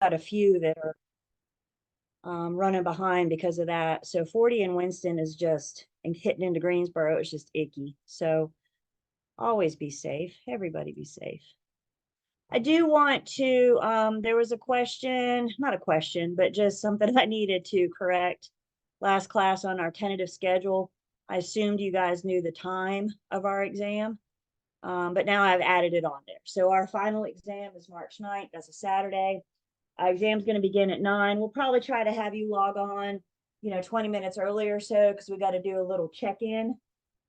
got a few that are running behind because of that. So 40 in Winston is just, and hitting into Greensboro is just icky. So always be safe. Everybody be safe. I do want to, there was a question, not a question, but just something I needed to correct last class on our tentative schedule. I assumed you guys knew the time of our exam, but now I've added it on there. So our final exam is March 9th. That's a Saturday. Our exam's going to begin at 9. We'll probably try to have you log on, 20 minutes earlier or so, because we got to do a little check-in.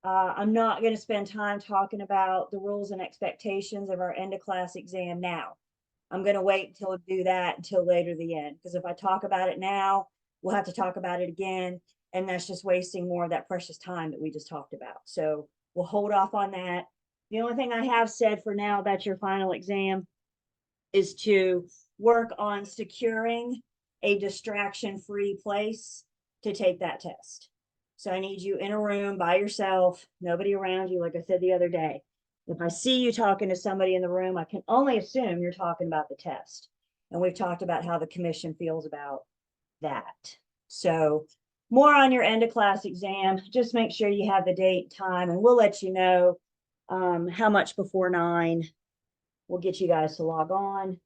I'm not going to spend time talking about the rules and expectations of our end of class exam now. I'm going to wait until we do that until later the end, because if I talk about it now, we'll have to talk about it again, and that's just wasting more of that precious time that we just talked about. So we'll hold off on that. The only thing I have said for now about your final exam is to work on securing a distraction-free place to take that test. So I need you in a room by yourself, nobody around you, like I said the other day. If I see you talking to somebody in the room, I can only assume you're talking about the test. And we've talked about how the commission feels about that. So more on your end of class exam. Just make sure you have the date, time, and we'll let you know how much before 9 we'll get you guys to log on.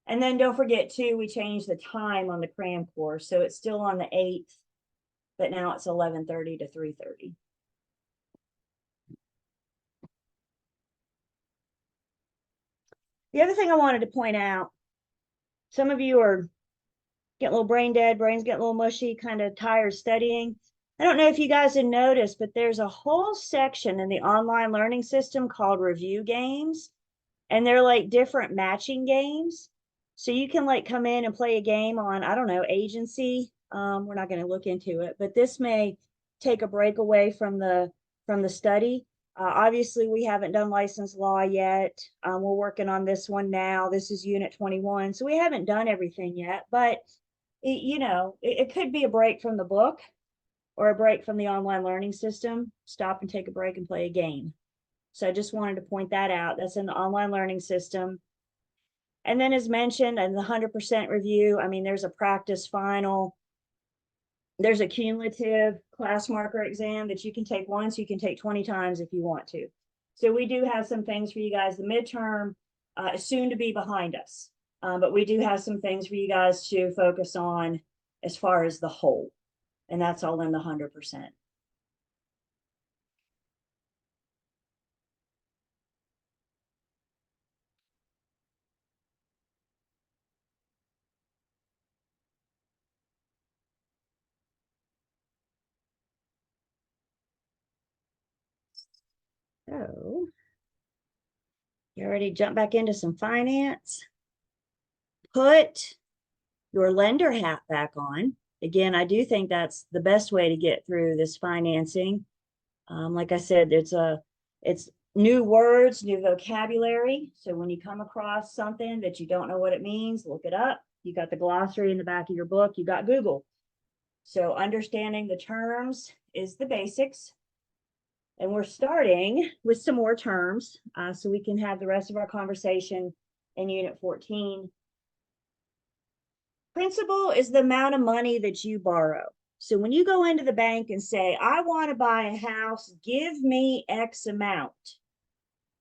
And then don't forget too, we changed the time on the cram course. So it's still on the 8th, but now it's 11:30 to 3:30. The other thing I wanted to point out, some of you are getting a little brain dead, brains getting a little mushy, kind of tired studying. I don't know if you guys have noticed, but there's a whole section in the online learning system called review games. And they're like different matching games. So you can like come in and play a game on, I don't know, agency. We're not going to look into it, but this may take a break away from the study. Obviously, we haven't done license law yet. We're working on this one now. This is Unit 21, so we haven't done everything yet. But it could be a break from the book or a break from the online learning system. Stop and take a break and play a game. So I just wanted to point that out. That's in the online learning system. And then as mentioned, in the 100% review, I mean, there's a practice final. There's a cumulative class marker exam that you can take once. You can take 20 times if you want to. So we do have some things for you guys. The midterm is soon to be behind us. But we do have some things for you guys to focus on as far as the whole. And that's all in the 100%. So you already jumped back into some finance. Put your lender hat back on. Again, I do think that's the best way to get through this financing. Like I said, it's new words, new vocabulary. So when you come across something that you don't know what it means, look it up. You got the glossary in the back of your book. You got Google. So understanding the terms is the basics. And we're starting with some more terms so we can have the rest of our conversation in Unit 14. Principal is the amount of money that you borrow. So when you go into the bank and say, I want to buy a house, give me X amount.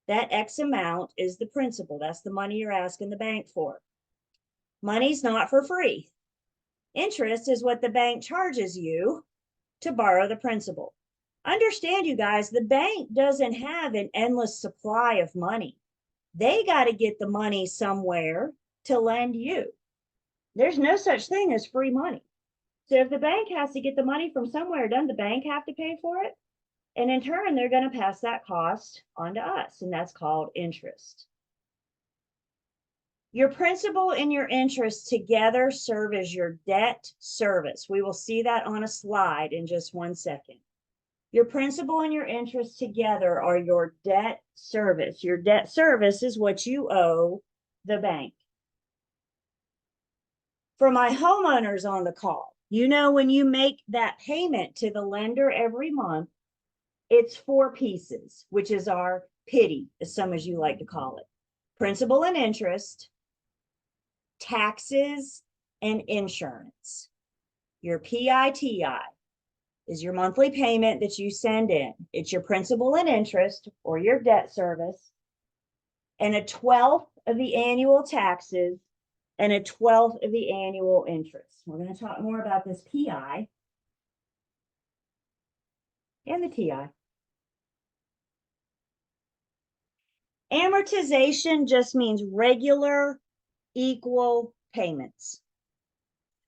That X amount is the principal. That's the money you're asking the bank for. Money's not for free. Interest is what the bank charges you to borrow the principal. Understand, you guys, the bank doesn't have an endless supply of money. They got to get the money somewhere to lend you. There's no such thing as free money. So if the bank has to get the money from somewhere, doesn't the bank have to pay for it? And in turn, they're going to pass that cost on to us, and that's called interest. Your principal and your interest together serve as your debt service. We will see that on a slide in just 1 second. Your principal and your interest together are your debt service. Your debt service is what you owe the bank. For my homeowners on the call, when you make that payment to the lender every month, it's 4 pieces, which is our PITI, as some as you like to call it. Principal and interest, taxes, and insurance. Your PITI is your monthly payment that you send in. It's your principal and interest or your debt service, and a 12th of the annual taxes, and a 12th of the annual interest. We're going to talk more about this PI and the TI. Amortization just means regular, equal payments.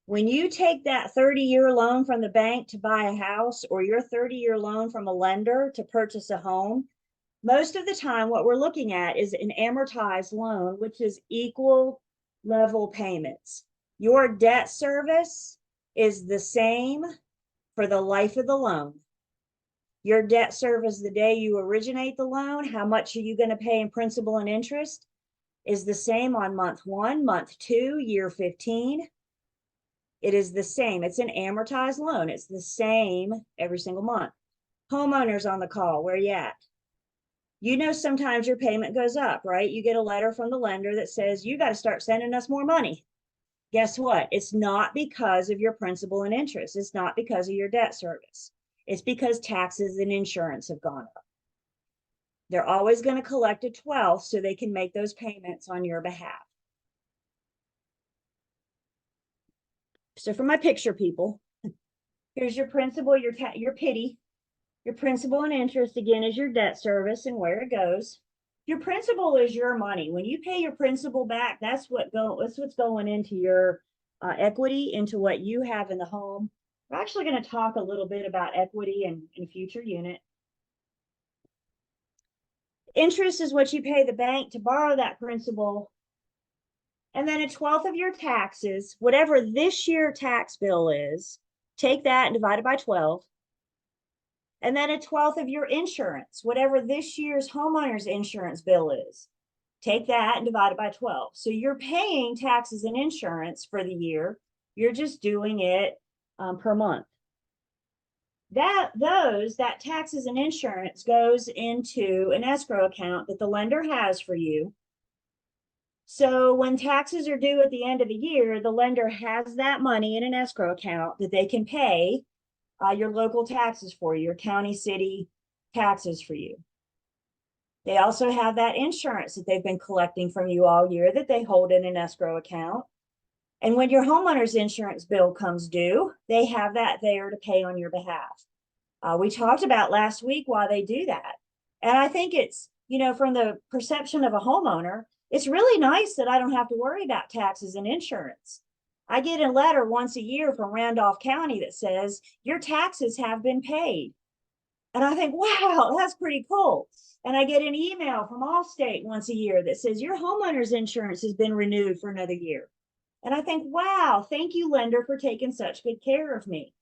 When you take that 30-year loan from the bank to buy a house, or your 30-year loan from a lender to purchase a home, most of the time what we're looking at is an amortized loan, which is equal level payments. Your debt service is the same for the life of the loan. Your debt service the day you originate the loan, how much are you going to pay in principal and interest, is the same on month 1, month 2, year 15. It is the same. It's an amortized loan. It's the same every single month. Homeowners on the call, where you at? You know, sometimes your payment goes up, right? You get a letter from the lender that says, you got to start sending us more money. Guess what? It's not because of your principal and interest. It's not because of your debt service. It's because taxes and insurance have gone up. They're always going to collect a 12th so they can make those payments on your behalf. So for my picture people, here's your principal, your PITI. Your principal and interest, again, is your debt service and where it goes. Your principal is your money. When you pay your principal back, that's what's going into your equity, into what you have in the home. We're actually going to talk a little bit about equity in future unit. Interest is what you pay the bank to borrow that principal. And then a 12th of your taxes, whatever this year tax bill is, take that and divide it by 12. And then a 12th of your insurance, whatever this year's homeowner's insurance bill is. Take that and divide it by 12. So you're paying taxes and insurance for the year. You're just doing it per month. That taxes and insurance goes into an escrow account that the lender has for you. So when taxes are due at the end of the year, the lender has that money in an escrow account that they can pay your local taxes for you, your county, city taxes for you. They also have that insurance that they've been collecting from you all year that they hold in an escrow account. And when your homeowner's insurance bill comes due, they have that there to pay on your behalf. We talked about last week why they do that. And I think it's, from the perception of a homeowner, it's really nice that I don't have to worry about taxes and insurance. I get a letter once a year from Randolph County that says, your taxes have been paid. And I think, wow, that's pretty cool. And I get an email from Allstate once a year that says, your homeowner's insurance has been renewed for another year. And I think, wow, thank you, lender, for taking such good care of me.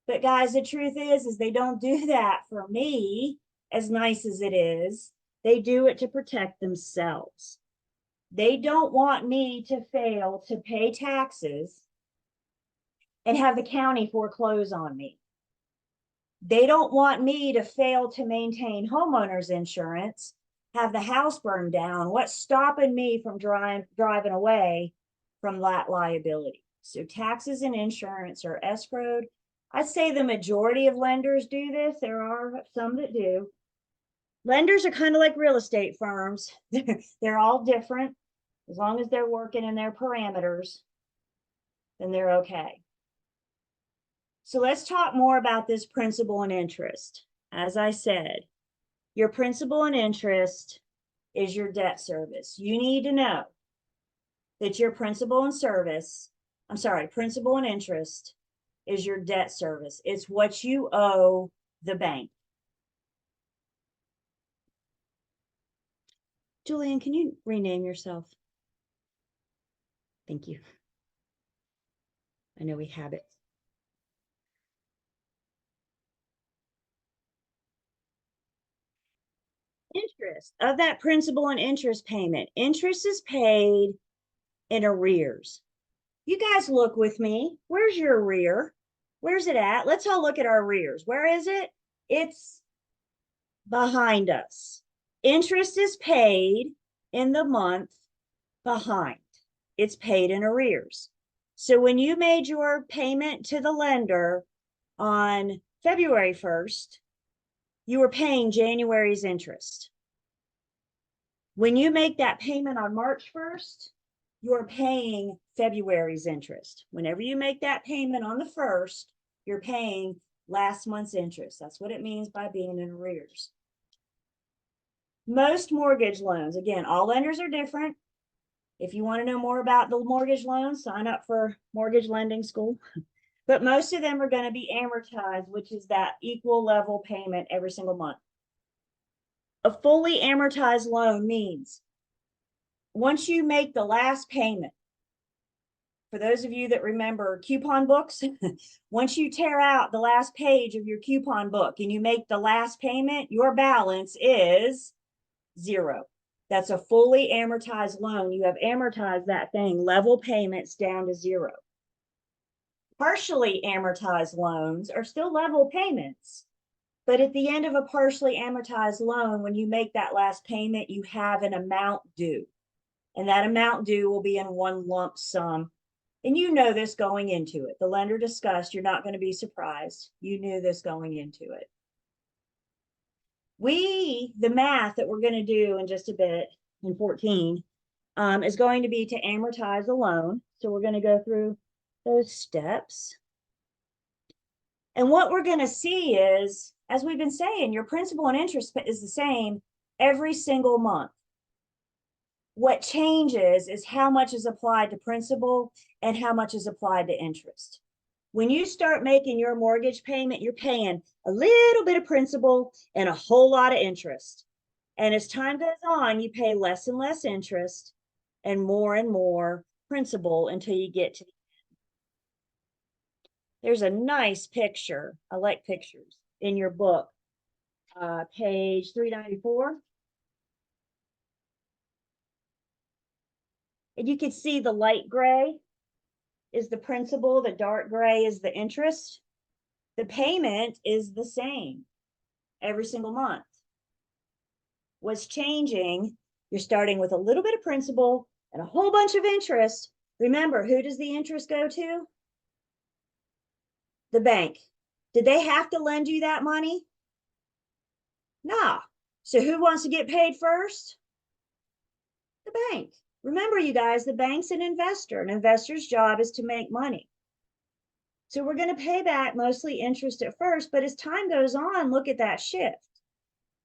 But guys, the truth is they don't do that for me, as nice as it is. They do it to protect themselves. They don't want me to fail to pay taxes and have the county foreclose on me. They don't want me to fail to maintain homeowners insurance, have the house burned down. What's stopping me from driving away from that liability? So taxes and insurance are escrowed. I'd say the majority of lenders do this. There are some that do. Lenders are kind of like real estate firms. They're all different. As long as they're working in their parameters, then they're okay. So let's talk more about this principal and interest. As I said, your principal and interest is your debt service. You need to know that your principal and interest is your debt service. It's what you owe the bank. Julian, can you rename yourself? Thank you. I know we have it. Interest of that principal and interest payment. Interest is paid in arrears. You guys look with me. Where's your arrear? Where's it at? Let's all look at our arrears. Where is it? It's behind us. Interest is paid in the month behind. it's paid in arrears. So when you made your payment to the lender on February 1st, you were paying January's interest. When you make that payment on March 1st, you're paying February's interest. Whenever you make that payment on the 1st, you're paying last month's interest. That's what it means by being in arrears. Most mortgage loans, again, all lenders are different. If you want to know more about the mortgage loans, sign up for mortgage lending school. But most of them are going to be amortized, which is that equal level payment every single month. A fully amortized loan means once you make the last payment, for those of you that remember coupon books, once you tear out the last page of your coupon book and you make the last payment, your balance is zero. That's a fully amortized loan. You have amortized that thing, level payments down to zero. Partially amortized loans are still level payments. But at the end of a partially amortized loan, when you make that last payment, you have an amount due. And that amount due will be in one lump sum. And you know this going into it. The lender discussed, you're not going to be surprised. You knew this going into it. The math that we're going to do in just a bit, in 14, is going to be to amortize a loan. So we're going to go through those steps. And what we're going to see is, as we've been saying, your principal and interest is the same every single month. What changes is how much is applied to principal and how much is applied to interest. When you start making your mortgage payment, you're paying a little bit of principal and a whole lot of interest. And as time goes on, you pay less and less interest and more principal until you get to the end. There's a nice picture. I like pictures in your book, page 394. And you can see the light gray is the principal, the dark gray is the interest. The payment is the same every single month. What's changing, you're starting with a little bit of principal and a whole bunch of interest. Remember, who does the interest go to? The bank. Did they have to lend you that money? Nah. So who wants to get paid first? The bank. Remember, you guys, the bank's an investor. An investor's job is to make money. So we're going to pay back mostly interest at first, but as time goes on, look at that shift.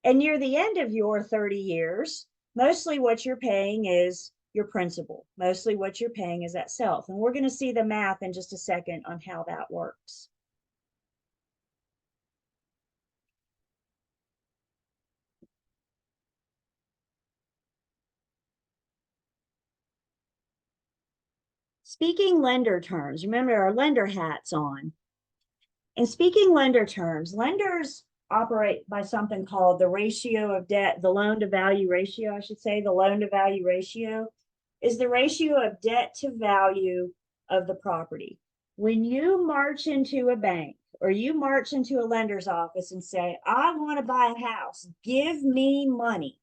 And near the end of your 30 years, mostly what you're paying is your principal. Mostly what you're paying is that self. And we're going to see the math in just a second on how that works. Speaking lender terms, remember our lender hats on. In speaking lender terms, lenders operate by something called the ratio of debt, the loan to value ratio, I should say. The loan to value ratio is the ratio of debt to value of the property. When you march into a bank or you march into a lender's office and say, I want to buy a house, give me money.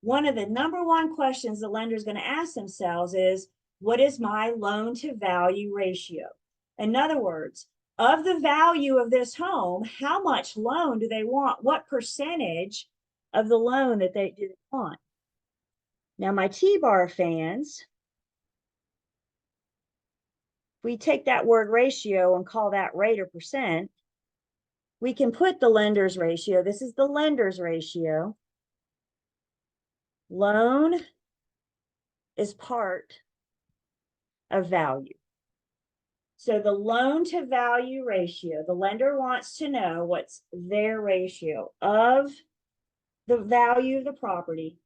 One of the number one questions the lender is going to ask themselves is, what is my loan to value ratio? In other words, of the value of this home, how much loan do they want? What percentage of the loan that they do want? Now, my T-bar fans, if we take that word ratio and call that rate or percent, we can put the lender's ratio. This is the lender's ratio. Loan is part of value. So the loan to value ratio, the lender wants to know what's their ratio of the value of the property.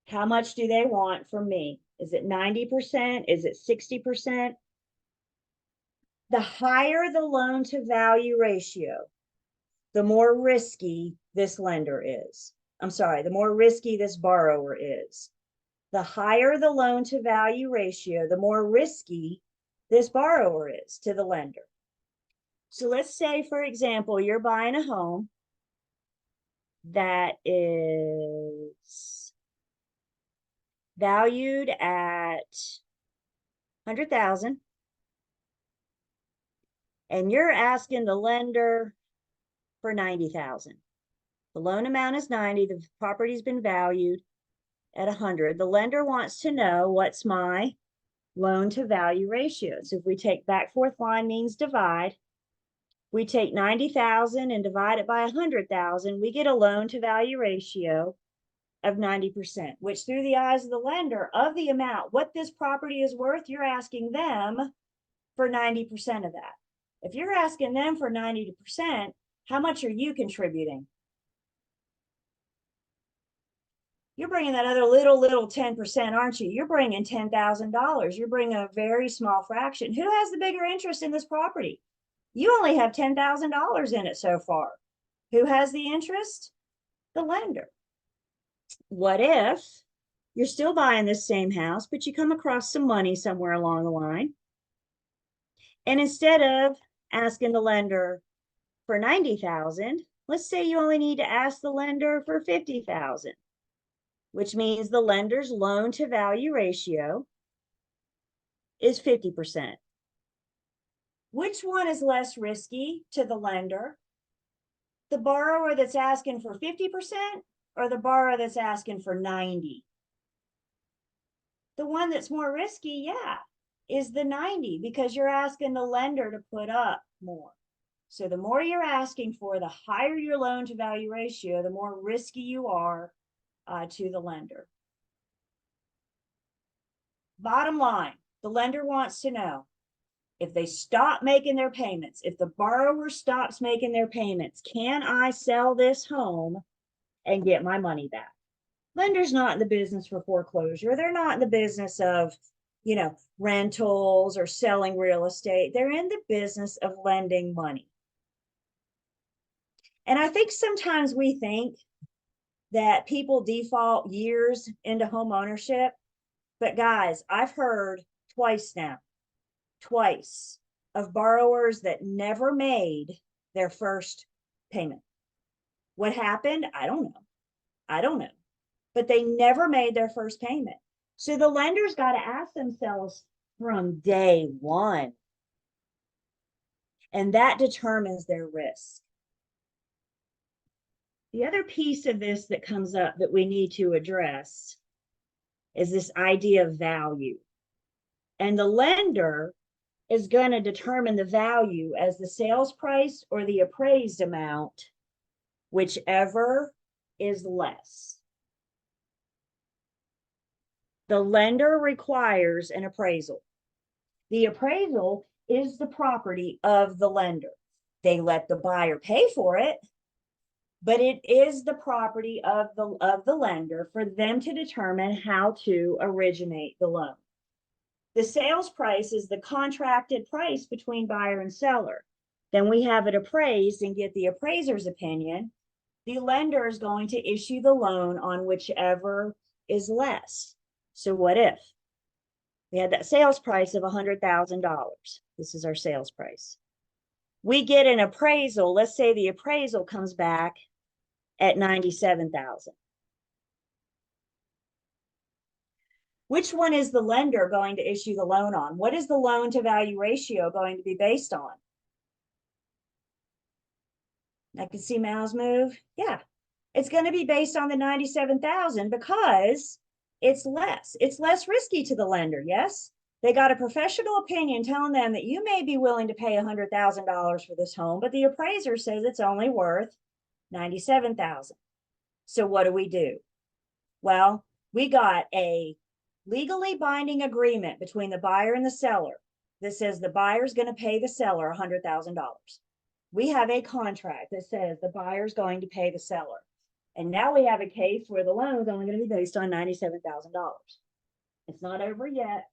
How much do they want from me? Is it 90%? Is it 60%? The higher the loan to value ratio, the more risky this lender is. I'm sorry, the more risky this borrower is. The higher the loan to value ratio, the more risky this borrower is to the lender. So let's say, for example, you're buying a home that is valued at 100,000, and you're asking the lender for 90,000. The loan amount is 90, the property's been valued at 100. The lender wants to know what's my loan to value ratio. So if we take back fourth line means divide, we take 90,000 and divide it by 100,000, we get a loan to value ratio of 90%, which through the eyes of the lender of the amount, what this property is worth, you're asking them for 90% of that. If you're asking them for 90%, how much are you contributing? You're bringing that other little 10%, aren't you? You're bringing $10,000. You're bringing a very small fraction. Who has the bigger interest in this property? You only have $10,000 in it so far. Who has the interest? The lender. What if you're still buying this same house, but you come across some money somewhere along the line, and instead of asking the lender for 90,000, let's say you only need to ask the lender for 50,000, which means the lender's loan to value ratio is 50%. Which one is less risky to the lender? The borrower that's asking for 50% or the borrower that's asking for 90? The one that's more risky, yeah, is the 90, because you're asking the lender to put up more. So the more you're asking for, the higher your loan to value ratio, the more risky you are to the lender. Bottom line, the lender wants to know if they stop making their payments, if the borrower stops making their payments, can I sell this home and get my money back? Lender's not in the business for foreclosure. They're not in the business of, rentals or selling real estate. They're in the business of lending money. And I think sometimes we think that people default years into home ownership. But guys, I've heard twice of borrowers that never made their first payment. What happened? I don't know. But they never made their first payment. So the lender's got to ask themselves from day one. And that determines their risk. The other piece of this that comes up that we need to address is this idea of value. And the lender is going to determine the value as the sales price or the appraised amount, whichever is less. The lender requires an appraisal. The appraisal is the property of the lender. They let the buyer pay for it, but it is the property of the lender for them to determine how to originate the loan. The sales price is the contracted price between buyer and seller. Then we have it appraised and get the appraiser's opinion. The lender is going to issue the loan on whichever is less. So what if we had that sales price of $100,000? This is our sales price. We get an appraisal. Let's say the appraisal comes back at $97,000. Which one is the lender going to issue the loan on? What is the loan to value ratio going to be based on? I can see mouths move. Yeah, it's going to be based on the 97,000 because it's less risky to the lender. Yes, they got a professional opinion telling them that you may be willing to pay $100,000 for this home, but the appraiser says it's only worth 97,000. So what do? Well, we got a legally binding agreement between the buyer and the seller that says the buyer's going to pay the seller $100,000. We have a contract that says the buyer's going to pay the seller. And now we have a case where the loan is only going to be based on $97,000. It's not over yet.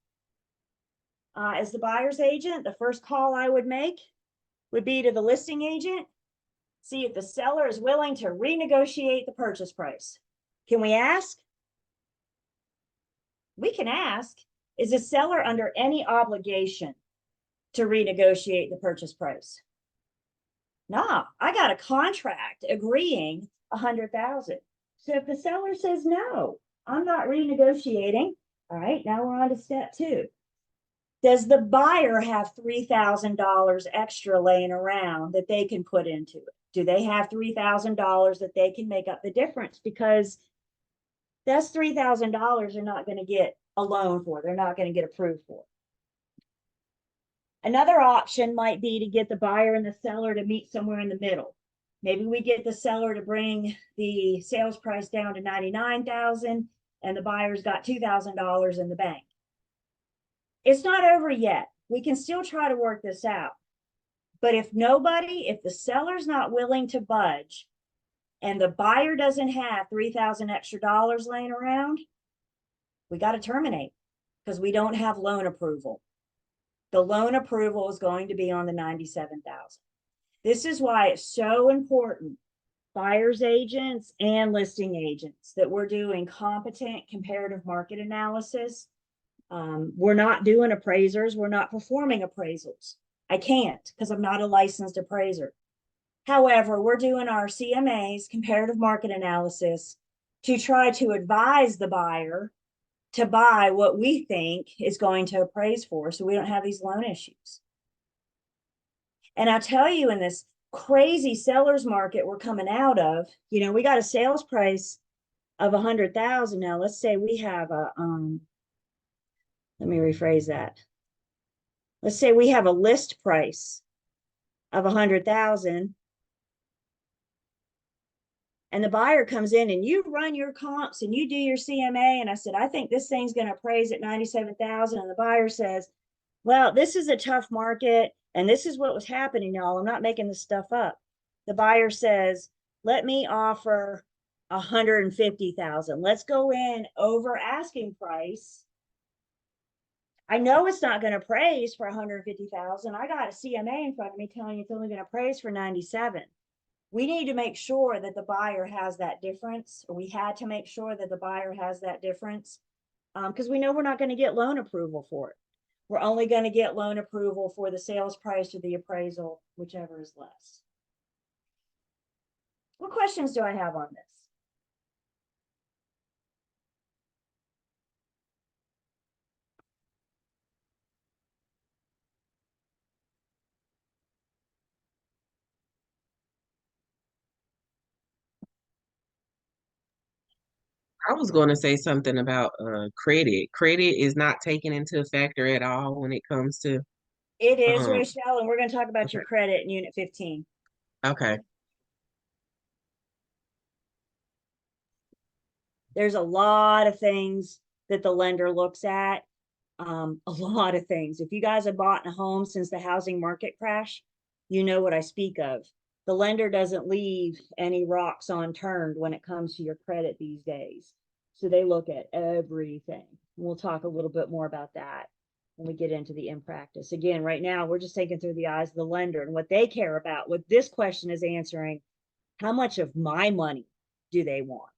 As the buyer's agent, the first call I would make would be to the listing agent, see if the seller is willing to renegotiate the purchase price. Can we ask? We can ask. Is the seller under any obligation to renegotiate the purchase price? No, I got a contract agreeing $100,000. So if the seller says no, I'm not renegotiating, All right, now we're on to step two. Does the buyer have $3,000 extra laying around that they can put into it? Do they have $3,000 that they can make up the difference? Because that's $3,000 they're not going to get a loan for. They're not going to get approved for. Another option might be to get the buyer and the seller to meet somewhere in the middle. Maybe we get the seller to bring the sales price down to $99,000 and the buyer's got $2,000 in the bank. It's not over yet. We can still try to work this out. But if the seller's not willing to budge and the buyer doesn't have $3,000 extra dollars laying around, we got to terminate because we don't have loan approval. The loan approval is going to be on the $97,000. This is why it's so important, buyer's agents and listing agents, that we're doing competent comparative market analysis. We're not doing appraisers. We're not performing appraisals. I can't because I'm not a licensed appraiser. However, we're doing our CMAs, comparative market analysis, to try to advise the buyer to buy what we think is going to appraise for, so we don't have these loan issues. And I tell you, in this crazy seller's market we're coming out of, we got a sales price of 100,000. Now, let's say we have a, let me rephrase that. Let's say we have a list price of 100,000 and the buyer comes in and you run your comps and you do your CMA. And I said, I think this thing's going to appraise at 97,000. And the buyer says, well, this is a tough market. And this is what was happening, y'all. I'm not making this stuff up. The buyer says, let me offer 150,000. Let's go in over asking price. I know it's not going to appraise for 150,000. I got a CMA in front of me telling you it's only going to appraise for 97. We need to make sure that the buyer has that difference. Or we had to make sure that the buyer has that difference because we know we're not going to get loan approval for it. We're only going to get loan approval for the sales price or the appraisal, whichever is less. What questions do I have on this? I was going to say something about credit. Credit is not taken into a factor at all when it comes to It is, um Rochelle, and we're going to talk about okay. your credit in Unit 15. Okay. There's a lot of things that the lender looks at. A lot of things. If you guys have bought a home since the housing market crash, you know what I speak of. The lender doesn't leave any rocks unturned when it comes to your credit these days. So they look at everything. We'll talk a little bit more about that when we get into the in practice. Again, right now, we're just taking through the eyes of the lender and what they care about. What this question is answering, how much of my money do they want?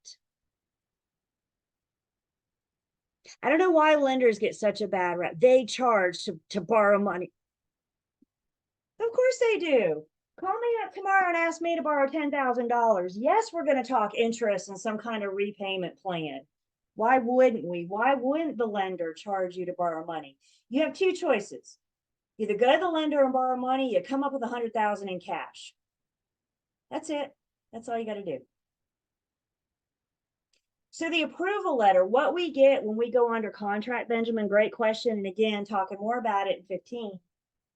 I don't know why lenders get such a bad rep. They charge to borrow money. Of course they do. Call me up tomorrow and ask me to borrow $10,000. Yes, we're going to talk interest and some kind of repayment plan. Why wouldn't we? Why wouldn't the lender charge you to borrow money? You have two choices. Either go to the lender and borrow money, you come up with 100,000 in cash. That's it. That's all you got to do. So the approval letter, what we get when we go under contract, Benjamin, great question. And again, talking more about it in 15,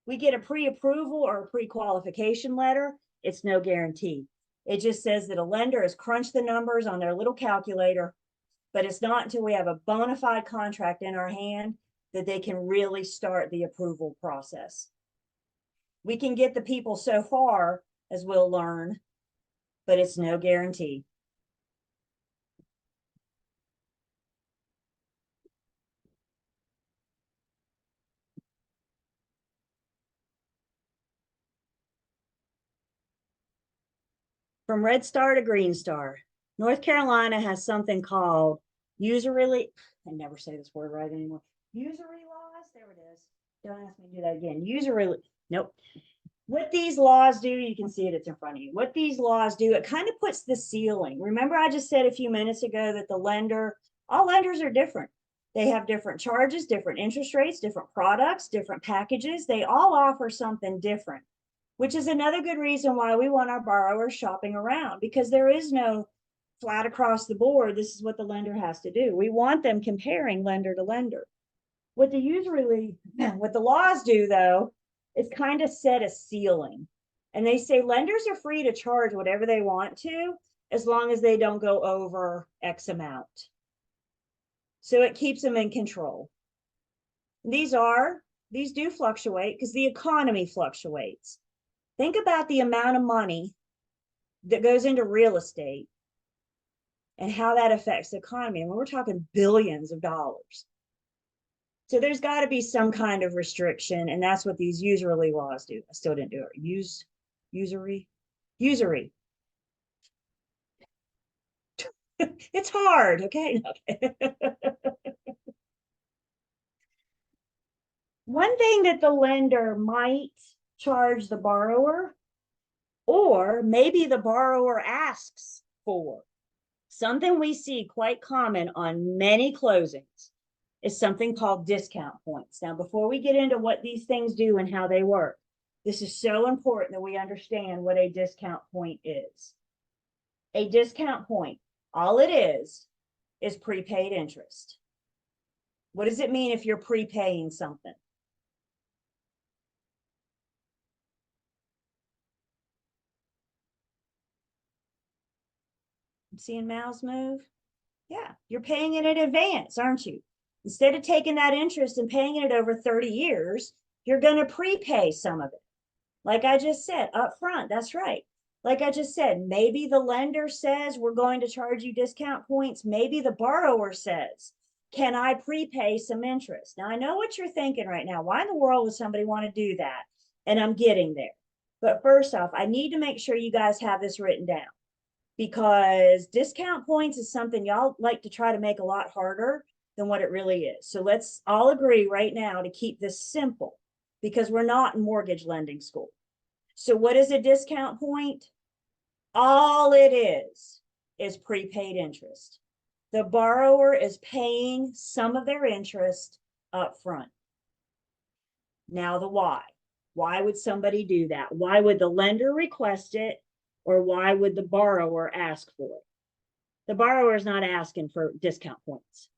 we get a pre-approval or a pre-qualification letter. It's no guarantee. It just says that a lender has crunched the numbers on their little calculator, but it's not until we have a bona fide contract in our hand that they can really start the approval process. We can get the people so far, as we'll learn, but it's no guarantee. From Red Star to Green Star, North Carolina has something called usury. I never say this word right anymore. Usury laws. There it is. Don't ask me to do that again. Usury. Nope. What these laws do, you can see it, it's in front of you. What these laws do, it kind of puts the ceiling. Remember, I just said a few minutes ago that the lender, all lenders are different. They have different charges, different interest rates, different products, different packages. They all offer something different, which is another good reason why we want our borrowers shopping around, because there is no flat across the board, this is what the lender has to do. We want them comparing lender to lender. What what the laws do though, is kind of set a ceiling. And they say lenders are free to charge whatever they want to, as long as they don't go over X amount. So it keeps them in control. These do fluctuate because the economy fluctuates. Think about the amount of money that goes into real estate and how that affects the economy. And we're talking billions of dollars. So there's got to be some kind of restriction, and that's what these usury laws do. I still didn't do it. Usury. It's hard, okay? One thing that the lender might charge the borrower, or maybe the borrower asks for, something we see quite common on many closings, is something called discount points. Now, before we get into what these things do and how they work, this is so important that we understand what a discount point is. A discount point, all it is prepaid interest. What does it mean if you're prepaying something? I'm seeing mouths move. Yeah, you're paying it in advance, aren't you? Instead of taking that interest and paying it over 30 years, you're going to prepay some of it. Like I just said, up front, that's right. Like I just said, maybe the lender says we're going to charge you discount points. Maybe the borrower says, can I prepay some interest? Now, I know what you're thinking right now. Why in the world would somebody want to do that? And I'm getting there. But first off, I need to make sure you guys have this written down, because discount points is something y'all like to try to make a lot harder than what it really is. So let's all agree right now to keep this simple, because we're not in mortgage lending school. So what is a discount point? All it is prepaid interest. The borrower is paying some of their interest up front. Now the why. Why would somebody do that? Why would the lender request it? Or why would the borrower ask for it? The borrower is not asking for discount points.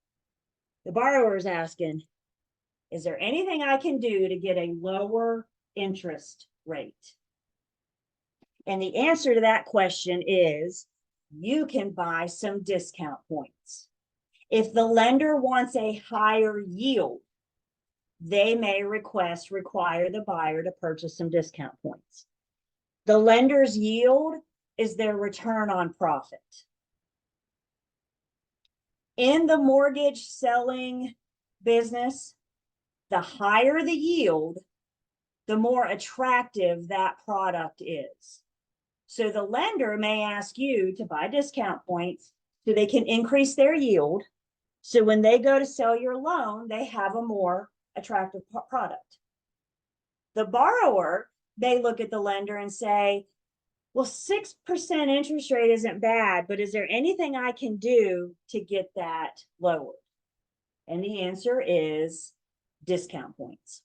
The borrower is asking, is there anything I can do to get a lower interest rate? And the answer to that question is, you can buy some discount points. If the lender wants a higher yield, they may require the buyer to purchase some discount points. The lender's yield is their return on profit. In the mortgage selling business, the higher the yield, the more attractive that product is. So the lender may ask you to buy discount points so they can increase their yield. So when they go to sell your loan, they have a more attractive product. The borrower may look at the lender and say, well, 6% interest rate isn't bad, but is there anything I can do to get that lowered? And the answer is discount points.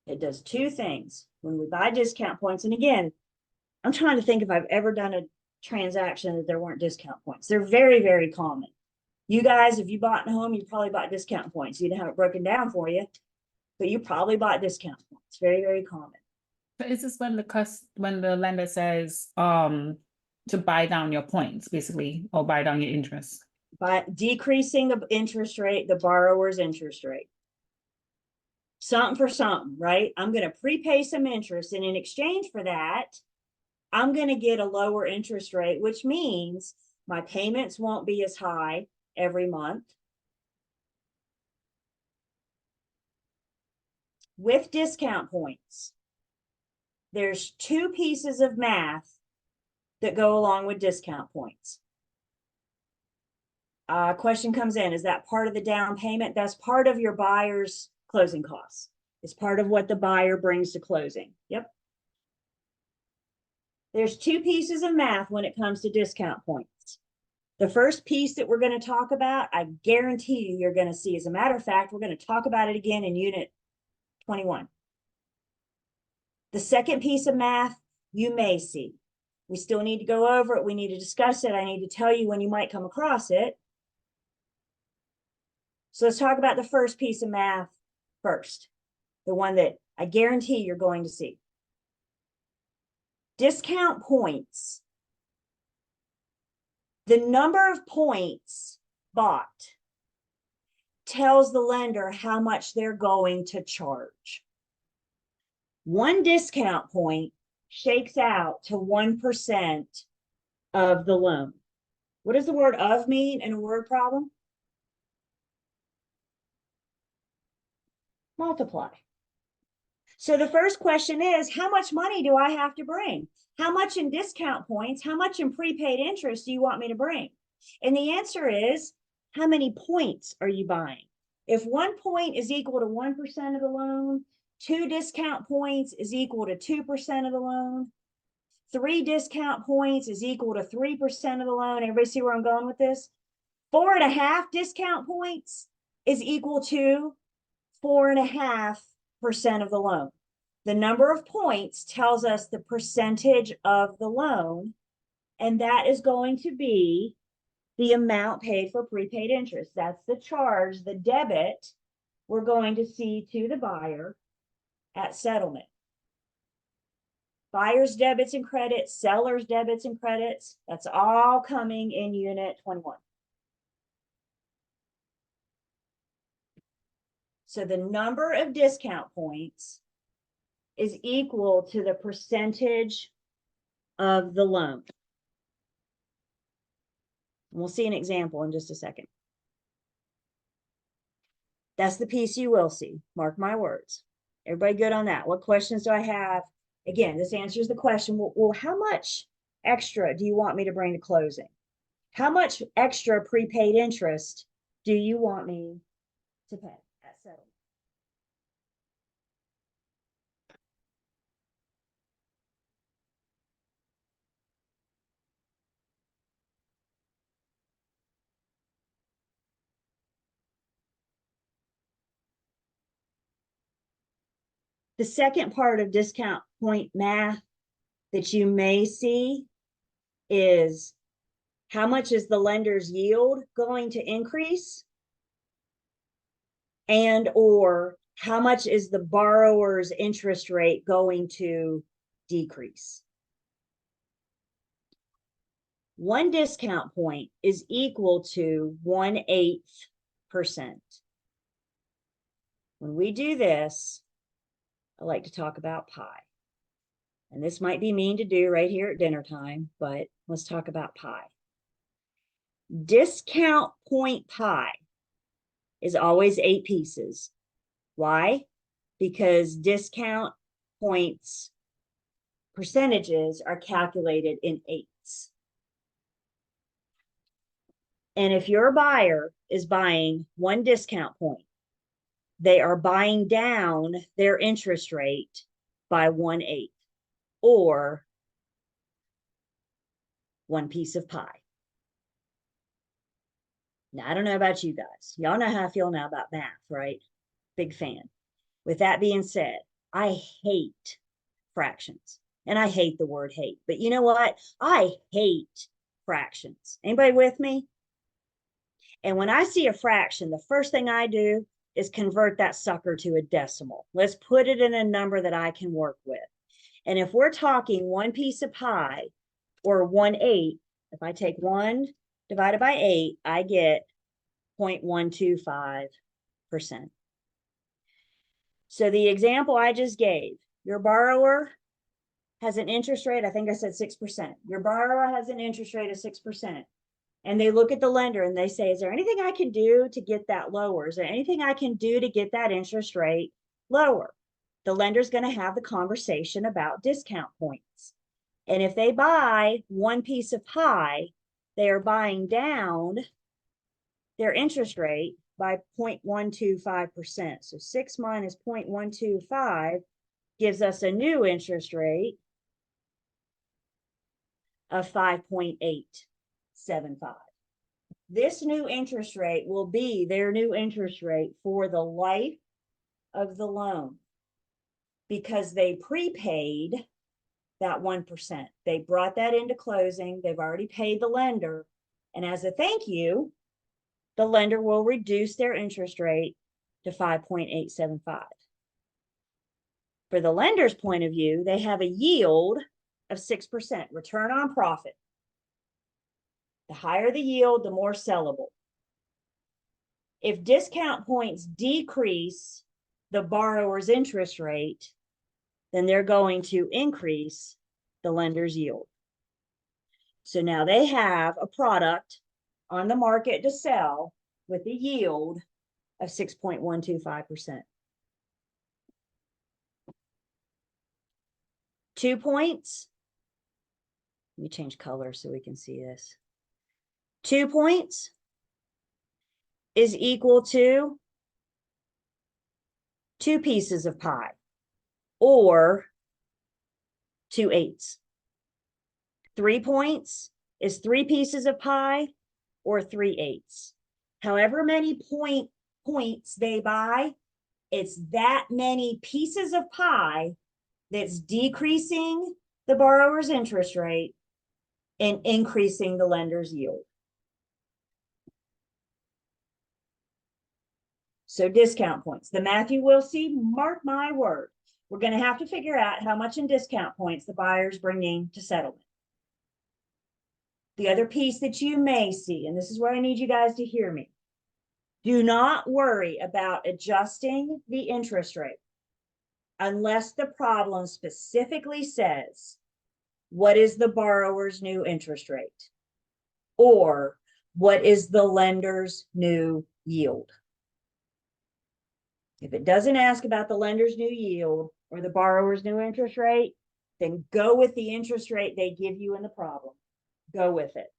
It does two things when we buy discount points. And again, I'm trying to think if I've ever done a transaction that there weren't discount points. They're very, very common. You guys, if you bought a home, you probably bought discount points. You didn't have it broken down for you, but you probably bought discount points. Very, very common. So is this when the lender says to buy down your points, basically, or buy down your interest? By decreasing the interest rate, the borrower's interest rate. Something for something, right? I'm going to prepay some interest, and in exchange for that, I'm going to get a lower interest rate, which means my payments won't be as high every month. With discount points, there's two pieces of math that go along with discount points. Question comes in, is that part of the down payment? That's part of your buyer's closing costs. It's part of what the buyer brings to closing. Yep. There's two pieces of math when it comes to discount points. The first piece that we're going to talk about, I guarantee you, you're going to see. As a matter of fact, we're going to talk about it again in Unit 21. The second piece of math you may see. We still need to go over it. We need to discuss it. I need to tell you when you might come across it. So let's talk about the first piece of math first, the one that I guarantee you're going to see. Discount points. The number of points bought tells the lender how much they're going to charge. One discount point shakes out to 1% of the loan. What does the word of mean in a word problem? Multiply. So the first question is, how much money do I have to bring? How much in discount points? How much in prepaid interest do you want me to bring? And the answer is, how many points are you buying? If 1 point is equal to 1% of the loan, 2 discount points is equal to 2% of the loan, 3 discount points is equal to 3% of the loan. Everybody see where I'm going with this? 4.5 discount points is equal to 4.5% of the loan. The number of points tells us the percentage of the loan, and that is going to be the amount paid for prepaid interest. That's the charge, the debit we're going to see to the buyer at settlement. Buyer's debits and credits, seller's debits and credits, that's all coming in Unit 21. So the number of discount points is equal to the percentage of the loan. And we'll see an example in just a second. That's the piece you will see. Mark my words. Everybody good on that? What questions do I have? Again, this answers the question, well, how much extra do you want me to bring to closing? How much extra prepaid interest do you want me to pay at settlement? The second part of discount point math that you may see is, how much is the lender's yield going to increase? And or how much is the borrower's interest rate going to decrease? 1 discount point is equal to 1/8%. When we do this, I like to talk about pi. And this might be mean to do right here at dinner time, but let's talk about pi. Discount point pi is always 8 pieces. Why? Because discount points percentages are calculated in 8s. And if your buyer is buying 1 discount point, they are buying down their interest rate by 1/8, or 1 piece of pie. Now, I don't know about you guys. Y'all know how I feel now about math, right? Big fan. With that being said, I hate fractions. And I hate the word hate. But you know what? I hate fractions. Anybody with me? And when I see a fraction, the first thing I do is convert that sucker to a decimal. Let's put it in a number that I can work with. And if we're talking 1 piece of pie or 1/8, if I take 1 divided by 8, I get 0.125%. So the example I just gave, your borrower has an interest rate, I think I said 6%. Your borrower has an interest rate of 6%. And they look at the lender and they say, is there anything I can do to get that lower? Is there anything I can do to get that interest rate lower? The lender's going to have the conversation about discount points. And if they buy 1 piece of pie, they are buying down their interest rate by 0.125%. So 6 minus 0.125 gives us a new interest rate of 5.875. This new interest rate will be their new interest rate for the life of the loan because they prepaid that 1%. They brought that into closing. They've already paid the lender. And as a thank you, the lender will reduce their interest rate to 5.875. For the lender's point of view, they have a yield of 6%, return on profit. The higher the yield, the more sellable. If discount points decrease the borrower's interest rate, then they're going to increase the lender's yield. So now they have a product on the market to sell with a yield of 6.125%. 2 points. Let me change color so we can see this. 2 points is equal to 2 pieces of pie or 2/8. 3 points is 3 pieces of pie or 3/8. However many points they buy, it's that many pieces of pie that's decreasing the borrower's interest rate and increasing the lender's yield. So discount points. The math you will see, mark my word, we're going to have to figure out how much in discount points the buyer's bringing to settlement. The other piece that you may see, and this is where I need you guys to hear me, do not worry about adjusting the interest rate unless the problem specifically says, what is the borrower's new interest rate? Or what is the lender's new yield? If it doesn't ask about the lender's new yield or the borrower's new interest rate, then go with the interest rate they give you in the problem. Go with it.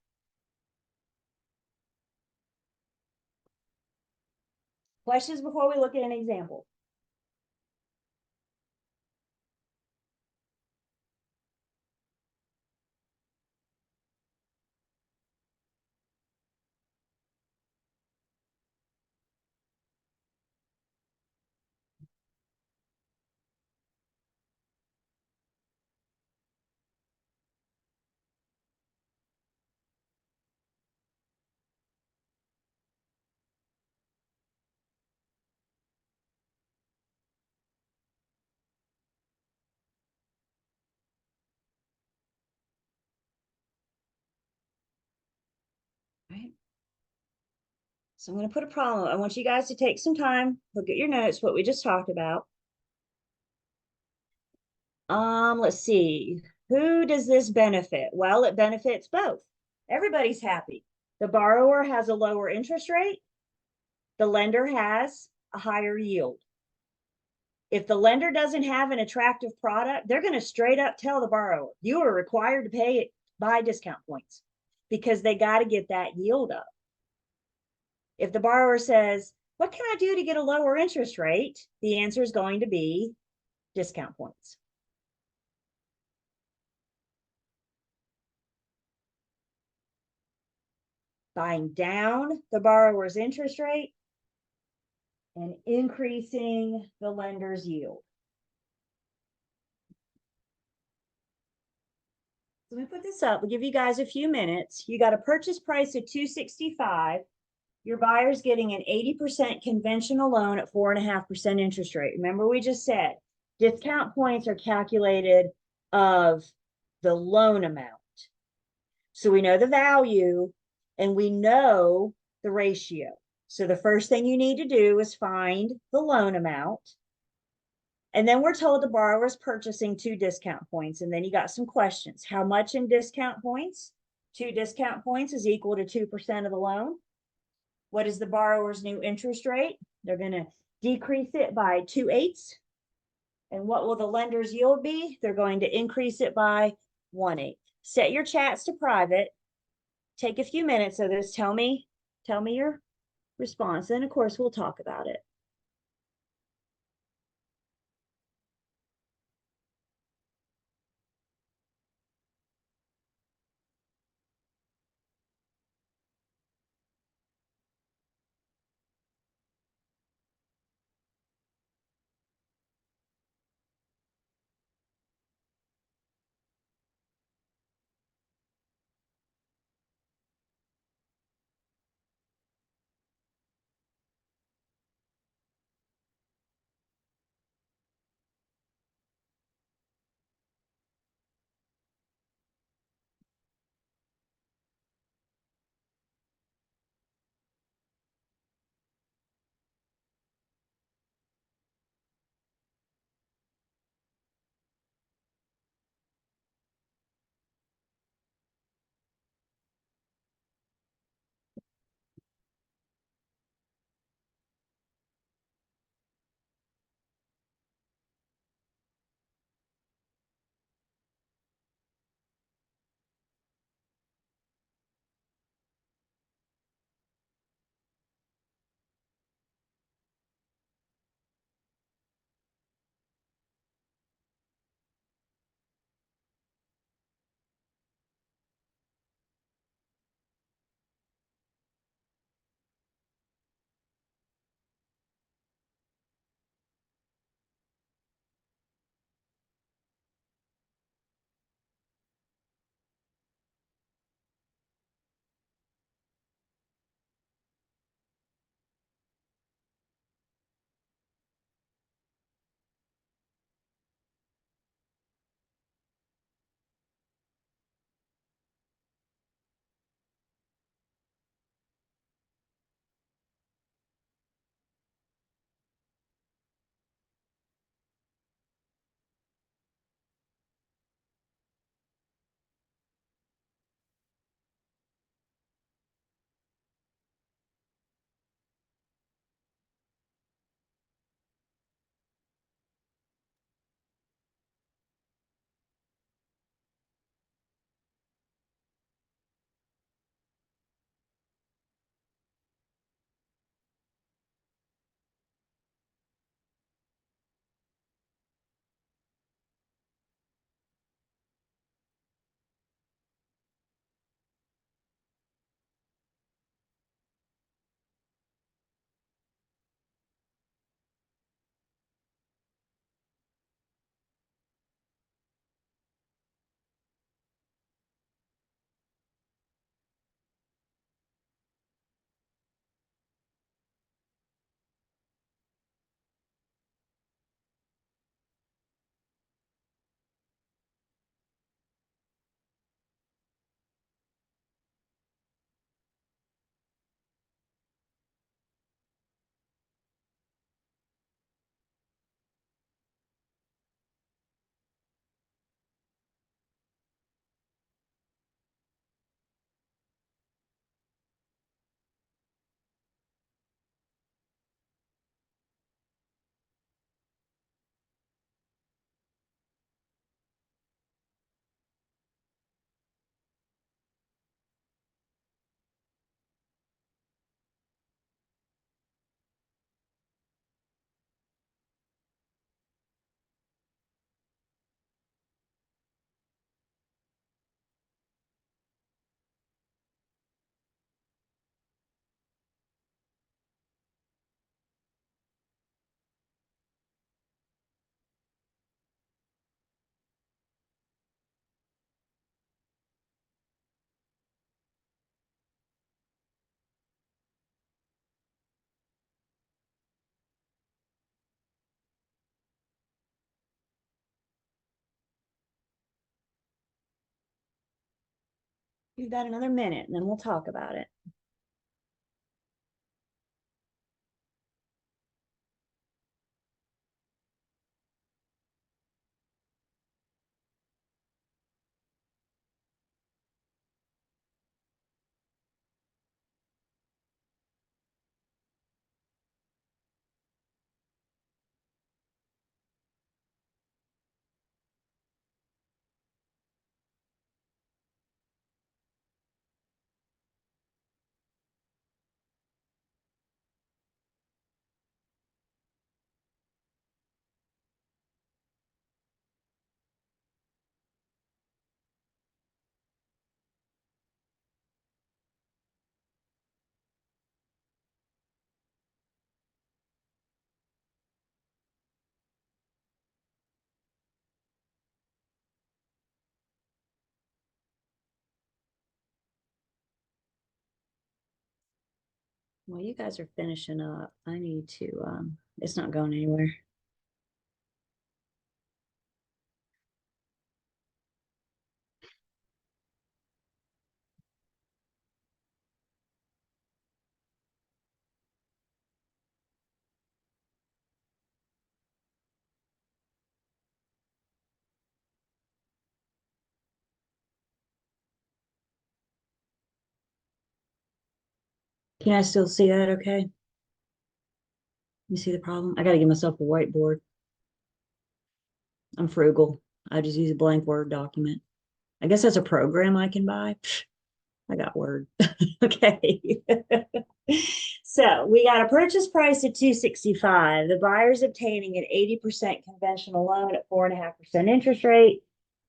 Questions before we look at an example? Right. So I'm going to put a problem. I want you guys to take some time, look at your notes, what we just talked about. Let's see. Who does this benefit? Well, it benefits both. Everybody's happy. The borrower has a lower interest rate. The lender has a higher yield. If the lender doesn't have an attractive product, they're going to straight up tell the borrower, you are required to pay it by discount points because they got to get that yield up. If the borrower says, what can I do to get a lower interest rate? The answer is going to be discount points. Buying down the borrower's interest rate and increasing the lender's yield. So let me put this up. We'll give you guys a few minutes. You got a purchase price of $265. Your buyer's getting an 80% conventional loan at 4.5% interest rate. Remember, we just said discount points are calculated of the loan amount. So we know the value and we know the ratio. So the first thing you need to do is find the loan amount. And then we're told the borrower is purchasing 2 discount points. And then you got some questions. How much in discount points? 2 discount points is equal to 2% of the loan. What is the borrower's new interest rate? They're going to decrease it by 2/8. And what will the lender's yield be? They're going to increase it by 1/8. Set your chats to private. Take a few minutes of this. Tell me your response. And of course, we'll talk about it. Give that another minute and then we'll talk about it. Well, you guys are finishing up. I need to, it's not going anywhere. Can I still see that okay? You see the problem? I got to give myself a whiteboard. I'm frugal. I just use a blank Word document. I guess that's a program I can buy. I got Word. Okay. So we got a purchase price of $265. The buyer's obtaining an 80% conventional loan at 4.5% interest rate.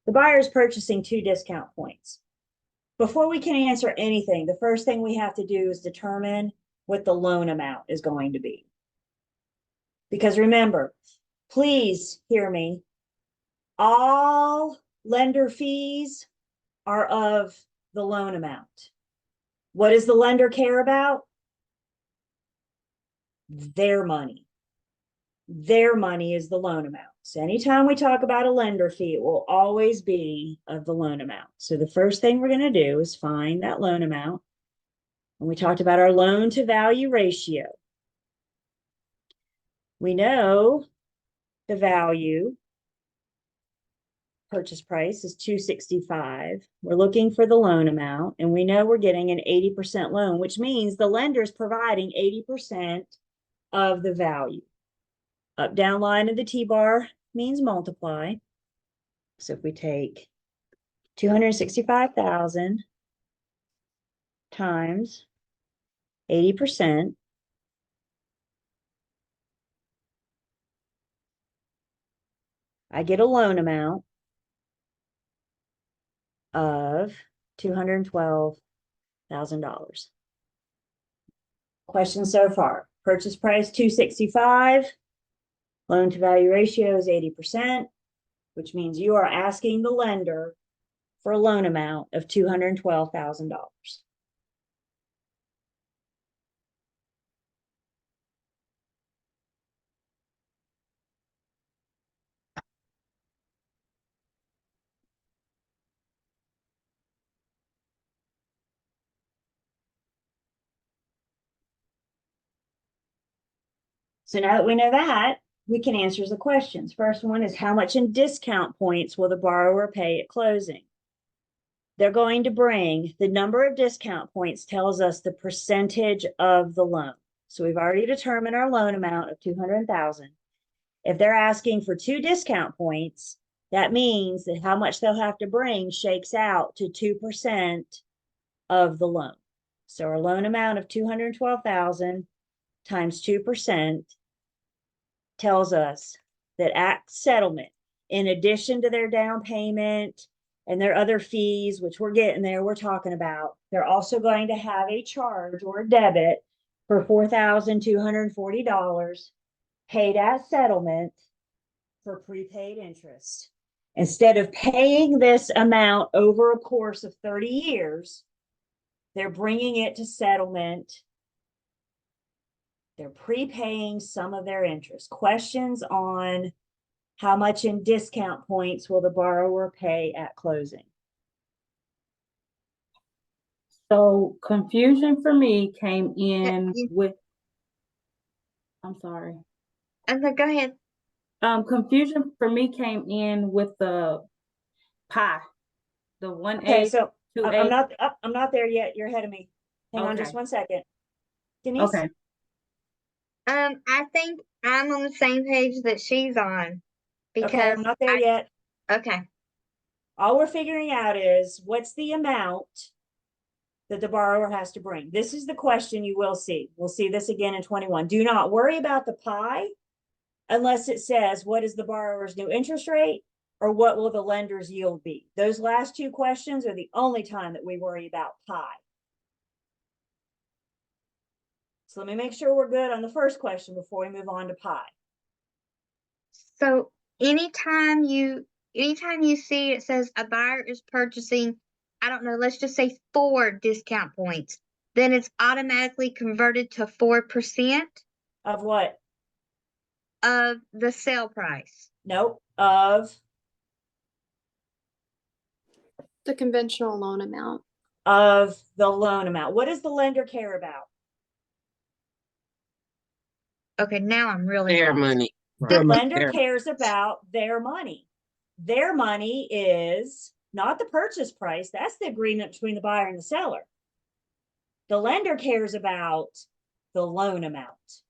The buyer is purchasing 2 discount points. Before we can answer anything, the first thing we have to do is determine what the loan amount is going to be. Because remember, please hear me, all lender fees are of the loan amount. What does the lender care about? Their money. Their money is the loan amount. So anytime we talk about a lender fee, it will always be of the loan amount. So the first thing we're going to do is find that loan amount. And we talked about our loan to value ratio. We know the value purchase price is $265. We're looking for the loan amount, and we know we're getting an 80% loan, which means the lender is providing 80% of the value. Up down line of the T-bar means multiply. So if we take 265,000 times 80%, I get a loan amount of $212,000. Question so far. Purchase price $265. Loan to value ratio is 80%, which means you are asking the lender for a loan amount of $212,000. So now that we know that, we can answer the questions. First one is, how much in discount points will the borrower pay at closing? They're going to bring the number of discount points tells us the percentage of the loan. So we've already determined our loan amount of $200,000. If they're asking for 2 discount points, that means that how much they'll have to bring shakes out to 2% of the loan. So our loan amount of $212,000 times 2% tells us that at settlement, in addition to their down payment and their other fees, which we're getting there, we're talking about, they're also going to have a charge or a debit for $4,240 paid at settlement for prepaid interest. Instead of paying this amount over a course of 30 years, they're bringing it to settlement. They're prepaying some of their interest. Questions on how much in discount points will the borrower pay at closing? So confusion for me came in you- with, I'm sorry. Okay, go ahead. Confusion for me came in with the pie, the Okay, 1A, so I'm 2A. not, I'm not there yet. You're ahead of me. Hang on just Okay. 1 second. Denise? Okay, I think I'm on the same page that she's on Okay, because I'm not there yet. okay. All we're figuring out is what's the amount that the borrower has to bring. This is the question you will see. We'll see this again in 21. Do not worry about the pie unless it says, what is the borrower's new interest rate or what will the lender's yield be? Those last two questions are the only time that we worry about pie. So let me make sure we're good on the first question before we move on to pie. So anytime you see it says a buyer is purchasing, I don't know, let's just say 4 discount points, then it's automatically converted to 4% Of what? of the sale price. Nope. Of The conventional loan amount. the loan amount. What does the lender care about? Okay, now I'm really Their lost. money. The Right. lender Their- cares about their money. Their money is not the purchase price. That's the agreement between the buyer and the seller. The lender cares about the loan amount.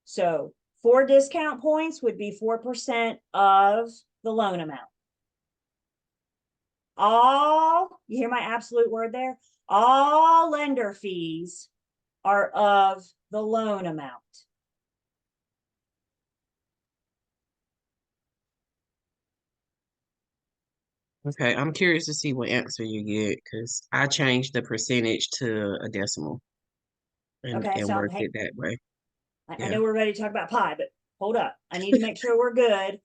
So 4 discount points would be 4% of the loan amount. You hear my absolute word there? All lender fees are of the loan amount. Okay, I'm curious to see what answer you get because I changed the percentage to a decimal Okay, and so worked hey, it that way. I Yeah. know we're ready to talk about pie, but hold up. I need to make sure we're good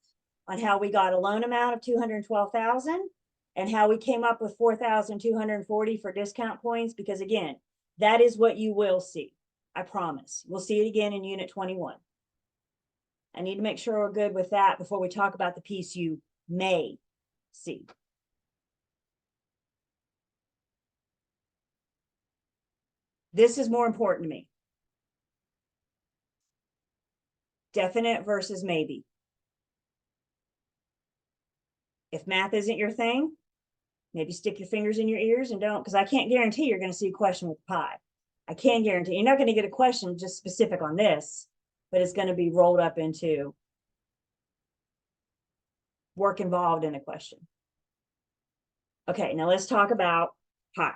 on how we got a loan amount of 212,000 and how we came up with 4,240 for discount points, because again, that is what you will see. I promise. We'll see it again in unit 21. I need to make sure we're good with that before we talk about the piece you may see. This is more important to me. Definite versus maybe. If math isn't your thing, maybe stick your fingers in your ears and don't, because I can't guarantee you're going to see a question with pie. I can guarantee you're not going to get a question just specific on this, but it's going to be rolled up into work involved in a question. Okay, now let's talk about pie.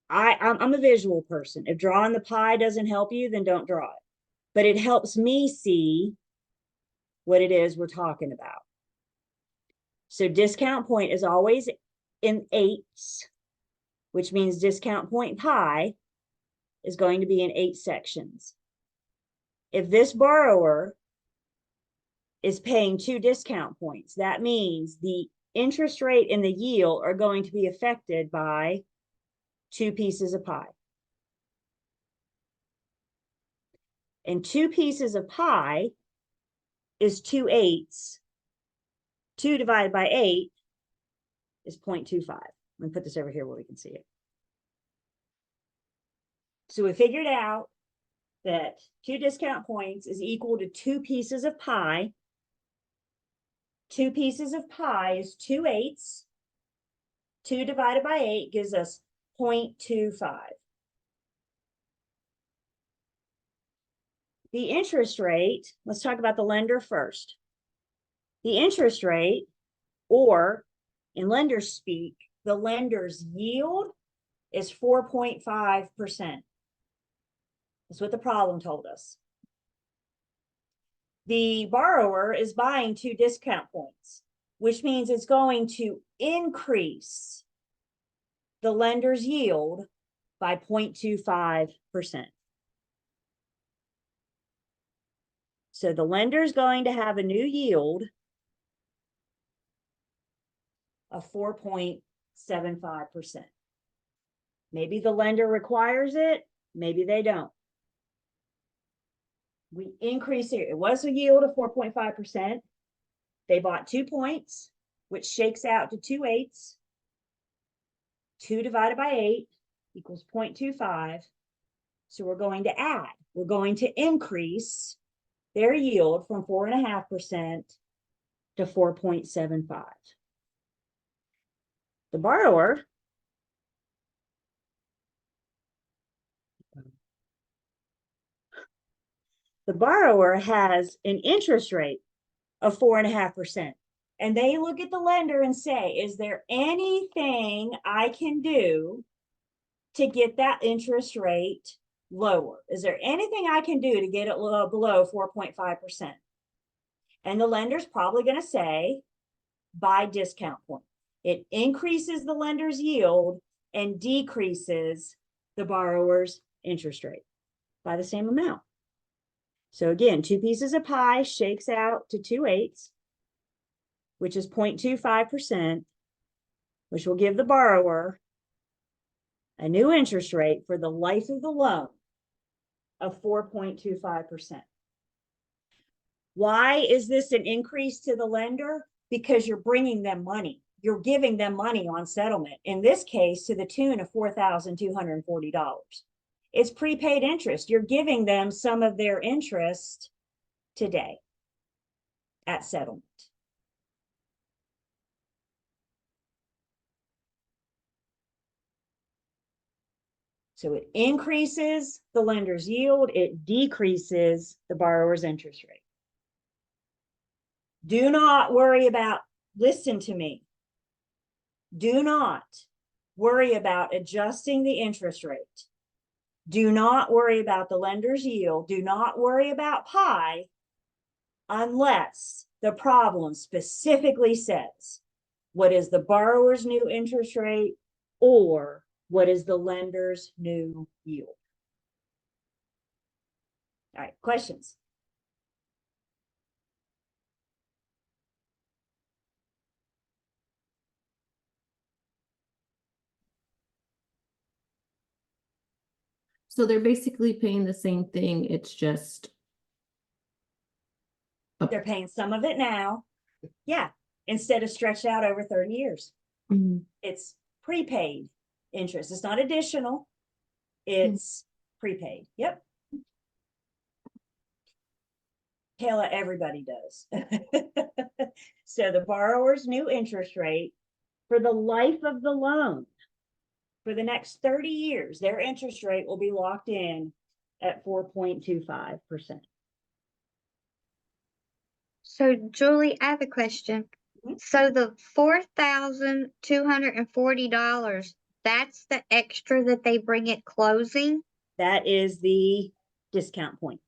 I'm a visual person. If drawing the pie doesn't help you, then don't draw it. But it helps me see what it is we're talking about. So discount point is always in 8s, which means discount point pie is going to be in 8 sections. If this borrower is paying 2 discount points, that means the interest rate and the yield are going to be affected by 2 pieces of pie. And 2 pieces of pie is 2 8s. 2 divided by 8 is 0.25. Let me put this over here where we can see it. So we figured out that 2 discount points is equal to 2 pieces of pie. 2 pieces of pie is 2 8s. 2 divided by 8 gives us 0.25. The interest rate, let's talk about the lender first. The interest rate, or in lender speak, the lender's yield is 4.5%. That's what the problem told us. The borrower is buying 2 discount points, which means it's going to increase the lender's yield by 0.25%. So the lender is going to have a new yield of 4.75%. Maybe the lender requires it, maybe they don't. We increase it. It was a yield of 4.5%. They bought 2 points, which shakes out to 2 8s. 2 divided by 8 equals 0.25. So we're going to add, we're going to increase their yield from 4.5% to 4.75. The borrower has an interest rate of 4.5%. And they look at the lender and say, is there anything I can do to get that interest rate lower? Is there anything I can do to get it below 4.5%? And the lender's probably going to say, buy discount point. It increases the lender's yield and decreases the borrower's interest rate by the same amount. So again, 2 pieces of pie shakes out to 2/8, which is 0.25%, which will give the borrower a new interest rate for the life of the loan of 4.25%. Why is this an increase to the lender? Because you're bringing them money. You're giving them money on settlement, in this case, to the tune of $4,240. It's prepaid interest. You're giving them some of their interest today at settlement. So it increases the lender's yield, it decreases the borrower's interest rate. Do not worry about, listen to me. Do not worry about adjusting the interest rate. Do not worry about the lender's yield. Do not worry about pi unless the problem specifically says, what is the borrower's new interest rate or what is the lender's new yield? All right, questions? So they're basically paying the same thing, it's just. They're paying some of it now. Yeah, instead of stretched out over 30 years. Mhm. It's prepaid interest. It's not additional. It's prepaid. Yep. Kayla, everybody does. So the borrower's new interest rate for the life of the loan, for the next 30 years, their interest rate will be locked in at 4.25%. So Julie, I have a question. Mhm. So the $4,240, that's the extra that they bring at closing? That is the discount point.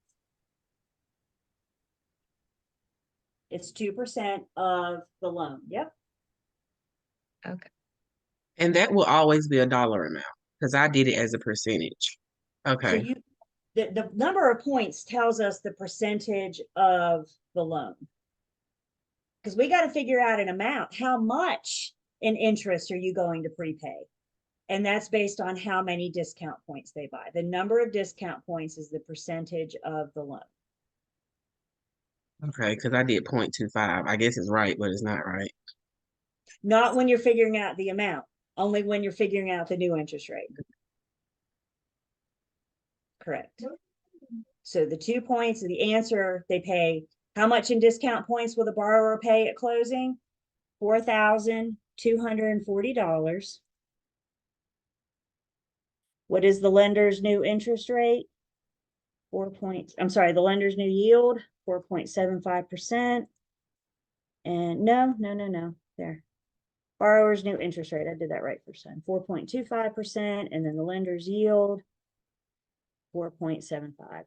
It's 2% of the loan. Yep. Okay. And that will always be a dollar amount because I did it as a percentage. So Okay. the number of points tells us the percentage of the loan. Because we got to figure out an amount. How much in interest are you going to prepay? And that's based on how many discount points they buy. The number of discount points is the percentage of the loan. Okay, because I did 0.25. I guess it's right, but it's not right. Not when you're figuring out the amount, only when you're figuring out the new interest rate. Correct. So the 2 points, the answer, they pay, how much in discount points will the borrower pay at closing? $4,240. What is the lender's new interest rate? The lender's new yield, 4.75%. And no, there. Borrower's new interest rate, I did that right first time, 4.25%, and then the lender's yield, 4.75%.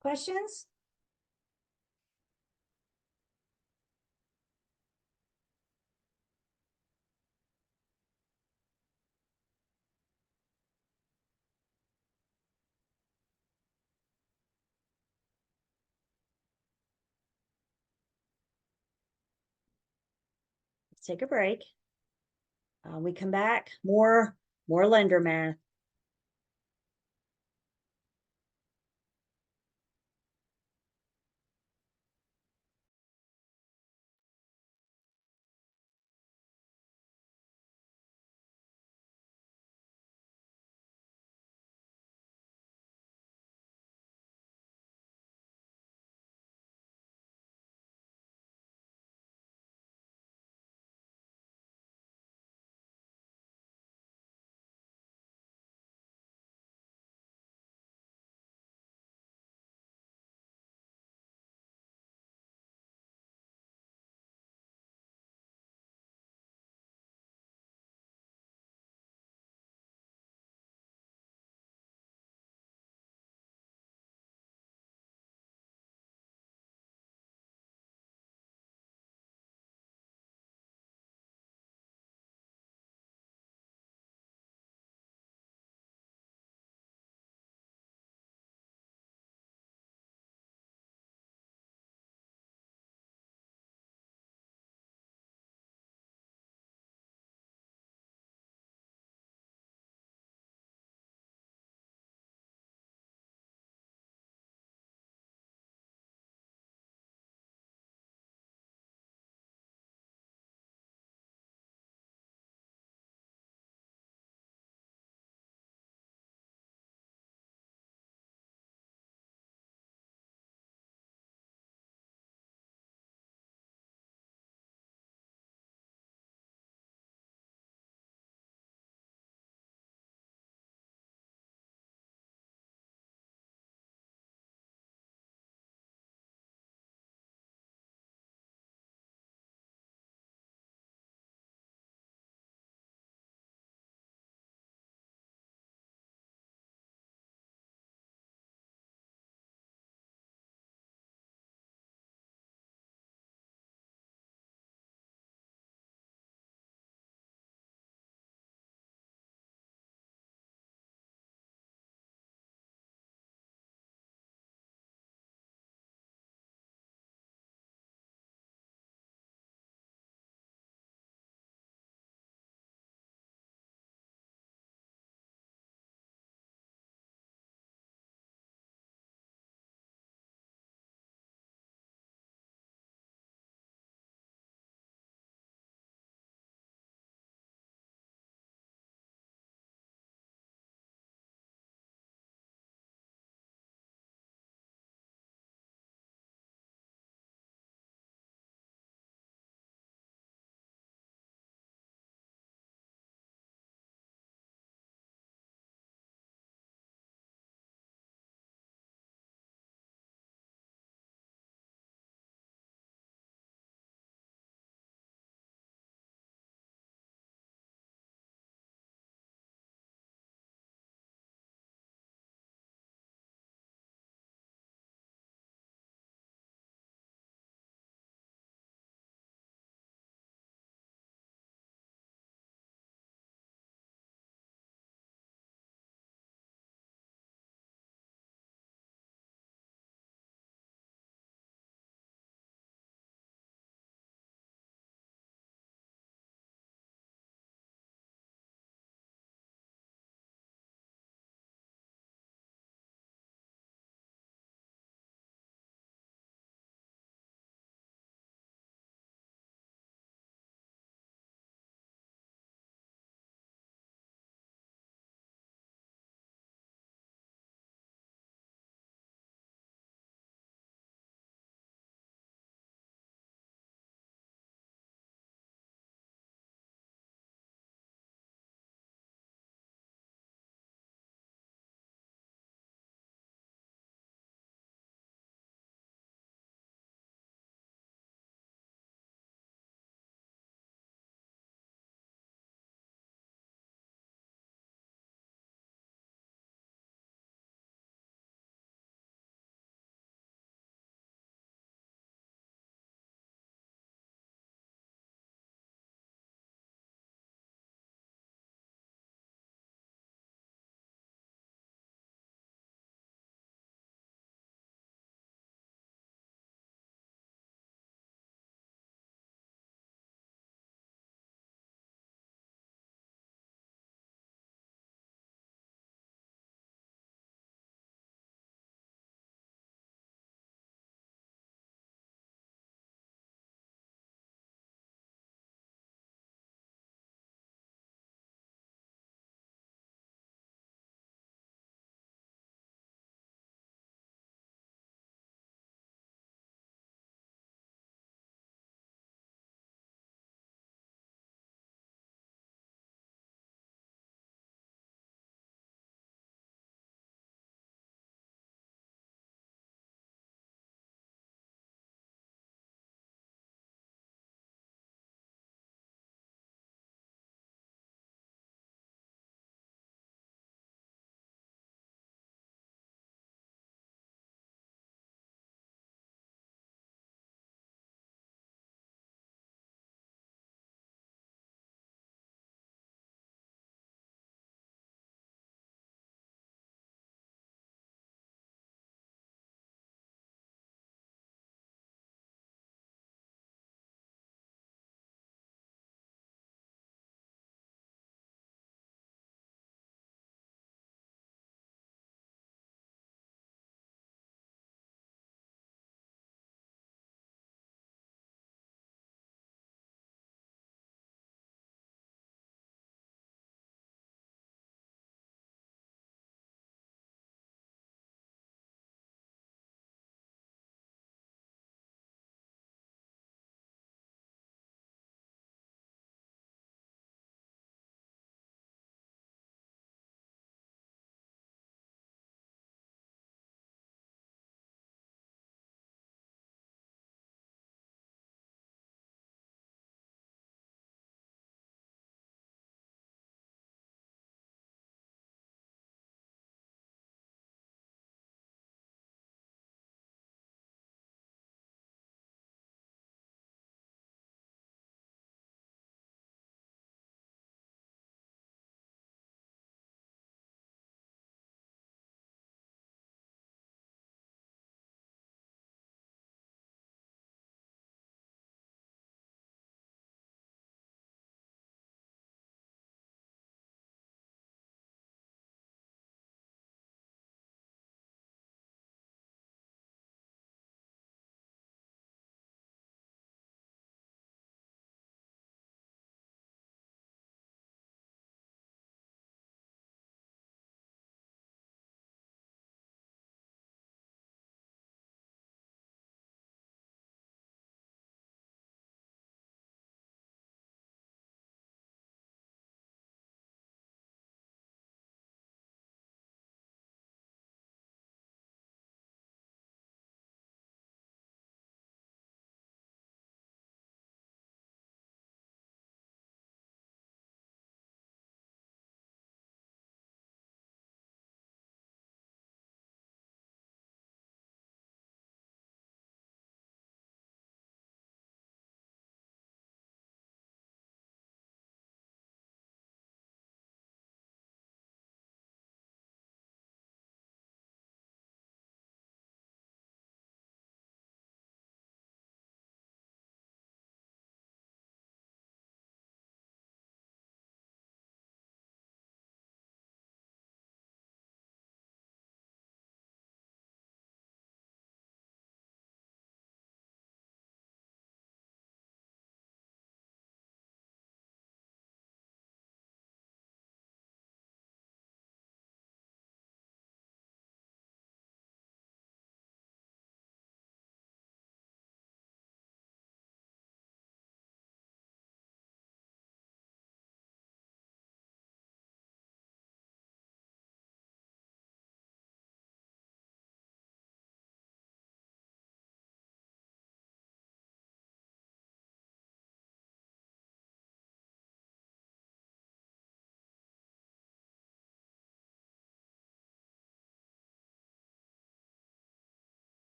Questions? Let's take a break. We come back, more lender math.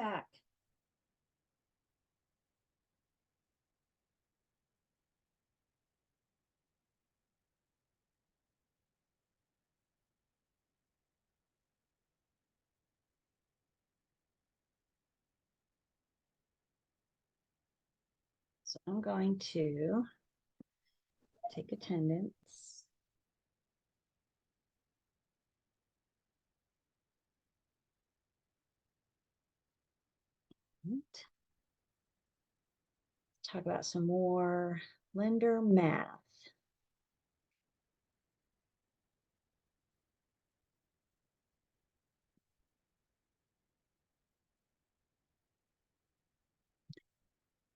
back. So I'm going to take attendance. Right. Talk about some more lender math.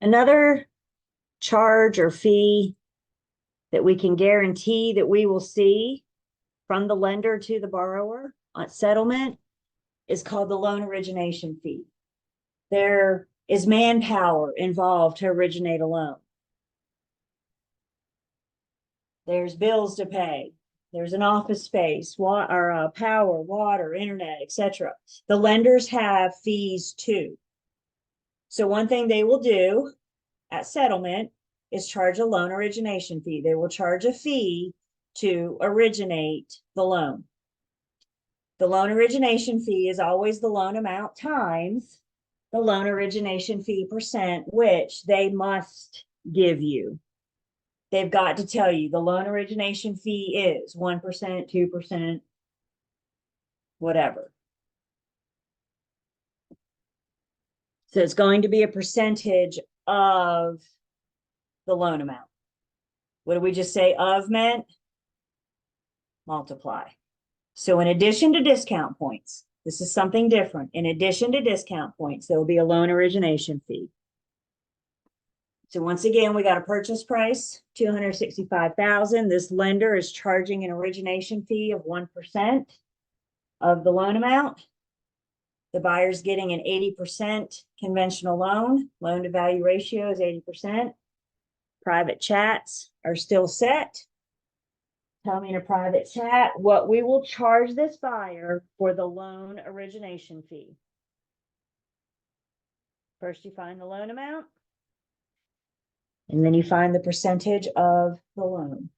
Another charge or fee that we can guarantee that we will see from the lender to the borrower on settlement is called the loan origination fee. There is manpower involved to originate a loan. There's bills to pay. There's an office space, power, water, internet, etc. The lenders have fees too. So one thing they will do at settlement is charge a loan origination fee. They will charge a fee to originate the loan. The loan origination fee is always the loan amount times the loan origination fee percent, which they must give you. They've got to tell you the loan origination fee is 1%, 2%, whatever. So it's going to be a percentage of the loan amount. What did we just say of meant? Multiply. So in addition to discount points, this is something different. In addition to discount points, there will be a loan origination fee. So once again, we got a purchase price, $265,000. This lender is charging an origination fee of 1% of the loan amount. The buyer's getting an 80% conventional loan. Loan to value ratio is 80%. Private chats are still set. Tell me in a private chat what we will charge this buyer for the loan origination fee. First, you find the loan amount, and then you find the percentage of the loan.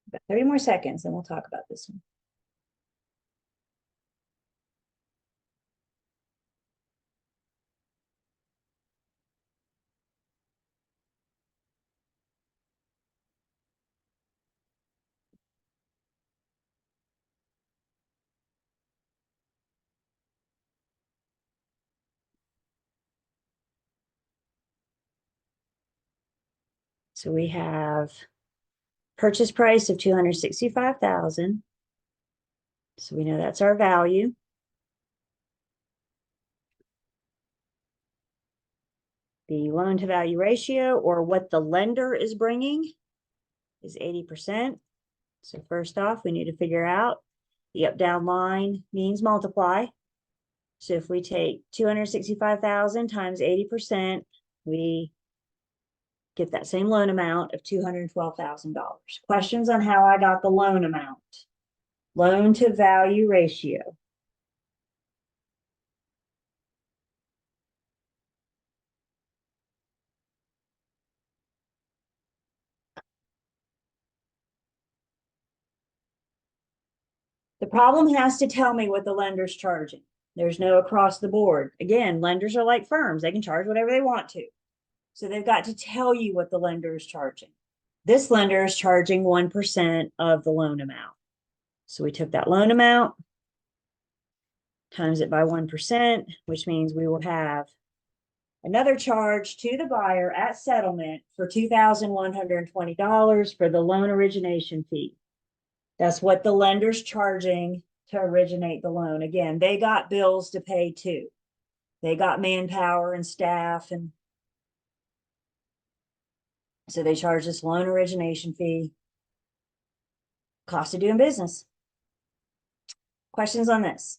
About 30 more seconds, and we'll talk about this one. So we have purchase price of $265,000. So we know that's our value. The loan to value ratio, or what the lender is bringing, is 80%. So first off, we need to figure out the up down line means multiply. So if we take 265,000 times 80%, we get that same loan amount of $212,000. Questions on how I got the loan amount? Loan to value ratio. The problem has to tell me what the lender's charging. There's no across the board. Again, lenders are like firms. They can charge whatever they want to. So they've got to tell you what the lender is charging. This lender is charging 1% of the loan amount. So we took that loan amount, times it by 1%, which means we will have another charge to the buyer at settlement for $2,120 for the loan origination fee. That's what the lender's charging to originate the loan. Again, they got bills to pay too. They got manpower and staff, and so they charge this loan origination fee. Cost of doing business. Questions on this?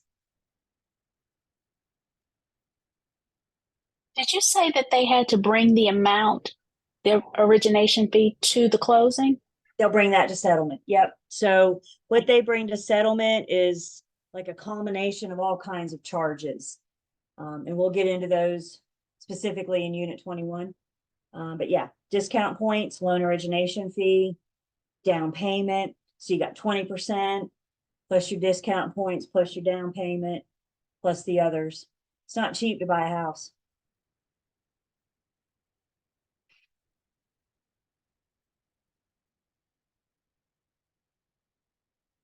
Did you say that they had to bring the amount, their origination fee, to the closing? They'll bring that to settlement. Yep. So what they bring to settlement is like a culmination of all kinds of charges. And we'll get into those specifically in Unit 21. But yeah, discount points, loan origination fee, down payment. So you got 20% plus your discount points, plus your down payment, plus the others. It's not cheap to buy a house.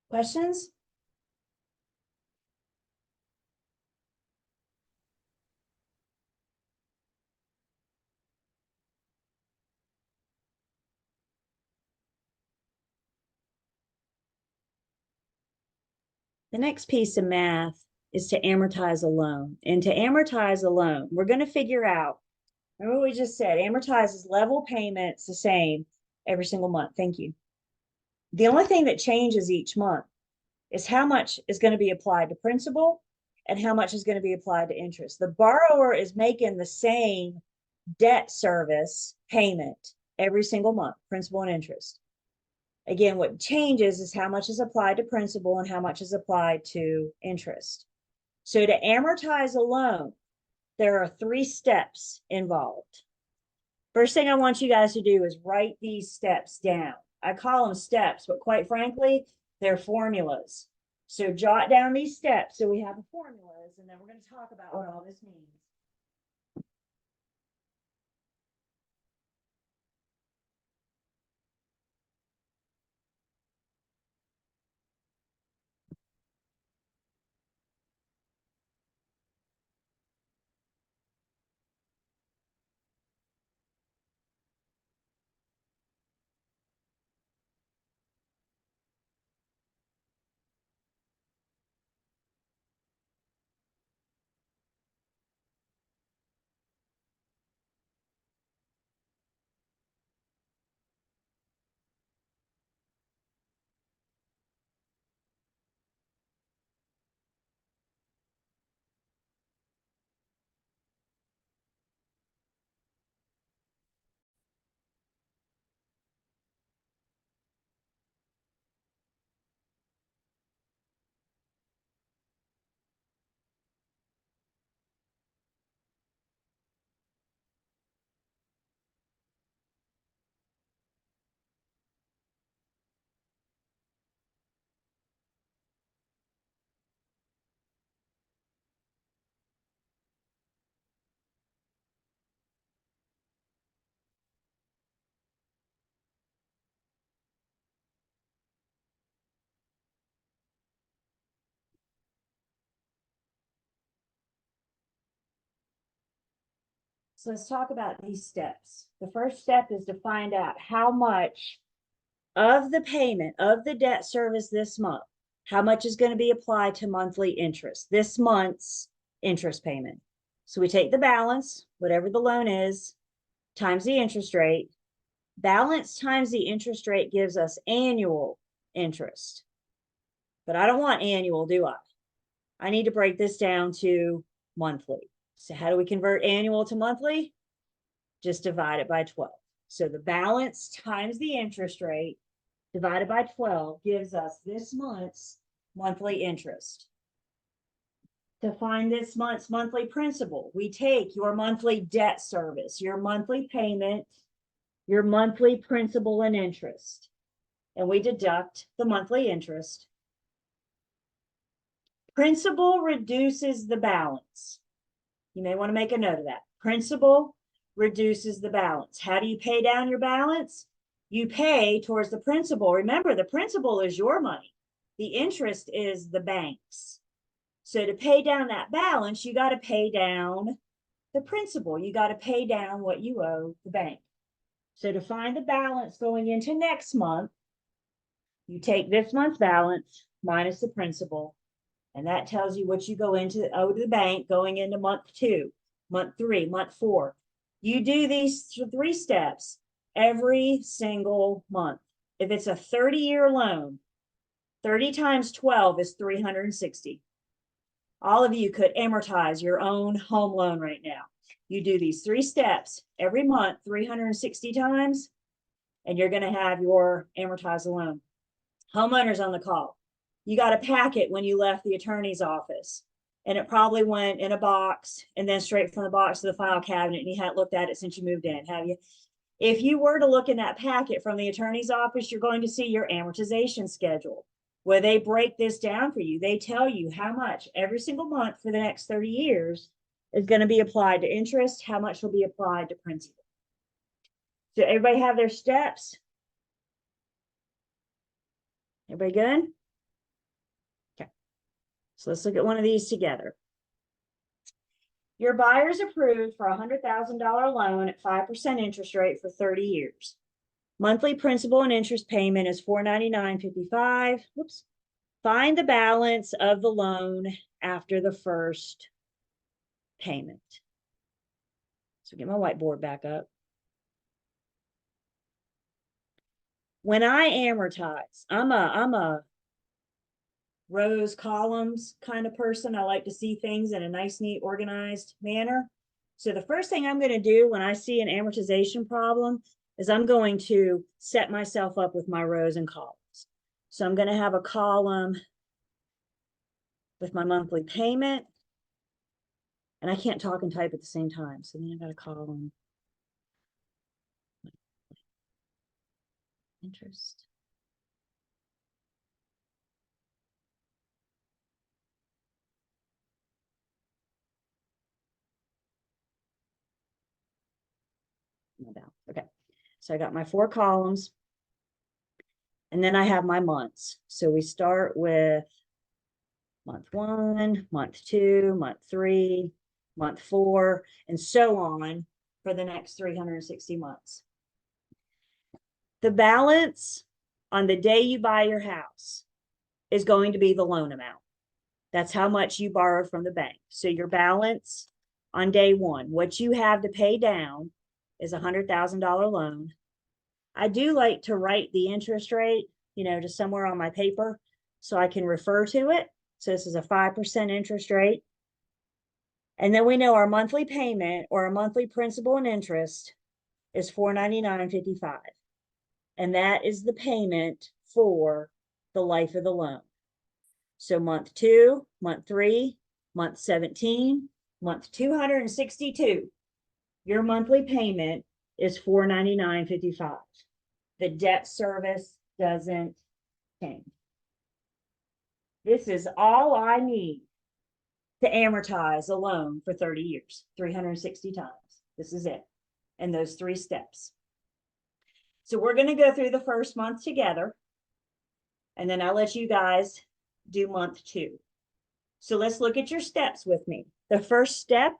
Questions? The next piece of math is to amortize a loan. And to amortize a loan, we're going to figure out, remember what we just said, amortizes level payments the same every single month. Thank you. The only thing that changes each month is how much is going to be applied to principal and how much is going to be applied to interest. The borrower is making the same debt service payment every single month, principal and interest. Again, what changes is how much is applied to principal and how much is applied to interest. So to amortize a loan, there are 3 steps involved. First thing I want you guys to do is write these steps down. I call them steps, but quite frankly, they're formulas. So jot down these steps so we have the formulas, and then we're going to talk about what all this means. So let's talk about these steps. The first step is to find out how much of the payment of the debt service this month, how much is going to be applied to monthly interest, this month's interest payment. So we take the balance, whatever the loan is, times the interest rate. Balance times the interest rate gives us annual interest. But I don't want annual, do I? I need to break this down to monthly. So how do we convert annual to monthly? Just divide it by 12. So the balance times the interest rate divided by 12 gives us this month's monthly interest. To find this month's monthly principal, we take your monthly debt service, your monthly payment, your monthly principal and interest, and we deduct the monthly interest. Principal reduces the balance. You may want to make a note of that. Principal reduces the balance. How do you pay down your balance? You pay towards the principal. Remember, the principal is your money. The interest is the bank's. So to pay down that balance, you got to pay down the principal. You got to pay down what you owe the bank. So to find the balance going into next month, you take this month's balance minus the principal, and that tells you what you owe to the bank going into month 2, month 3, month 4. You do these 3 steps every single month. If it's a 30-year loan, 30 times 12 is 360. All of you could amortize your own home loan right now. You do these 3 steps every month, 360 times, and you're going to have your amortized loan. Homeowners on the call. You got a packet when you left the attorney's office, and it probably went in a box and then straight from the box to the file cabinet, and you hadn't looked at it since you moved in, have you? If you were to look in that packet from the attorney's office, you're going to see your amortization schedule, where they break this down for you. They tell you how much every single month for the next 30 years is going to be applied to interest, how much will be applied to principal. So everybody have their steps? Everybody good? Okay. So let's look at one of these together. Your buyer's approved for a $100,000 loan at 5% interest rate for 30 years. Monthly principal and interest payment is $499.55. Whoops. Find the balance of the loan after the first payment. So get my whiteboard back up. When I amortize, I'm a rows, columns kind of person. I like to see things in a nice, neat, organized manner. So the first thing I'm going to do when I see an amortization problem is I'm going to set myself up with my rows and columns. So I'm going to have a column with my monthly payment. And I can't talk and type at the same time. So then I got a column. Interest. Okay, so I got my 4 columns, and then I have my months. So we start with month 1, month 2, month 3, month 4, and so on for the next 360 months. The balance on the day you buy your house is going to be the loan amount. That's how much you borrowed from the bank. So your balance on day 1, what you have to pay down, is a $100,000 loan. I do like to write the interest rate, just somewhere on my paper so I can refer to it. So this is a 5% interest rate. And then we know our monthly payment or our monthly principal and interest is $499.55. And that is the payment for the life of the loan. So month 2, month 3, month 17, month 262. Your monthly payment is $499.55. The debt service doesn't change. This is all I need to amortize a loan for 30 years, 360 times. This is it. And those 3 steps. So we're going to go through the first month together, and then I'll let you guys do month 2. So let's look at your steps with me. The first step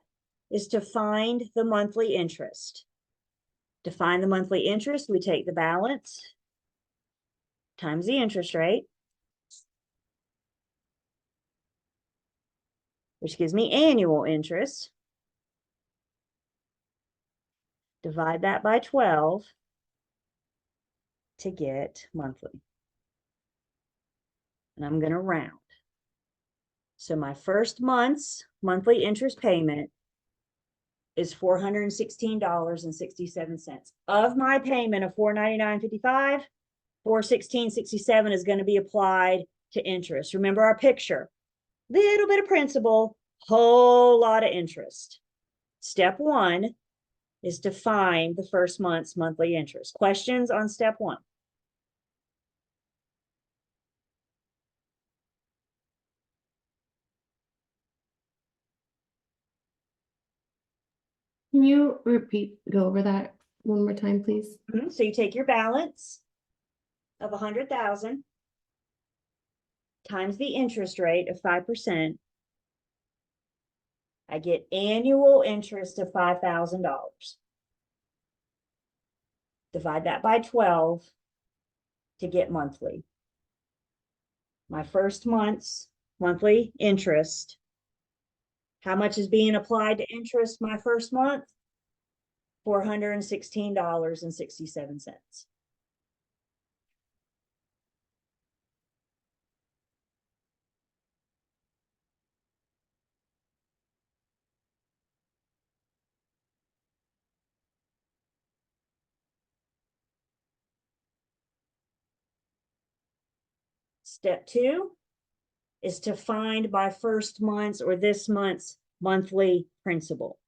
is to find the monthly interest. To find the monthly interest, we take the balance times the interest rate, which gives me annual interest. Divide that by 12 to get monthly. And I'm going to round. So my first month's monthly interest payment is $416.67. Of my payment of $499.55, $416.67 is going to be applied to interest. Remember our picture. Little bit of principal, whole lot of interest. Step 1 is to find the first month's monthly interest. Questions on step 1? Can you go over that one more time, please? So you take your balance of 100,000 times the interest rate of 5%. I get annual interest of $5,000. Divide that by 12 to get monthly. My first month's monthly interest. How much is being applied to interest my first month? $416.67. Step 2 is to find my first month's or this month's monthly principal.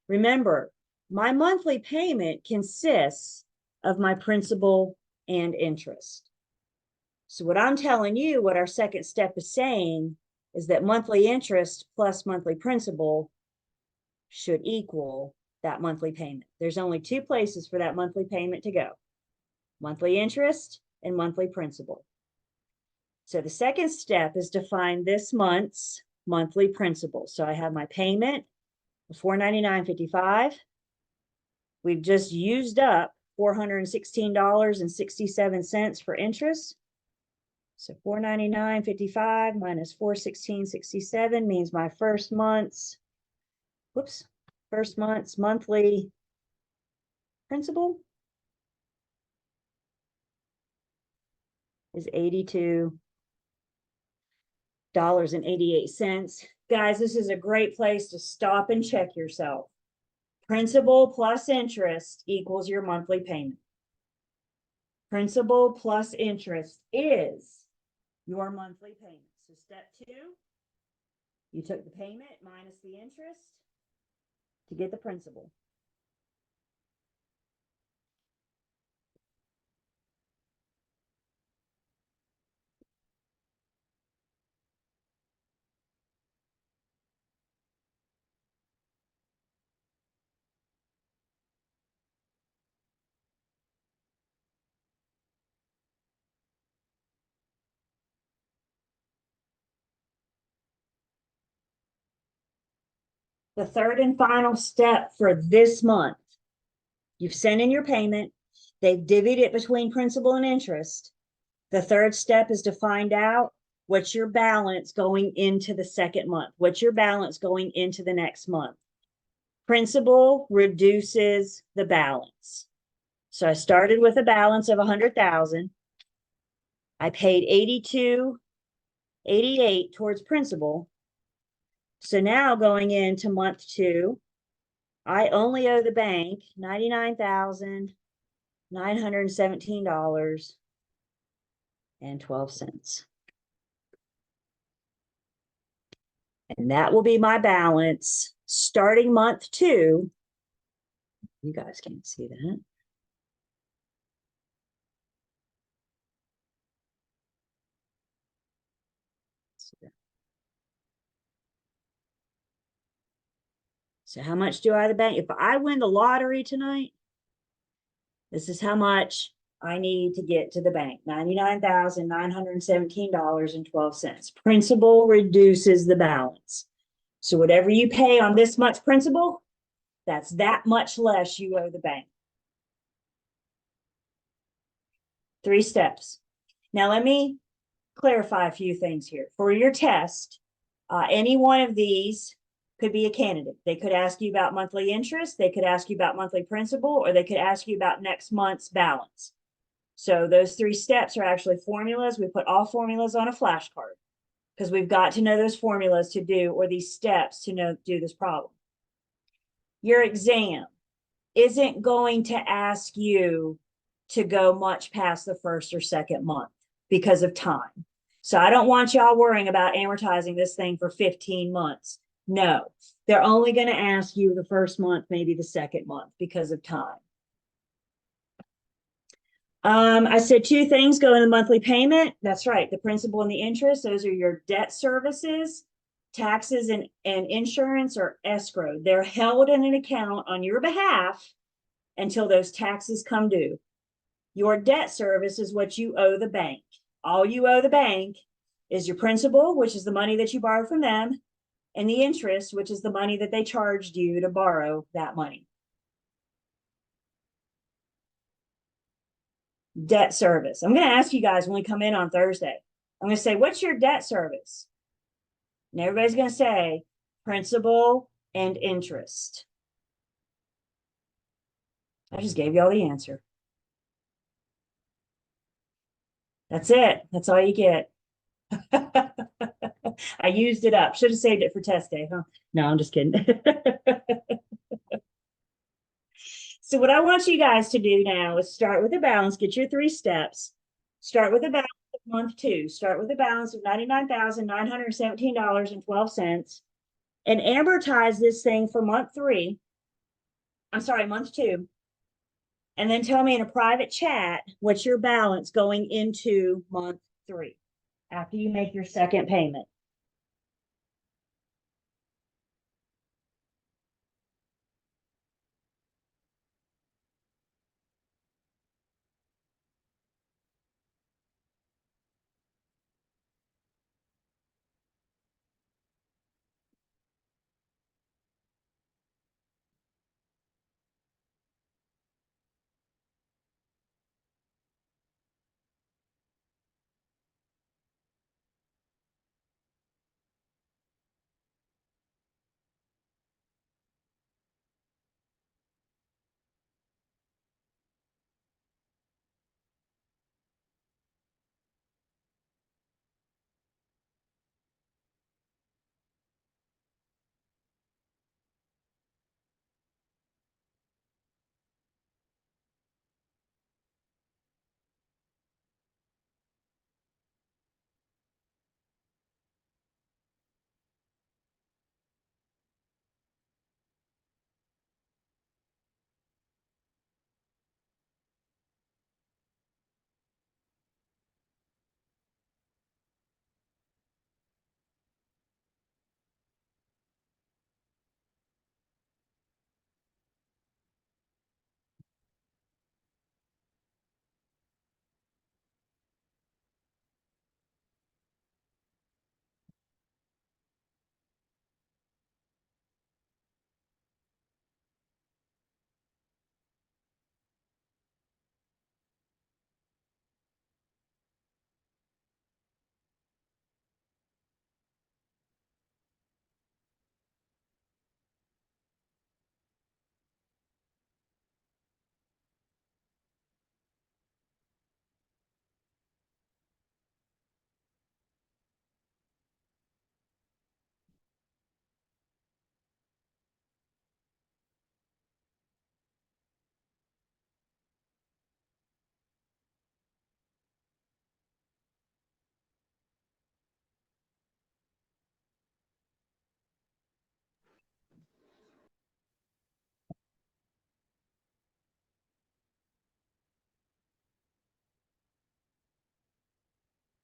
Remember, my monthly payment consists of my principal and interest. So what I'm telling you, what our second step is saying, is that monthly interest plus monthly principal should equal that monthly payment. There's only 2 places for that monthly payment to go: monthly interest and monthly principal. So the second step is to find this month's monthly principal. So I have my payment of $499.55. We've just used up $416.67 for interest. So $499.55 minus $416.67 means my first month's monthly principal is $82.88. Guys, this is a great place to stop and check yourself. Principal plus interest equals your monthly payment. Principal plus interest is your monthly payment. So step 2, you took the payment minus the interest to get the principal. The third and final step for this month, you've sent in your payment, they've divvied it between principal and interest. The third step is to find out what's your balance going into the second month. What's your balance going into the next month? Principal reduces the balance. So I started with a balance of 100,000. I paid $82.88 towards principal. So now going into month 2, I only owe the bank $99,917.12. And that will be my balance starting month 2. You guys can't see that. So how much do I owe the bank? If I win the lottery tonight, this is how much I need to get to the bank: $99,917.12. Principal reduces the balance. So whatever you pay on this month's principal, that's that much less you owe the bank. 3 steps. Now let me clarify a few things here. For your test, any one of these could be a candidate. They could ask you about monthly interest, they could ask you about monthly principal, or they could ask you about next month's balance. So those 3 steps are actually formulas. We put all formulas on a flashcard because we've got to know those formulas to do, or these steps to do this problem. your exam isn't going to ask you to go much past the first or second month because of time. So I don't want y'all worrying about amortizing this thing for 15 months. No, they're only going to ask you the first month, maybe the second month because of time. I said two things go in the monthly payment. That's right. The principal and the interest, those are your debt services, taxes and insurance are escrow. They're held in an account on your behalf until those taxes come due. Your debt service is what you owe the bank. All you owe the bank is your principal, which is the money that you borrow from them, and the interest, which is the money that they charged you to borrow that money. Debt service. I'm going to ask you guys when we come in on Thursday. I'm going to say, what's your debt service? And everybody's going to say principal and interest. I just gave you all the answer. That's it. That's all you get. I used it up. Should have saved it for test day, huh? No, I'm just kidding. So what I want you guys to do now is start with a balance, get your 3 steps. Start with a balance of month 2. Start with a balance of $99,917.12 and amortize this thing for month 3. I'm sorry, month 2. And then tell me in a private chat what's your balance going into month 3 after you make your second payment.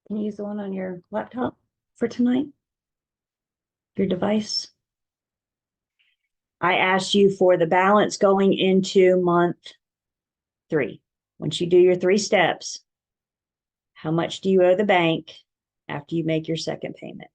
Can you use the one on your laptop for tonight? Your device? I asked you for the balance going into month 3. Once you do your 3 steps, how much do you owe the bank after you make your second payment?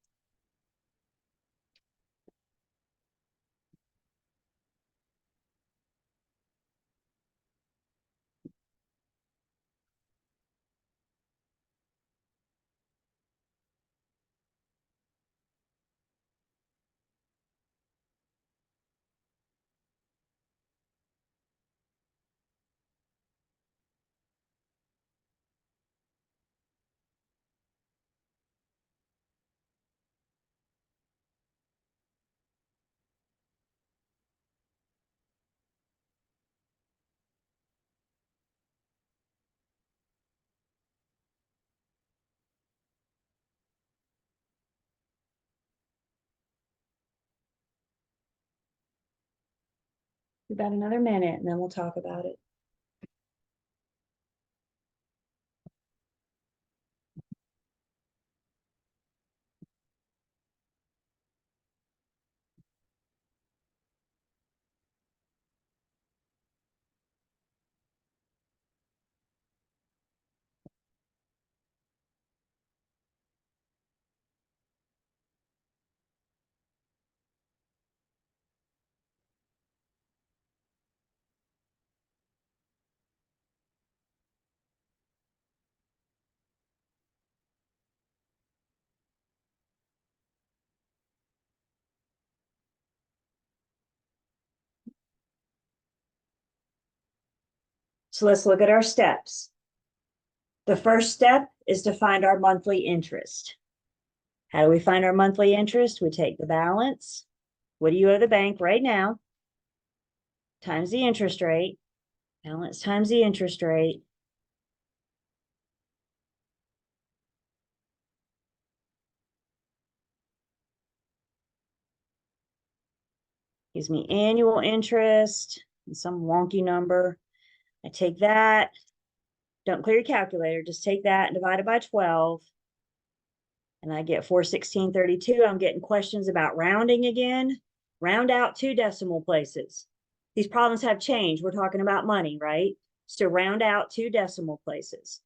About another minute and then we'll talk about it. So let's look at our steps. The first step is to find our monthly interest. How do we find our monthly interest? We take the balance. What do you owe the bank right now? Times the interest rate. Balance times the interest rate. Gives me annual interest and some wonky number. I take that. Don't clear your calculator. Just take that and divide it by 12. And I get 416.32. I'm getting questions about rounding again. Round out 2 decimal places. These problems have changed. We're talking about money, right? So round out 2 decimal places.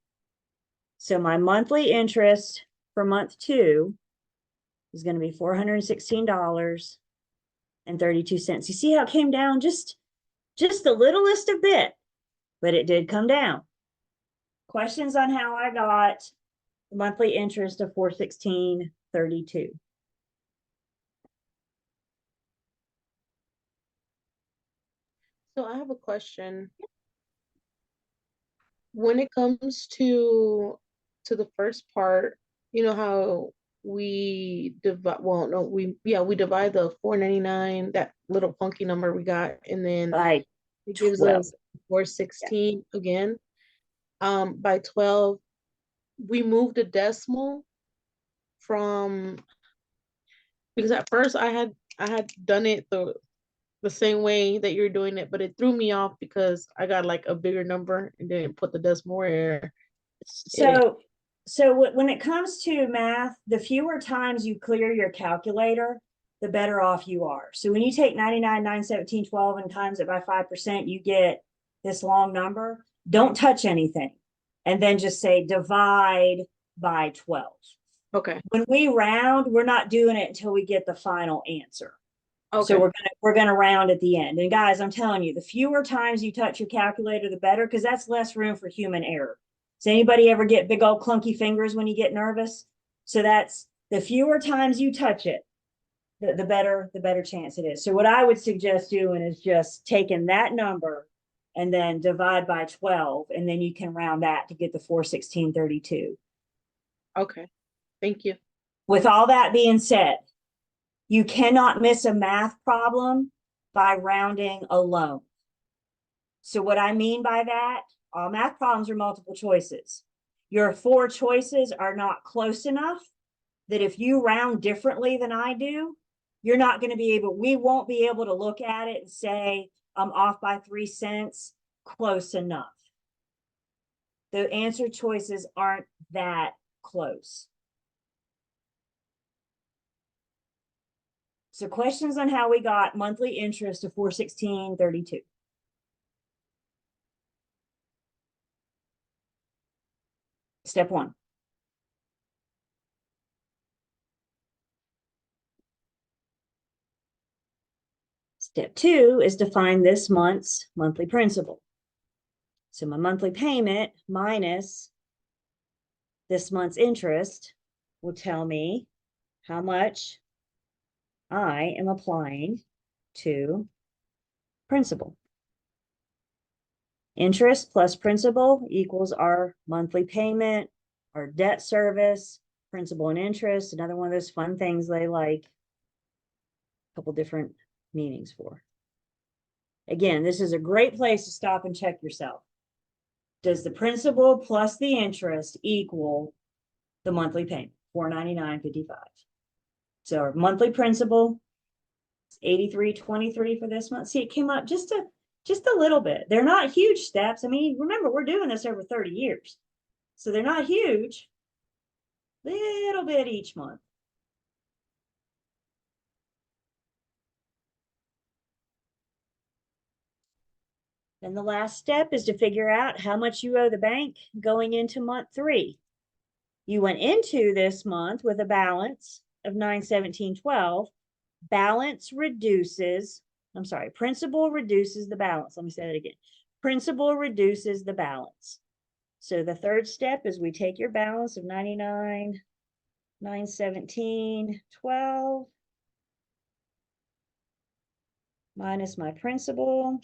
So my monthly interest for month 2 is going to be $416.32. You see how it came down just the littlest of bit, but it did come down. Questions on how I got the monthly interest of $416.32. So I have a question. When it comes to the first part, you know how we divide, well, no, we divide the 499, that little funky number we got, and then By it gives 12. us 416 again. By 12, we moved the decimal from, because at first I had done it the same way that you're doing it, but it threw me off because I got like a bigger number and didn't put the decimal where. So when it comes to math, the fewer times you clear your calculator, the better off you are. So when you take 99, 9, 17, 12 and times it by 5%, you get this long number. Don't touch anything. And then just say divide by 12. Okay. When we round, we're not doing it until we get the final answer. Okay. So we're gonna round at the end. And guys, I'm telling you, the fewer times you touch your calculator, the better, because that's less room for human error. Does anybody ever get big old clunky fingers when you get nervous? So that's the fewer times you touch it, the better chance it is. So what I would suggest doing is just taking that number and then divide by 12, and then you can round that to get the 416.32. Okay. Thank you. With all that being said, you cannot miss a math problem by rounding alone. So what I mean by that, all math problems are multiple choices. Your 4 choices are not close enough that if you round differently than I do, you're not going to be able, we won't be able to look at it and say, I'm off by 3 cents, close enough. The answer choices aren't that close. So questions on how we got monthly interest of 416.32. Step 1. Step 2 is to find this month's monthly principal. So my monthly payment minus this month's interest will tell me how much I am applying to principal. Interest plus principal equals our monthly payment, our debt service, principal and interest, another one of those fun things they like. A couple different meanings for. Again, this is a great place to stop and check yourself. Does the principal plus the interest equal the monthly payment, $499.55? So our monthly principal It's 83.23 for this month. See, it came up just a little bit. They're not huge steps. I mean, remember, we're doing this over 30 years. So they're not huge. Little bit each month. Then the last step is to figure out how much you owe the bank going into month 3. You went into this month with a balance of $917.12. Balance reduces, I'm sorry, principal reduces the balance. Let me say that again. Principal reduces the balance. So the third step is we take your balance of $99,917.12 minus my principal,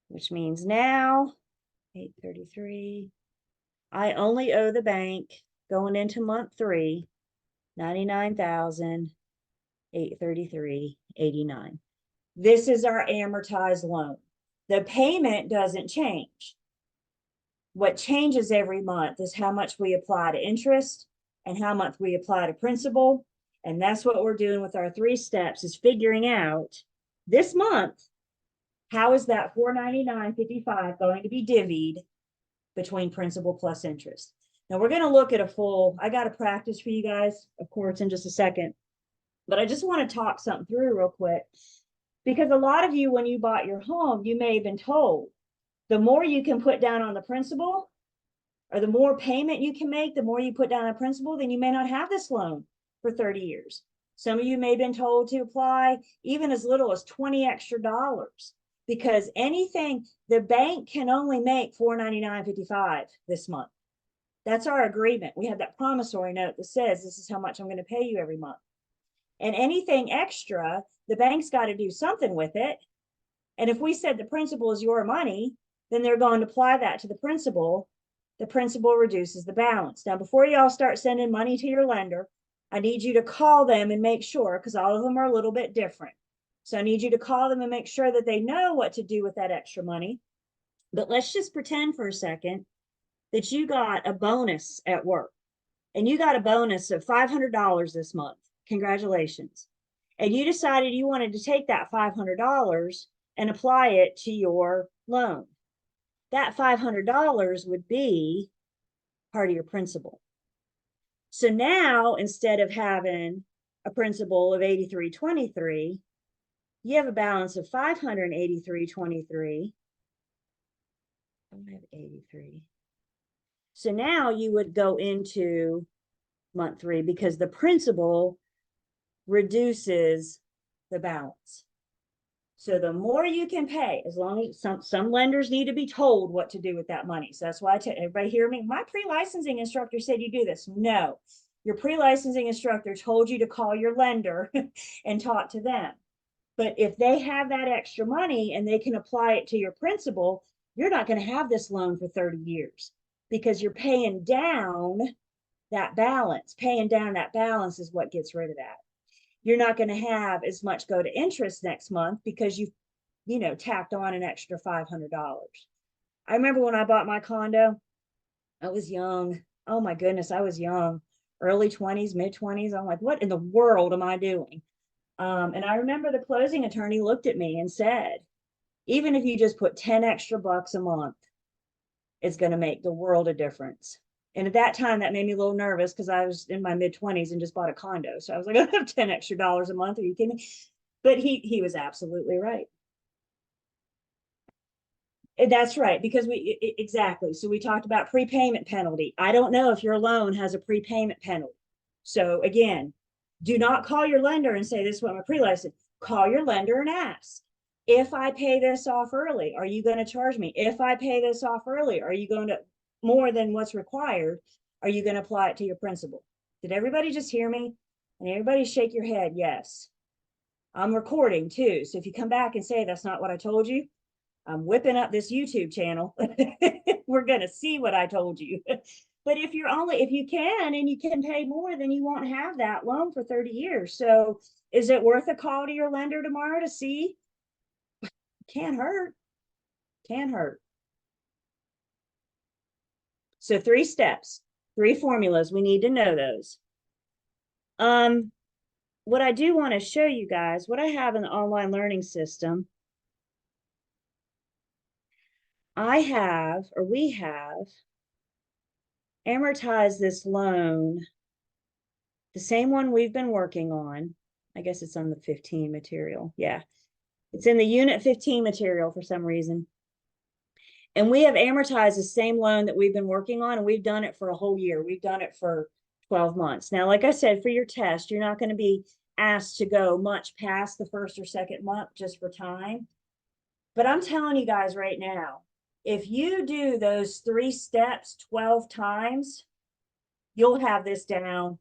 which means now 833. I only owe the bank going into month 3, $99,833.89. This is our amortized loan. The payment doesn't change. What changes every month is how much we apply to interest and how much we apply to principal. And that's what we're doing with our 3 steps, is figuring out this month, how is that $499.55 going to be divvied between principal plus interest? Now we're going to look at a full, I got a practice for you guys, of course, in just a second, but I just want to talk something through real quick, because a lot of you, when you bought your home, you may have been told the more you can put down on the principal, or the more payment you can make, the more you put down on principal, then you may not have this loan for 30 years. Some of you may have been told to apply even as little as $20 extra, because anything, the bank can only make $499.55 this month. That's our agreement. We have that promissory note that says this is how much I'm going to pay you every month. And anything extra, the bank's got to do something with it. And if we said the principal is your money, then they're going to apply that to the principal. The principal reduces the balance. Now, before y'all start sending money to your lender, I need you to call them and make sure, because all of them are a little bit different. So I need you to call them and make sure that they know what to do with that extra money. But let's just pretend for a second that you got a bonus at work, and you got a bonus of $500 this month. Congratulations. And you decided you wanted to take that $500 and apply it to your loan. That $500 would be part of your principal. So now, instead of having a principal of $83.23, you have a balance of $583.23. I have 83. So now you would go into month 3 because the principal reduces the balance. So the more you can pay, as long as some lenders need to be told what to do with that money. So that's why I tell everybody hear me. My pre-licensing instructor said you do this. No, your pre-licensing instructor told you to call your lender and talk to them. But if they have that extra money and they can apply it to your principal, you're not going to have this loan for 30 years because you're paying down that balance. Paying down that balance is what gets rid of that. You're not going to have as much go to interest next month because you tacked on an extra $500. I remember when I bought my condo, I was young. Oh my goodness, I was young, early 20s, mid 20s. I'm like, what in the world am I doing? And I remember the closing attorney looked at me and said, even if you just put 10 extra bucks a month, it's going to make the world of difference. And at that time, that made me a little nervous because I was in my mid 20s and just bought a condo. So I was like, I have 10 extra dollars a month. Are you kidding me? But he was absolutely right. And that's right, because exactly. So we talked about prepayment penalty. I don't know if your loan has a prepayment penalty. So again, do not call your lender and say, this is what my pre-license. Call your lender and ask, if I pay this off early, are you going to charge me? If I pay this off early, are you going to, more than what's required, are you going to apply it to your principal? Did everybody just hear me? And everybody shake your head, yes. I'm recording too. So if you come back and say that's not what I told you, I'm whipping up this YouTube channel. We're going to see what I told you. But if you can and you can pay more, then you won't have that loan for 30 years. So is it worth a call to your lender tomorrow to see? Can't hurt. Can't hurt. So 3 steps, 3 formulas. We need to know those. what I do want to show you guys, what I have in the online learning system, I have, or we have, amortized this loan, the same one we've been working on. I guess it's on the 15 material. Yeah, it's in the unit 15 material for some reason. And we have amortized the same loan that we've been working on, and we've done it for a whole year. We've done it for 12 months. Now, like I said, for your test, you're not going to be asked to go much past the first or second month just for time. But I'm telling you guys right now, if you do those 3 steps 12 times, you'll have this down.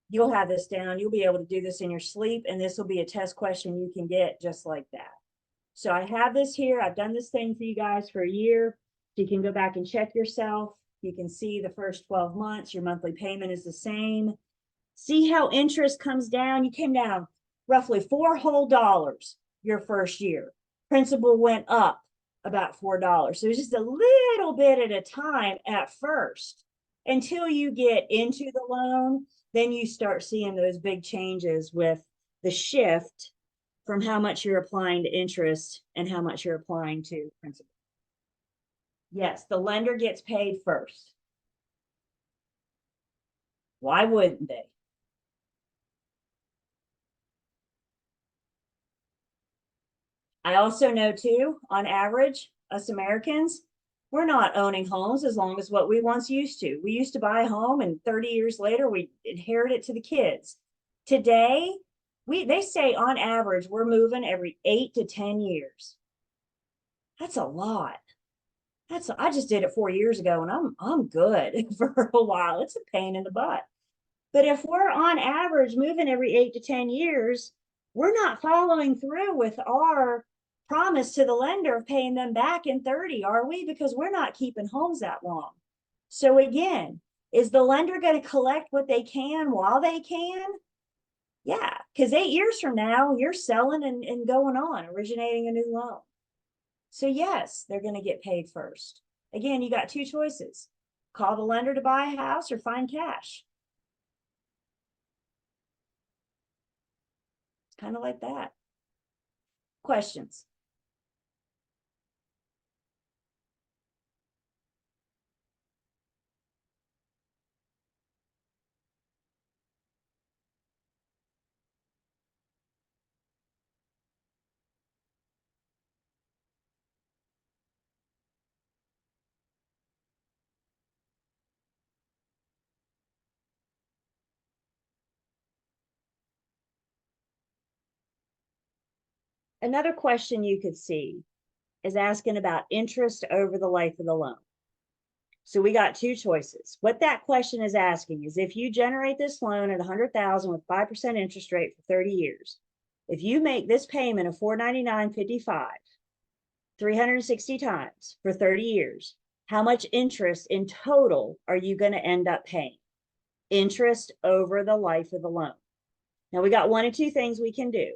You'll have this down. You'll be able to do this in your sleep, and this will be a test question you can get just like that. So I have this here. I've done this thing for you guys for a year. You can go back and check yourself. You can see the first 12 months, your monthly payment is the same. See how interest comes down? You came down roughly $4 whole your first year. Principal went up about $4. So it's just a little bit at a time at first until you get into the loan. Then you start seeing those big changes with the shift from how much you're applying to interest and how much you're applying to principal. Yes, the lender gets paid first. Why wouldn't they? I also know too, on average, us Americans, we're not owning homes as long as what we once used to. We used to buy a home and 30 years later, we inherit it to the kids. Today, they say on average, we're moving every 8 to 10 years. That's a lot. I just did it 4 years ago and I'm good for a while. It's a pain in the butt. But if we're on average moving every 8 to 10 years, we're not following through with our promise to the lender of paying them back in 30, are we? Because we're not keeping homes that long. So again, is the lender going to collect what they can while they can? Yeah, because 8 years from now, you're selling and going on, originating a new loan. So yes, they're going to get paid first. Again, you got 2 choices. Call the lender to buy a house or find cash. It's kind of like that. Questions? Another question you could see is asking about interest over the life of the loan. So we got 2 choices. What that question is asking is if you generate this loan at $100,000 with 5% interest rate for 30 years, if you make this payment of $499.55, 360 times for 30 years, how much interest in total are you going to end up paying? Interest over the life of the loan. Now we got 1 of 2 things we can do.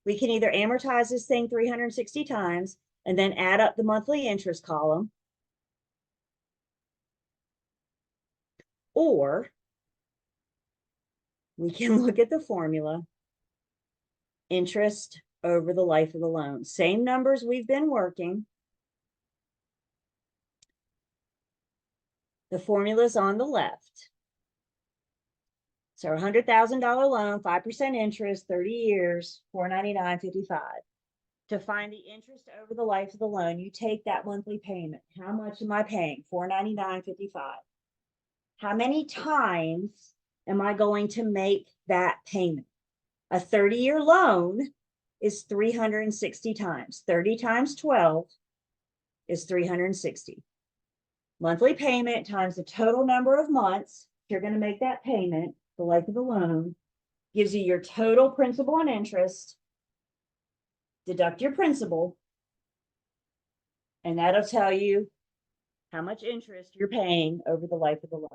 We can either amortize this thing 360 times and then add up the monthly interest column, or we can look at the formula, interest over the life of the loan. Same numbers we've been working. The formula's on the left. So a $100,000 loan, 5% interest, 30 years, $499.55. To find the interest over the life of the loan, you take that monthly payment. How much am I paying? $499.55. How many times am I going to make that payment? A 30-year loan is 360 times. 30 times 12 is 360. Monthly payment times the total number of months you're going to make that payment, the life of the loan, gives you your total principal and interest. Deduct your principal, and that'll tell you how much interest you're paying over the life of the loan.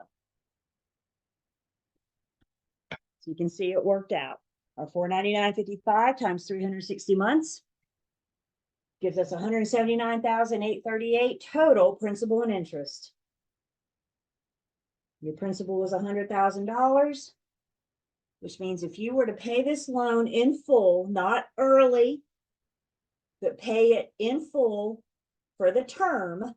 So you can see it worked out. Our $499.55 times 360 months gives us $179,838 total principal and interest. Your principal was $100,000. which means if you were to pay this loan in full, not early, but pay it in full for the term,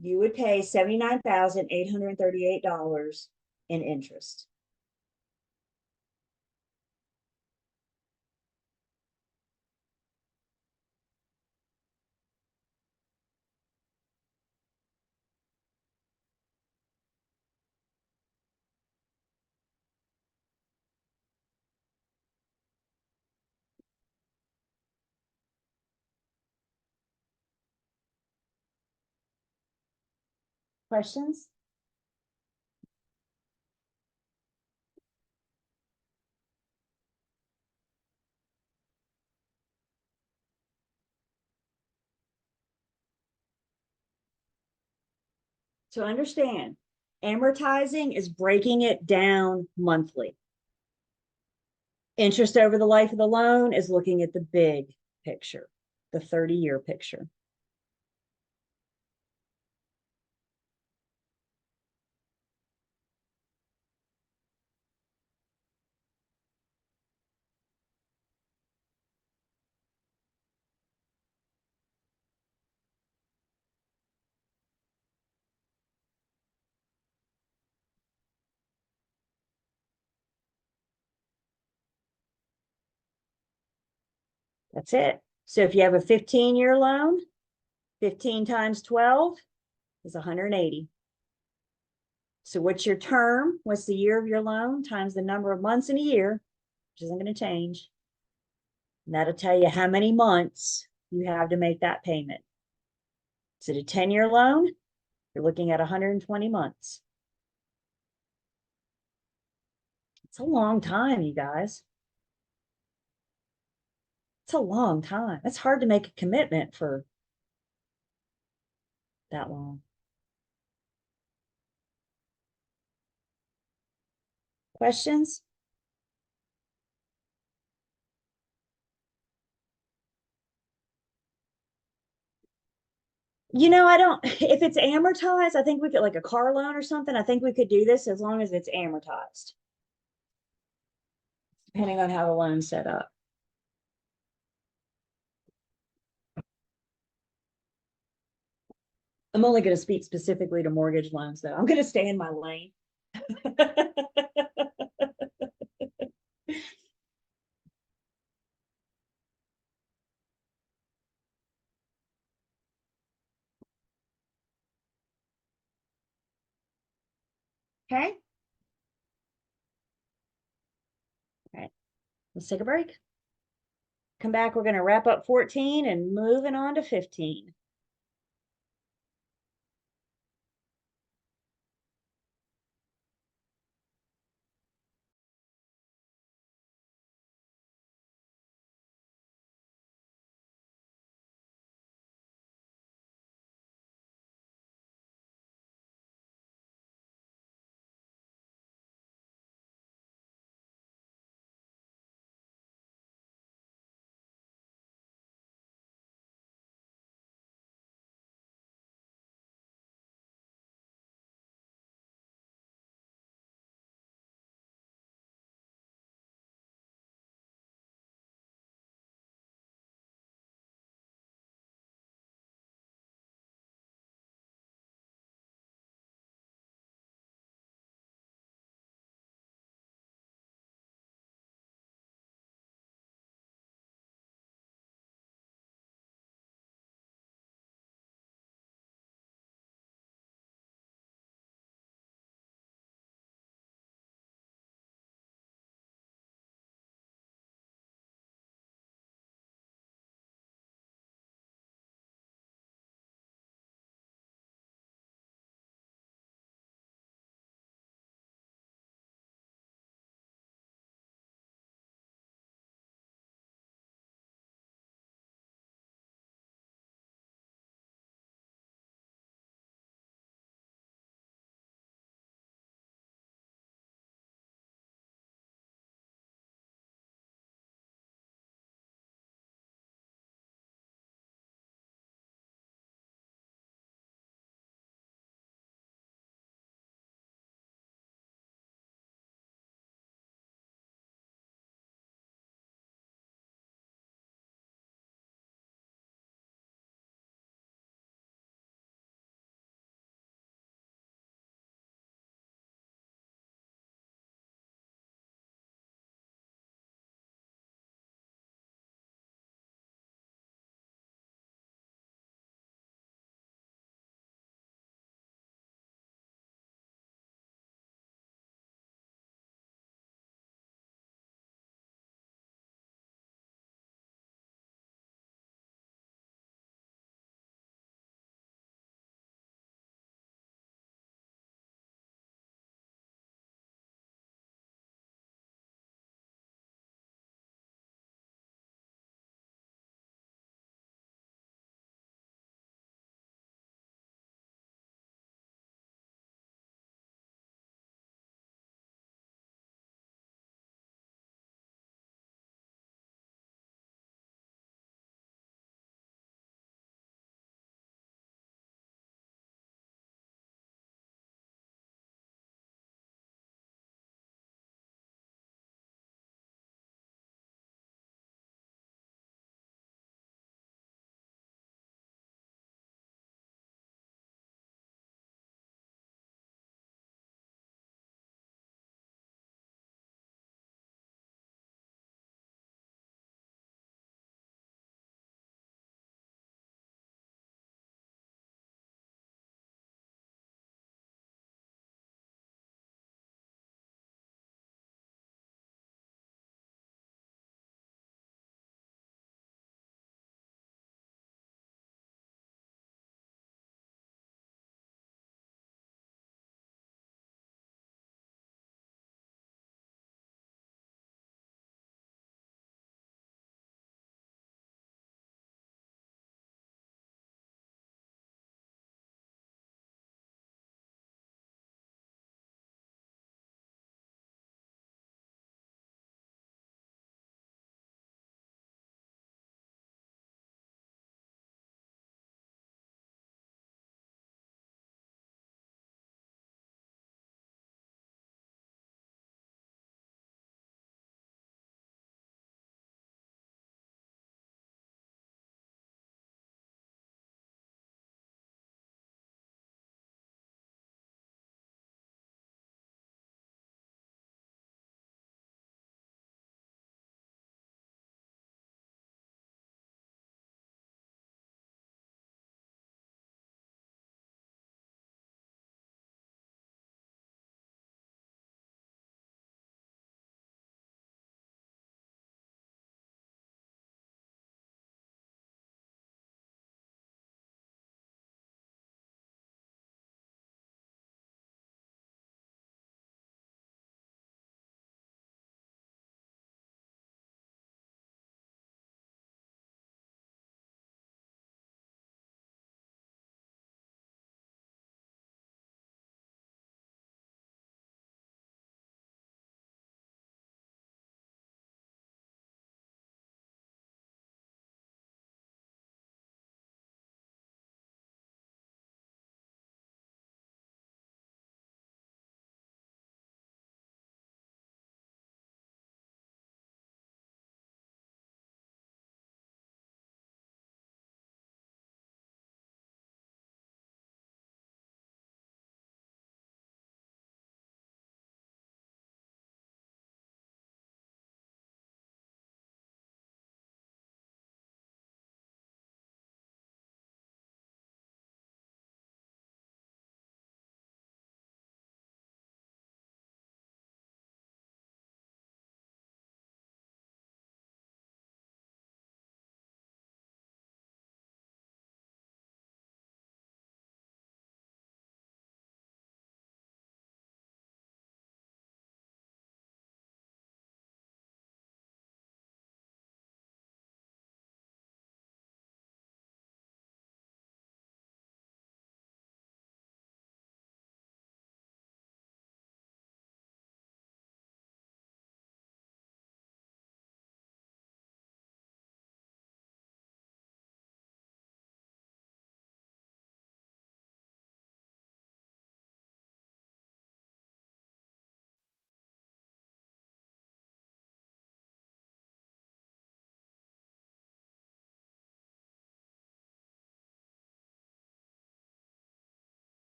you would pay $79,838 in interest. Questions? So understand, amortizing is breaking it down monthly. Interest over the life of the loan is looking at the big picture, the 30-year picture. That's it. So if you have a 15-year loan, 15 times 12 is 180. So what's your term? What's the year of your loan times the number of months in a year, which isn't going to change. And that'll tell you how many months you have to make that payment. Is it a 10-year loan? You're looking at 120 months. It's a long time, you guys. It's a long time. It's hard to make a commitment for that long. Questions? You know, I don't, if it's amortized, I think we could, like a car loan or something, I think we could do this as long as it's amortized. Depending on how the loan's set up. I'm only going to speak specifically to mortgage loans, though. I'm going to stay in my lane. Okay. All right. Let's take a break. Come back. We're going to wrap up 14 and moving on to 15.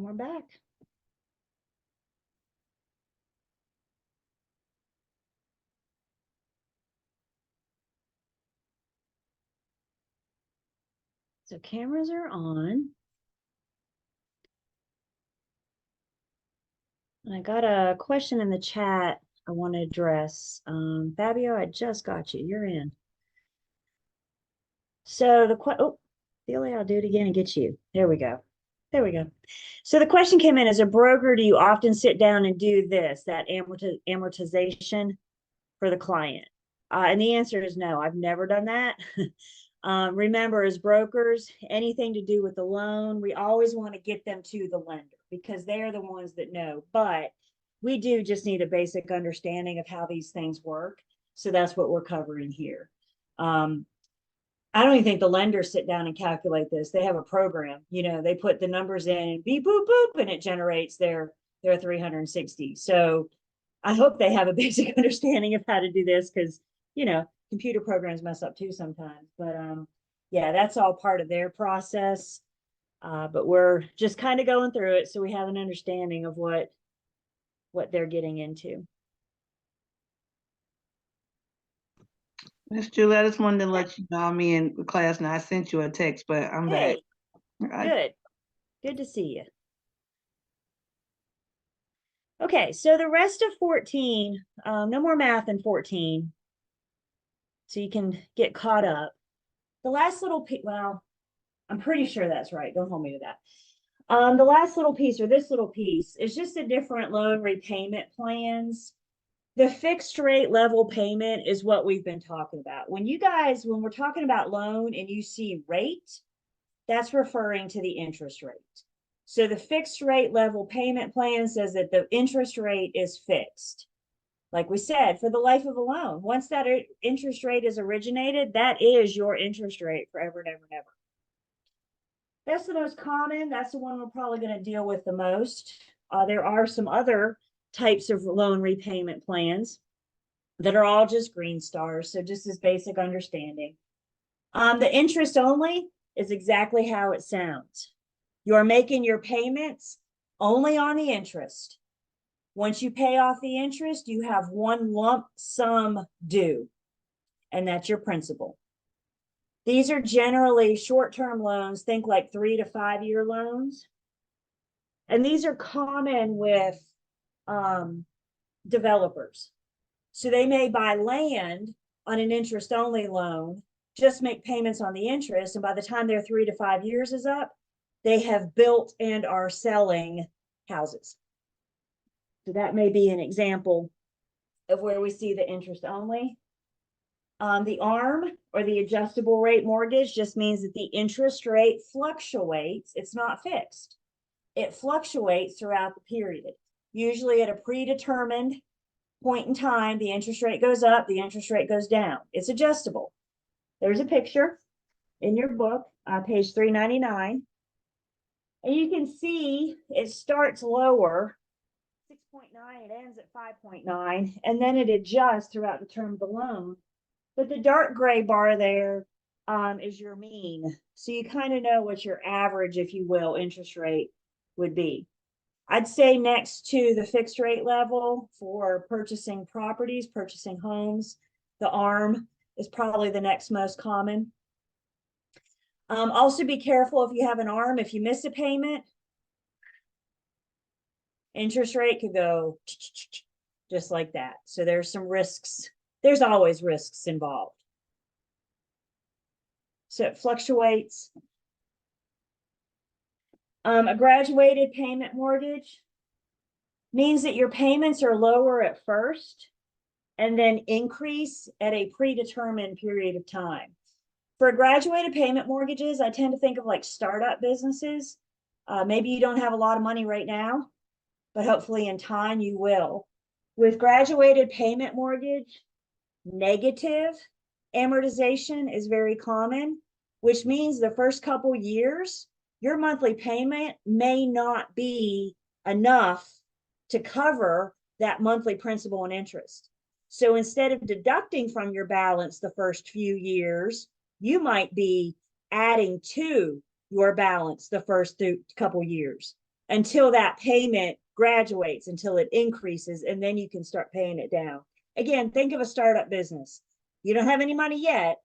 we're back. So cameras are on. And I got a question in the chat I want to address. Fabio, I just got you. You're in. So Billy, I'll do it again and get you. There we go. There we go. So the question came in, as a broker, do you often sit down and do this, that amortization for the client? And the answer is no, I've never done that. Remember, as brokers, anything to do with the loan, we always want to get them to the lender because they're the ones that know. But we do just need a basic understanding of how these things work. So that's what we're covering here. I don't even think the lenders sit down and calculate this. They have a program, you know, they put the numbers in and beep, boop, boop, and it generates their 360. So I hope they have a basic understanding of how to do this because, you know, computer programs mess up too sometimes. But yeah, that's all part of their process. But we're just kind of going through it so we have an understanding of what they're getting into. Miss Julie, I just wanted to let you know I'm in class now. I sent you a text, but I'm back. Hey, good to see you. Okay, so the rest of 14, no more math in 14. So you can get caught up. The last little piece, well, I'm pretty sure that's right. Don't hold me to that. The last little piece, or this little piece, is just the different loan repayment plans. The fixed rate level payment is what we've been talking about. When we're talking about loan and you see rate, that's referring to the interest rate. So the fixed rate level payment plan says that the interest rate is fixed. Like we said, for the life of a loan, once that interest rate is originated, that is your interest rate forever and ever and ever. That's the most common. That's the one we're probably going to deal with the most. There are some other types of loan repayment plans that are all just green stars. So just as basic understanding. The interest only is exactly how it sounds. You're making your payments only on the interest. Once you pay off the interest, you have one lump sum due, and that's your principal. These are generally short-term loans, think like 3 to 5 year loans. And these are common with developers. So they may buy land on an interest-only loan, just make payments on the interest, and by the time their 3 to 5 years is up, they have built and are selling houses. So that may be an example of where we see the interest only. The ARM, or the adjustable rate mortgage, just means that the interest rate fluctuates. It's not fixed. It fluctuates throughout the period. Usually at a predetermined point in time, the interest rate goes up, the interest rate goes down. It's adjustable. There's a picture in your book, page 399. And you can see it starts lower, 6.9, it ends at 5.9, and then it adjusts throughout the term of the loan. But the dark gray bar there is your mean. So you kind of know what your average, if you will, interest rate would be. I'd say next to the fixed rate level for purchasing properties, purchasing homes, the ARM is probably the next most common. Also be careful if you have an ARM, if you miss a payment, interest rate could go just like that. So there's some risks. There's always risks involved. So it fluctuates. A graduated payment mortgage means that your payments are lower at first and then increase at a predetermined period of time. For graduated payment mortgages, I tend to think of like startup businesses. Maybe you don't have a lot of money right now, but hopefully in time you will. With graduated payment mortgage, negative amortization is very common, which means the first couple years, your monthly payment may not be enough to cover that monthly principal and interest. So instead of deducting from your balance the first few years, you might be adding to your balance the first couple years. until that payment graduates, until it increases, and then you can start paying it down. Again, think of a startup business. You don't have any money yet,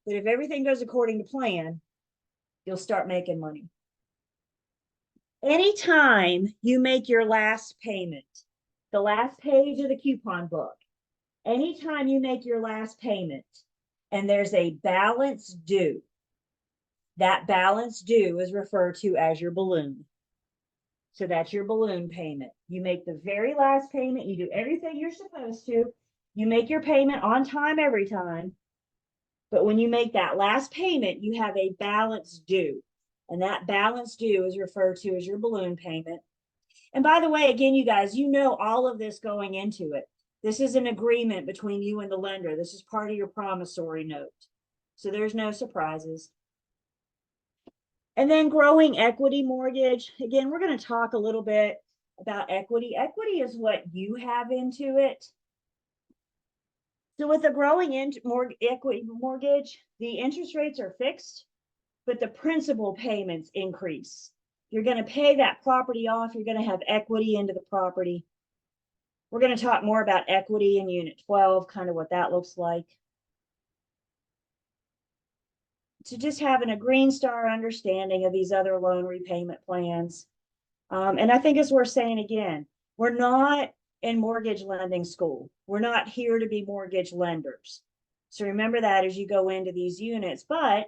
but if everything goes according to plan, you'll start making money. Anytime you make your last payment, the last page of the coupon book, anytime you make your last payment and there's a balance due, that balance due is referred to as your balloon. So that's your balloon payment. You make the very last payment, you do everything you're supposed to, you make your payment on time every time. But when you make that last payment, you have a balance due. And that balance due is referred to as your balloon payment. And by the way, again, you guys, you know all of this going into it. This is an agreement between you and the lender. This is part of your promissory note. So there's no surprises. And then growing equity mortgage. Again, we're going to talk a little bit about equity. Equity is what you have into it. So with a growing equity mortgage, the interest rates are fixed, but the principal payments increase. You're going to pay that property off. You're going to have equity into the property. We're going to talk more about equity in Unit 12, kind of what that looks like. To just having a green star understanding of these other loan repayment plans. And I think it's worth saying again, we're not in mortgage lending school. We're not here to be mortgage lenders. So remember that as you go into these units, but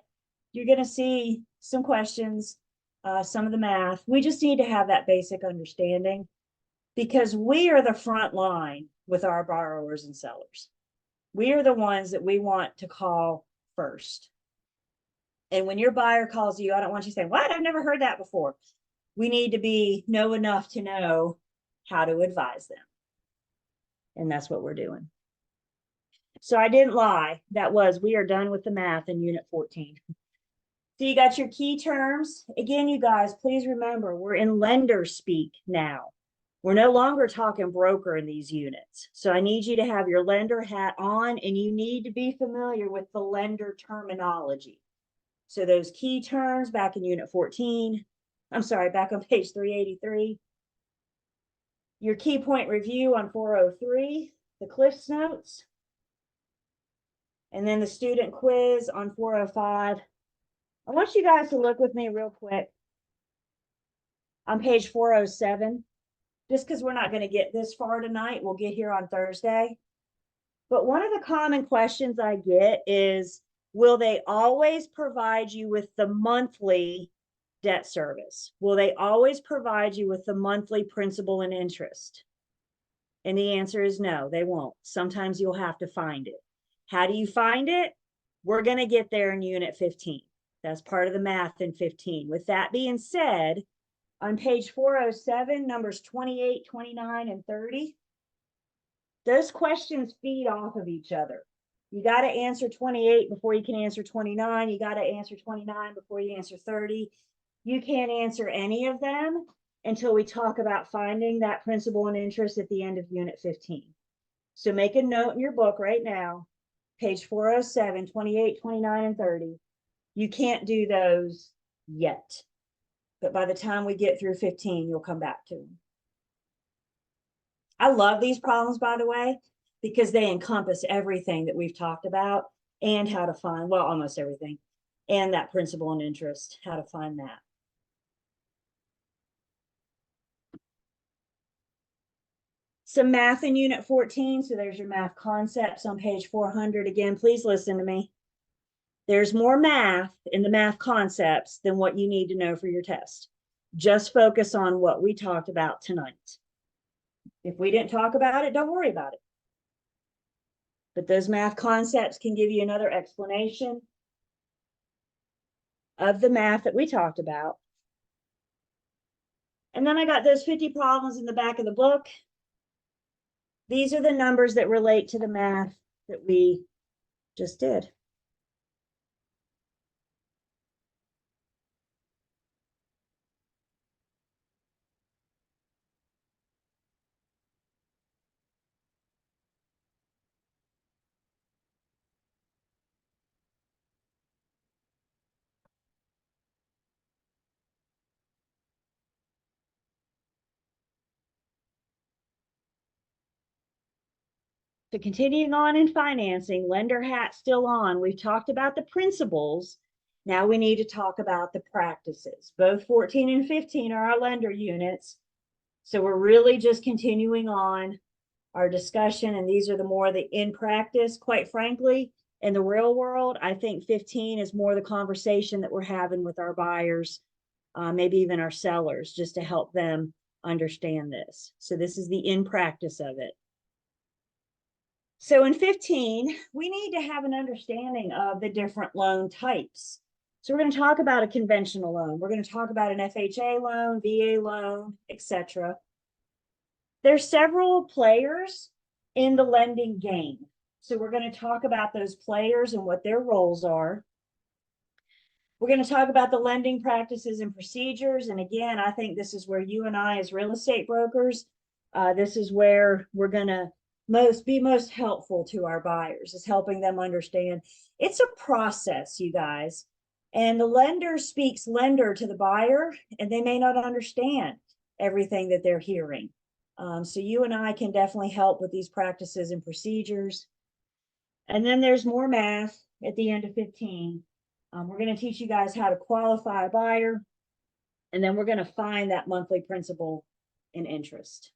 you're going to see some questions, some of the math. We just need to have that basic understanding because we are the front line with our borrowers and sellers. We are the ones that we want to call first. And when your buyer calls you, I don't want you saying, what? I've never heard that before. We need to know enough to know how to advise them. And that's what we're doing. So I didn't lie. We are done with the math in Unit 14. So you got your key terms. Again, you guys, please remember, we're in lender speak now. We're no longer talking broker in these units. So I need you to have your lender hat on and you need to be familiar with the lender terminology. So those key terms back in Unit 14, back on page 383. Your key point review on 403, the Cliffs Notes. And then the student quiz on 405. I want you guys to look with me real quick on page 407, just because we're not going to get this far tonight. We'll get here on Thursday. But one of the common questions I get is, will they always provide you with the monthly debt service? Will they always provide you with the monthly principal and interest? And the answer is no, they won't. Sometimes you'll have to find it. How do you find it? We're going to get there in Unit 15. That's part of the math in 15. With that being said, on page 407, numbers 28, 29, and 30, those questions feed off of each other. You got to answer 28 before you can answer 29. You got to answer 29 before you answer 30. You can't answer any of them until we talk about finding that principal and interest at the end of Unit 15. So make a note in your book right now, page 407, 28, 29, and 30. You can't do those yet. But by the time we get through 15, you'll come back to them. I love these problems, by the way, because they encompass everything that we've talked about and how to find, well, almost everything, and that principal and interest, how to find that. Some math in Unit 14. So there's your math concepts on page 400. Again, please listen to me. There's more math in the math concepts than what you need to know for your test. Just focus on what we talked about tonight. If we didn't talk about it, don't worry about it. But those math concepts can give you another explanation of the math that we talked about. And then I got those 50 problems in the back of the book. These are the numbers that relate to the math that we just did. So continuing on in financing, lender hat still on. We've talked about the principles. Now we need to talk about the practices. Both 14 and 15 are our lender units. So we're really just continuing on our discussion, and these are the more the in practice, quite frankly. In the real world, I think 15 is more the conversation that we're having with our buyers, maybe even our sellers, just to help them understand this. So this is the in practice of it. So in 15, we need to have an understanding of the different loan types. So we're going to talk about a conventional loan. We're going to talk about an FHA loan, VA loan, etc. There's several players in the lending game. So we're going to talk about those players and what their roles are. We're going to talk about the lending practices and procedures. And again, I think this is where you and I as real estate brokers, this is where we're going to be most helpful to our buyers, is helping them understand it's a process, you guys. And the lender speaks lender to the buyer, and they may not understand everything that they're hearing. So you and I can definitely help with these practices and procedures. And then there's more math at the end of 15. We're going to teach you guys how to qualify a buyer, and then we're going to find that monthly principal and interest.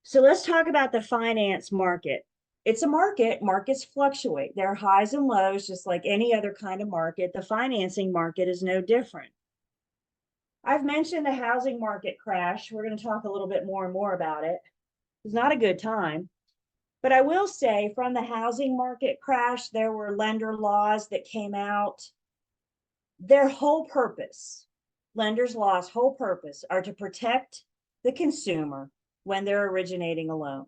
So let's talk about the finance market. It's a market. Markets fluctuate. There are highs and lows, just like any other kind of market. The financing market is no different. I've mentioned the housing market crash. We're going to talk a little bit more and more about it. It's not a good time. But I will say, from the housing market crash, there were lender laws that came out. Their whole purpose, lenders' laws' whole purpose, are to protect the consumer when they're originating a loan.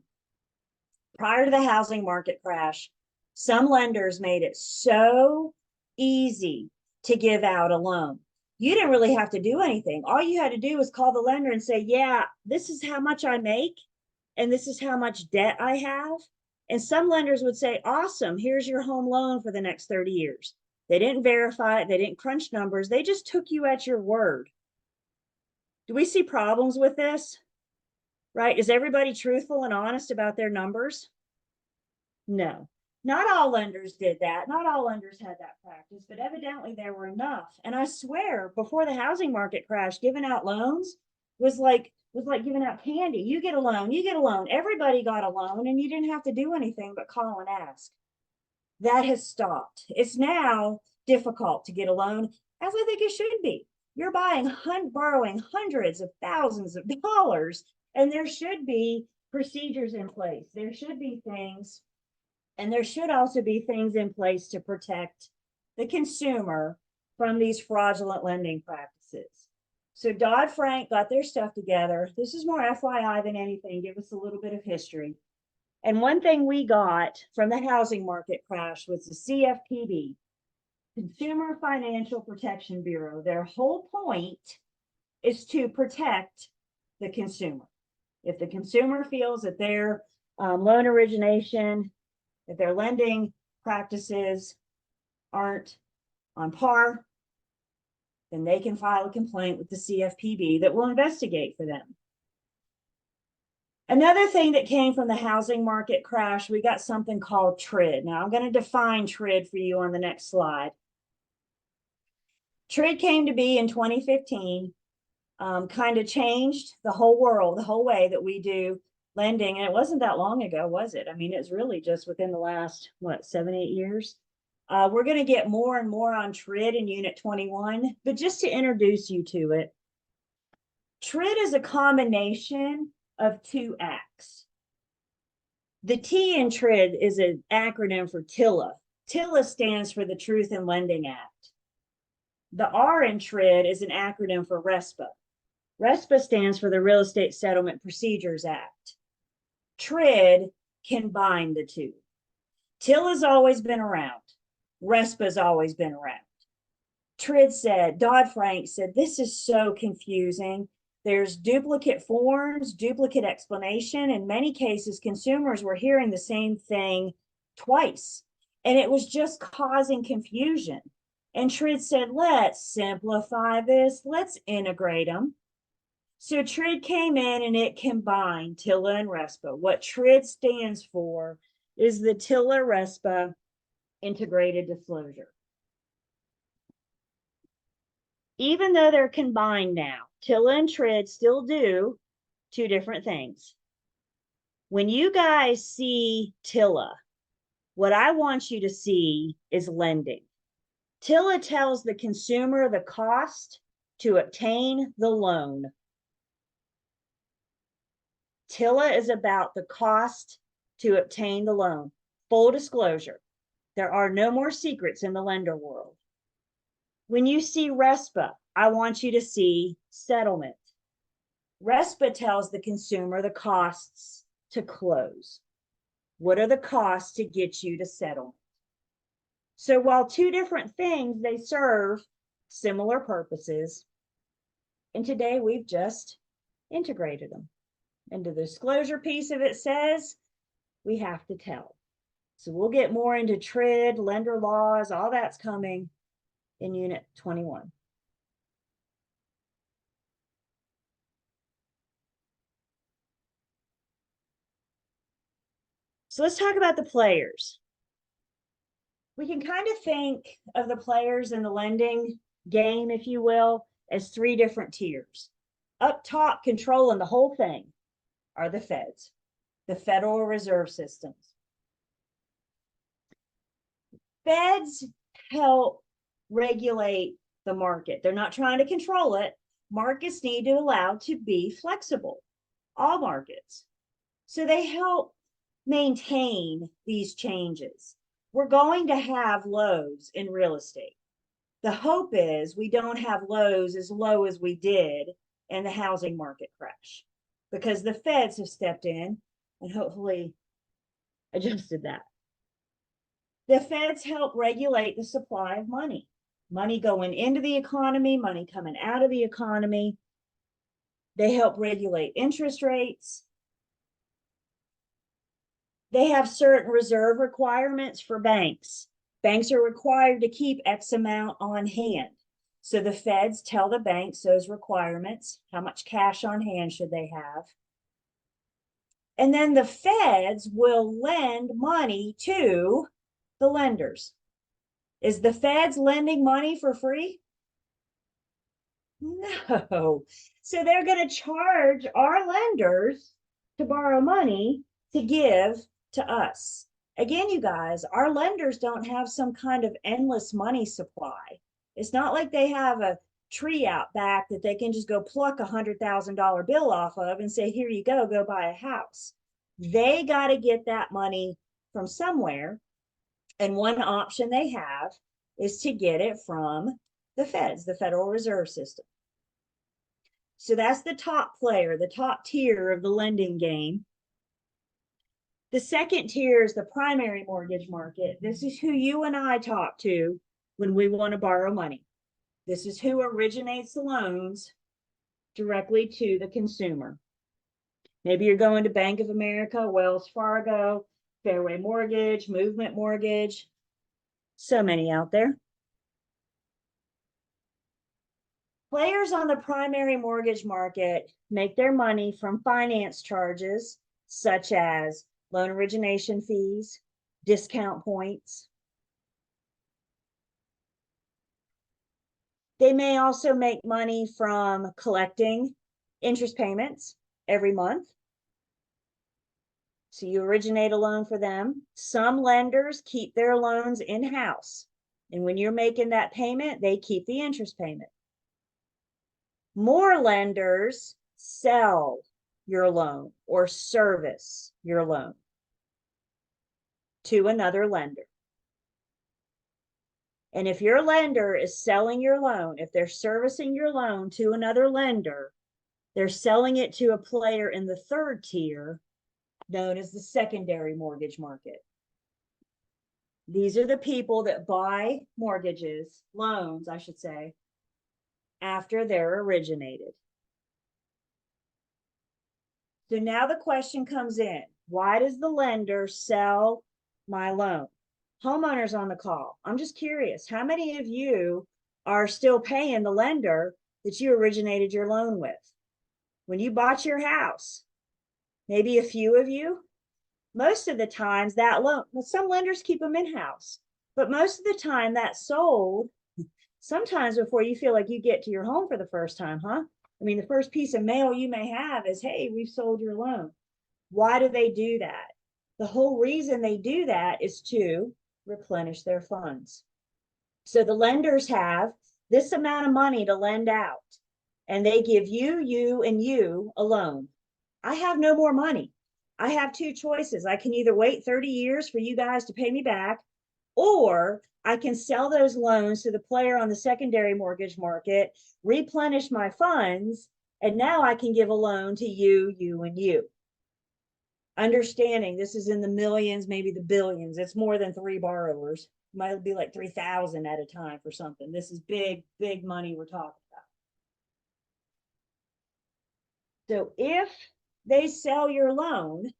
Prior to the housing market crash, some lenders made it so easy to give out a loan. You didn't really have to do anything. All you had to do was call the lender and say, yeah, this is how much I make, and this is how much debt I have. And some lenders would say, awesome, here's your home loan for the next 30 years. They didn't verify it. They didn't crunch numbers. They just took you at your word. Do we see problems with this? Right? Is everybody truthful and honest about their numbers? No. Not all lenders did that. Not all lenders had that practice, but evidently there were enough. And I swear, before the housing market crash, giving out loans was like giving out candy. You get a loan, you get a loan. Everybody got a loan, and you didn't have to do anything but call and ask. That has stopped. It's now difficult to get a loan, as I think it should be. You're borrowing hundreds of thousands of dollars, and there should be procedures in place. There should be things, and there should also be things in place to protect the consumer from these fraudulent lending practices. So Dodd-Frank got their stuff together. This is more FYI than anything. Give us a little bit of history. And one thing we got from the housing market crash was the CFPB, Consumer Financial Protection Bureau. Their whole point is to protect the consumer. If the consumer feels that their loan origination, if their lending practices aren't on par, then they can file a complaint with the CFPB that will investigate for them. Another thing that came from the housing market crash, we got something called TRID. Now I'm going to define TRID for you on the next slide. TRID came to be in 2015, kind of changed the whole world, the whole way that we do lending. And it wasn't that long ago, was it? I mean, it's really just within the last, 7-8 years. We're going to get more and more on TRID in Unit 21, but just to introduce you to it, TRID is a combination of two acts. The T in TRID is an acronym for TILA. TILA stands for the Truth in Lending Act. The R in TRID is an acronym for RESPA. RESPA stands for the Real Estate Settlement Procedures Act. TRID can bind the two. TILA's always been around. RESPA's always been around. TRID said, Dodd-Frank said, this is so confusing. There's duplicate forms, duplicate explanation. In many cases, consumers were hearing the same thing twice, and it was just causing confusion. And TRID said, let's simplify this. Let's integrate them. So TRID came in and it combined TILA and RESPA. What TRID stands for is the TILA-RESPA integrated disclosure. Even though they're combined now, TILA and TRID still do two different things. When you guys see TILA, what I want you to see is lending. TILA tells the consumer the cost to obtain the loan. TILA is about the cost to obtain the loan. Full disclosure, there are no more secrets in the lender world. When you see RESPA, I want you to see settlement. RESPA tells the consumer the costs to close. What are the costs to get you to settlement? So while two different things, they serve similar purposes. And today we've just integrated them. And the disclosure piece of it says we have to tell. So we'll get more into TRID, lender laws, all that's coming in Unit 21. So let's talk about the players. We can kind of think of the players in the lending game, if you will, as three different tiers. Up top, controlling the whole thing are the feds, the Federal Reserve Systems. Feds help regulate the market. They're not trying to control it. Markets need to allow to be flexible, all markets. So they help maintain these changes. We're going to have lows in real estate. The hope is we don't have lows as low as we did in the housing market crash, because the feds have stepped in and hopefully adjusted that. The feds help regulate the supply of money, money going into the economy, money coming out of the economy. They help regulate interest rates. They have certain reserve requirements for banks. Banks are required to keep X amount on hand. So the feds tell the banks those requirements, how much cash on hand should they have. And then the feds will lend money to the lenders. Is the feds lending money for free? No. So they're going to charge our lenders to borrow money to give to us. Again, you guys, our lenders don't have some kind of endless money supply. It's not like they have a tree out back that they can just go pluck $100,000 bill off of and say, here you go buy a house. They got to get that money from somewhere. And one option they have is to get it from the feds, the Federal Reserve System. So that's the top player, the top tier of the lending game. The second tier is the primary mortgage market. This is who you and I talk to when we want to borrow money. This is who originates the loans directly to the consumer. Maybe you're going to Bank of America, Wells Fargo, Fairway Mortgage, Movement Mortgage. So many out there. Players on the primary mortgage market make their money from finance charges, such as loan origination fees, discount points. They may also make money from collecting interest payments every month. So you originate a loan for them. Some lenders keep their loans in-house. And when you're making that payment, they keep the interest payment. More lenders sell your loan or service your loan to another lender. And if your lender is selling your loan, if they're servicing your loan to another lender, they're selling it to a player in the third tier, known as the secondary mortgage market. These are the people that buy mortgages, loans, I should say, after they're originated. So now the question comes in, why does the lender sell my loan? Homeowners on the call, I'm just curious, how many of you are still paying the lender that you originated your loan with? When you bought your house, maybe a few of you, most of the times that loan, well, some lenders keep them in-house, but most of the time that sold sometimes before you feel like you get to your home for the first time, huh? I mean, the first piece of mail you may have is, hey, we've sold your loan. Why do they do that? The whole reason they do that is to replenish their funds. So the lenders have this amount of money to lend out, and they give you, and you a loan. I have no more money. I have two choices. I can either wait 30 years for you guys to pay me back, or I can sell those loans to the player on the secondary mortgage market, replenish my funds, and now I can give a loan to you, and you. Understanding this is in the millions, maybe the billions. It's more than 3 borrowers. It might be like 3,000 at a time for something. This is big, big money we're talking about. So if they sell your loan,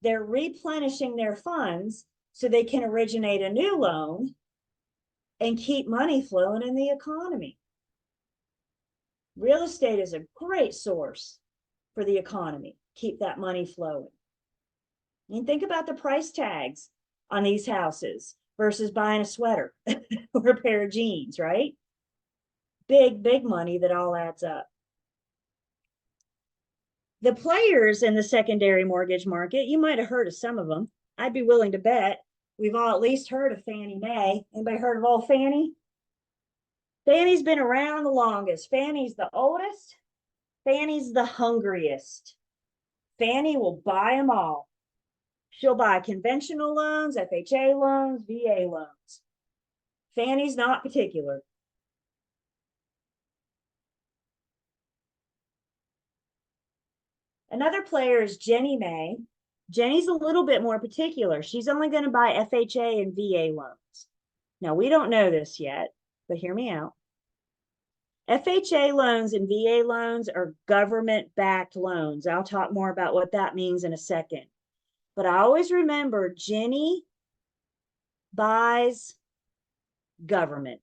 they're replenishing their funds so they can originate a new loan and keep money flowing in the economy. Real estate is a great source for the economy. Keep that money flowing. And think about the price tags on these houses versus buying a sweater or a pair of jeans, right? Big, big money that all adds up. The players in the secondary mortgage market, you might have heard of some of them. I'd be willing to bet we've all at least heard of Fannie Mae. Anybody heard of old Fannie? Fannie's been around the longest. Fannie's the oldest. Fannie's the hungriest. Fannie will buy them all. She'll buy conventional loans, FHA loans, VA loans. Fannie's not particular. Another player is Ginnie Mae. Jenny's a little bit more particular. She's only going to buy FHA and VA loans. Now, we don't know this yet, but hear me out. FHA loans and VA loans are government-backed loans. I'll talk more about what that means in a second. But I always remember Ginnie buys government.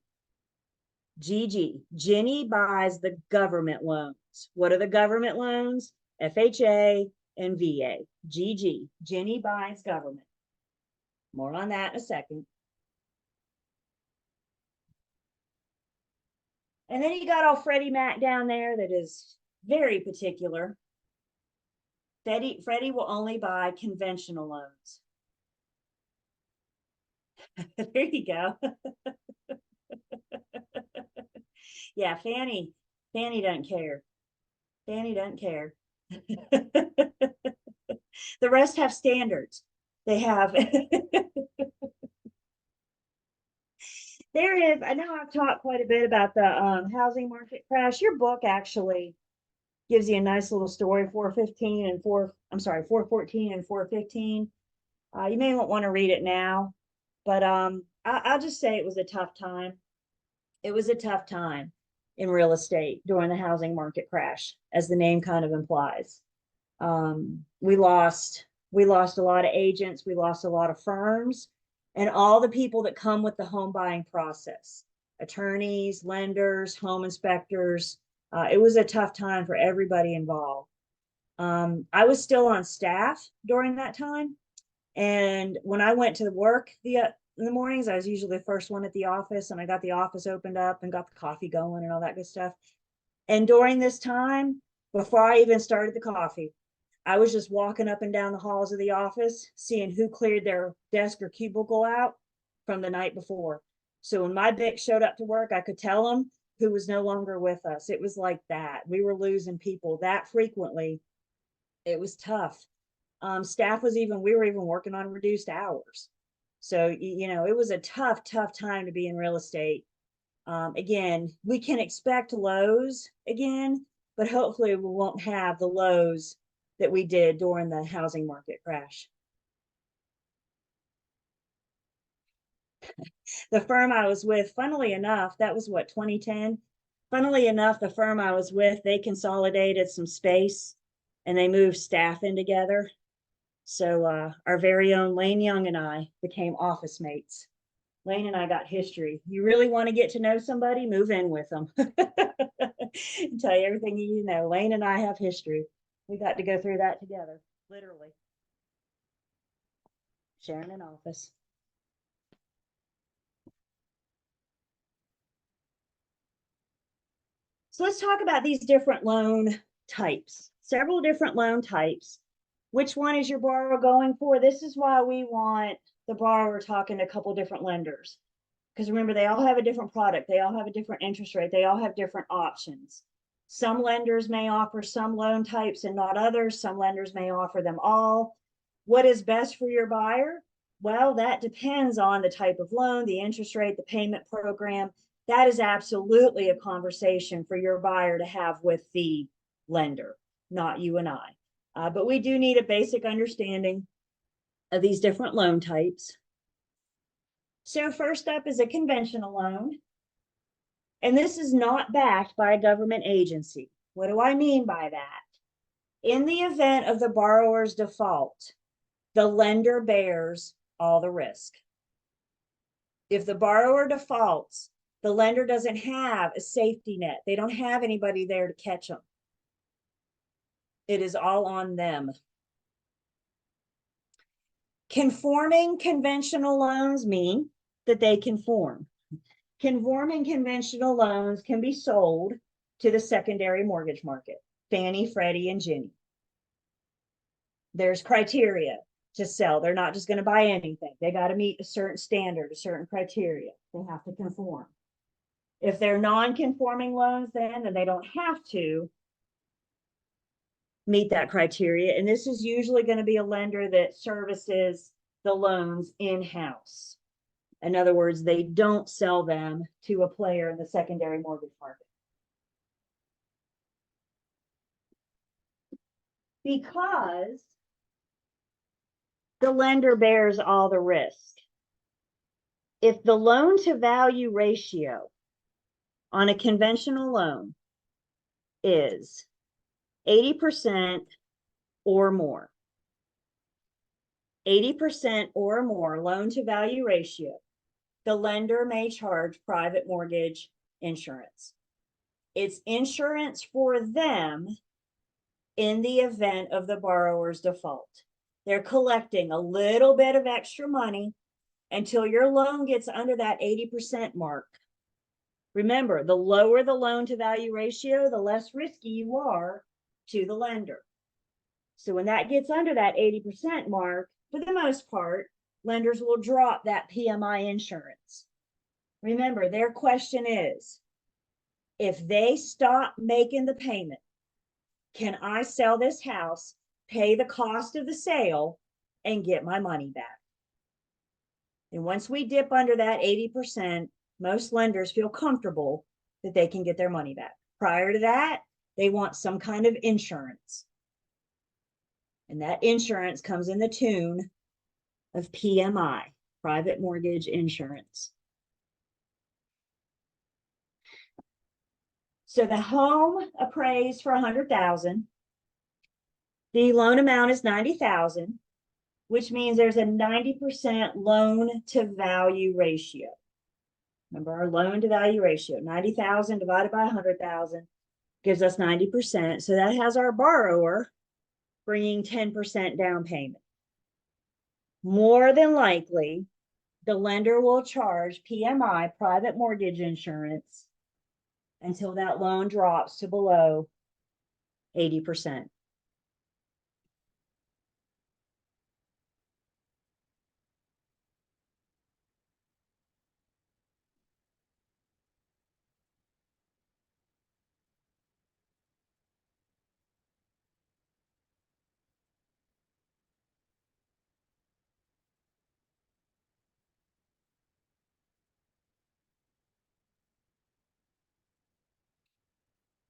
GG. Ginnie buys the government loans. What are the government loans? FHA and VA. GG. Ginnie buys government. More on that in a second. And then you got all Freddie Mac down there that is very particular. Freddie will only buy conventional loans. There you go. Yeah, Fannie doesn't care. Fannie doesn't care. The rest have standards. They have. There is, I know I've talked quite a bit about the housing market crash. Your book actually gives you a nice little story, 414 and 415. You may not want to read it now, but I'll just say it was a tough time. It was a tough time in real estate during the housing market crash, as the name kind of implies. We lost a lot of agents, we lost a lot of firms, and all the people that come with the home buying process, attorneys, lenders, home inspectors. It was a tough time for everybody involved. I was still on staff during that time. And when I went to work in the mornings, I was usually the first one at the office, and I got the office opened up and got the coffee going and all that good stuff. And during this time, before I even started the coffee, I was just walking up and down the halls of the office, seeing who cleared their desk or cubicle out from the night before. So when my BIC showed up to work, I could tell them who was no longer with us. It was like that. We were losing people that frequently. It was tough. We were even working on reduced hours. So, it was a tough time to be in real estate. Again, we can expect lows again, but hopefully we won't have the lows that we did during the housing market crash. The firm I was with, funnily enough, that was 2010. Funnily enough, the firm I was with, they consolidated some space and they moved staff in together. So our very own Lane Young and I became office mates. Lane and I got history. You really want to get to know somebody, move in with them. Tell you everything you need to know. Lane and I have history. We got to go through that together, literally. Sharing an office. So let's talk about these different loan types, several different loan types. Which one is your borrower going for? This is why we want the borrower talking to a couple different lenders. Because remember, they all have a different product. They all have a different interest rate. They all have different options. Some lenders may offer some loan types and not others. Some lenders may offer them all. What is best for your buyer? Well, that depends on the type of loan, the interest rate, the payment program. That is absolutely a conversation for your buyer to have with the lender, not you and I. But we do need a basic understanding of these different loan types. So first up is a conventional loan. And this is not backed by a government agency. What do I mean by that? In the event of the borrower's default, the lender bears all the risk. If the borrower defaults, the lender doesn't have a safety net. They don't have anybody there to catch them. It is all on them. Conforming conventional loans mean that they conform. Conforming conventional loans can be sold to the secondary mortgage market, Fannie, Freddie, and Ginnie. There's criteria to sell. They're not just going to buy anything. They got to meet a certain standard, a certain criteria. They have to conform. If they're non-conforming loans, then they don't have to meet that criteria. And this is usually going to be a lender that services the loans in-house. In other words, they don't sell them to a player in the secondary mortgage market. Because the lender bears all the risk. If the loan to value ratio on a conventional loan is 80% or more, 80% or more loan to value ratio, the lender may charge private mortgage insurance. It's insurance for them in the event of the borrower's default. They're collecting a little bit of extra money until your loan gets under that 80% mark. Remember, the lower the loan to value ratio, the less risky you are to the lender. So when that gets under that 80% mark, for the most part, lenders will drop that PMI insurance. Remember, their question is, if they stop making the payment, can I sell this house, pay the cost of the sale, and get my money back? And once we dip under that 80%, most lenders feel comfortable that they can get their money back. Prior to that, they want some kind of insurance. And that insurance comes in the tune of PMI, private mortgage insurance. So the home appraised for $100,000. The loan amount is $90,000, which means there's a 90% loan to value ratio. Remember our loan to value ratio, 90,000 divided by 100,000 gives us 90%. So that has our borrower bringing 10% down payment. More than likely, the lender will charge PMI, private mortgage insurance, until that loan drops to below 80%.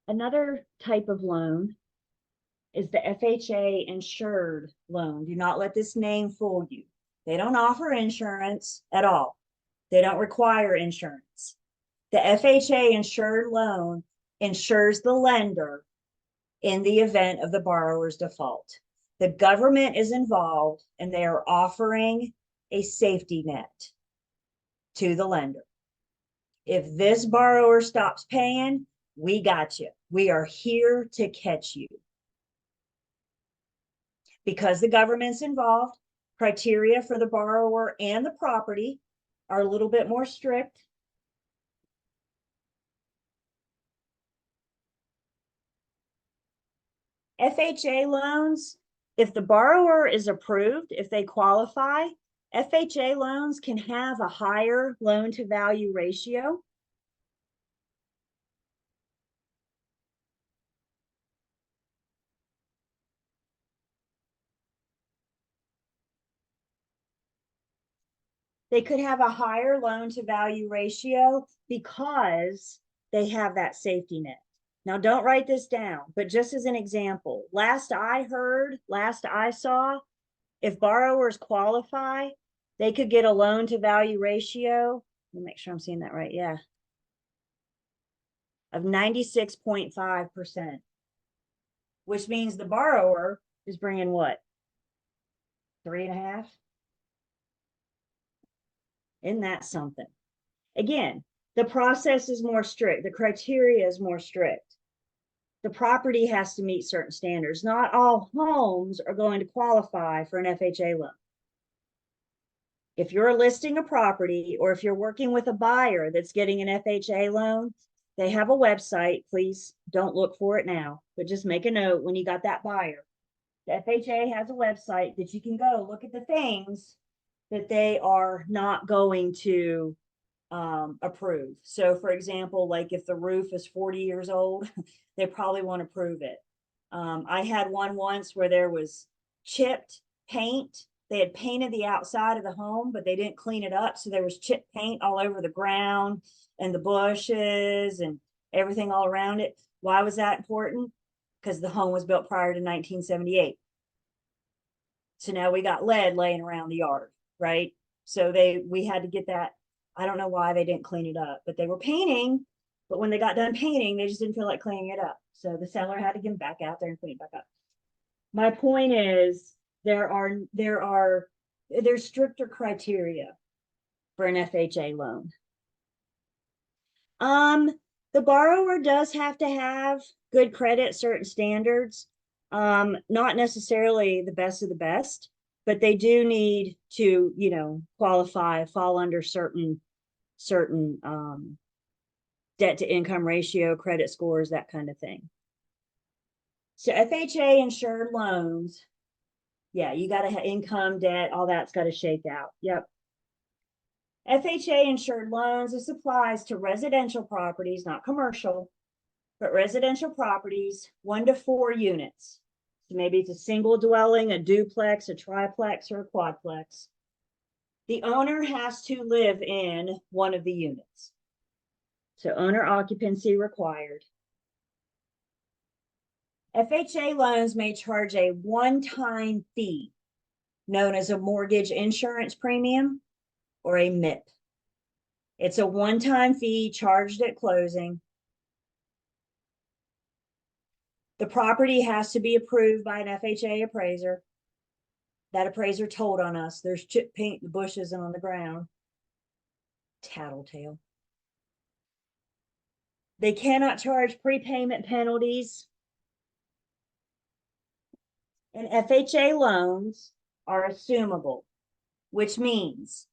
Another type of loan is the FHA insured loan. Do not let this name fool you. They don't offer insurance at all. They don't require insurance. The FHA insured loan insures the lender in the event of the borrower's default. The government is involved and they are offering a safety net to the lender. If this borrower stops paying, We got you. We are here to catch you. Because the government's involved, criteria for the borrower and the property are a little bit more strict. FHA loans, if the borrower is approved, if they qualify, FHA loans can have a higher loan to value ratio. They could have a higher loan to value ratio because they have that safety net. Now, don't write this down, but just as an example, last I saw, if borrowers qualify, they could get a loan to value ratio. Let me make sure I'm seeing that right. Yeah. Of 96.5%, which means the borrower is bringing what? 3.5? Isn't that something? Again, the process is more strict. The criteria is more strict. The property has to meet certain standards. Not all homes are going to qualify for an FHA loan. If you're listing a property or if you're working with a buyer that's getting an FHA loan, they have a website. Please don't look for it now, but just make a note when you got that buyer. The FHA has a website that you can go look at the things that they are not going to approve. So for example, like if the roof is 40 years old, they probably won't approve it. I had one once where there was chipped paint. They had painted the outside of the home, but they didn't clean it up. So there was chipped paint all over the ground and the bushes and everything all around it. Why was that important? Because the home was built prior to 1978. So now we got lead laying around the yard, right? So we had to get that. I don't know why they didn't clean it up, but they were painting. But when they got done painting, they just didn't feel like cleaning it up. So the seller had to get them back out there and clean it back up. My point is there's stricter criteria for an FHA loan. The borrower does have to have good credit, certain standards. Not necessarily the best of the best, but they do need to, qualify, fall under certain debt to income ratio, credit scores, that kind of thing. So FHA insured loans, yeah, you got to have income, debt, all that's got to shake out. Yep. FHA insured loans, this applies to residential properties, not commercial, but residential properties, 1 to 4 units. So maybe it's a single dwelling, a duplex, a triplex, or a quadplex. The owner has to live in one of the units. So owner occupancy required. FHA loans may charge a one-time fee known as a mortgage insurance premium or a MIP. It's a one-time fee charged at closing. The property has to be approved by an FHA appraiser. That appraiser told on us there's chip paint in the bushes and on the ground. Tattletale. They cannot charge prepayment penalties. And FHA loans are assumable, which means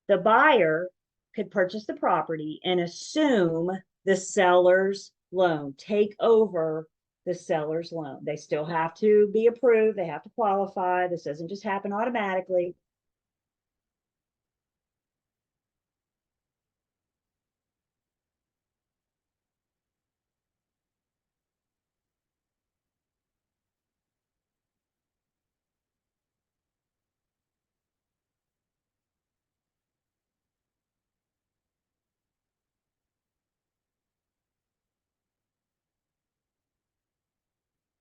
the buyer could purchase the property and assume the seller's loan, take over the seller's loan. They still have to be approved. They have to qualify. This doesn't just happen automatically.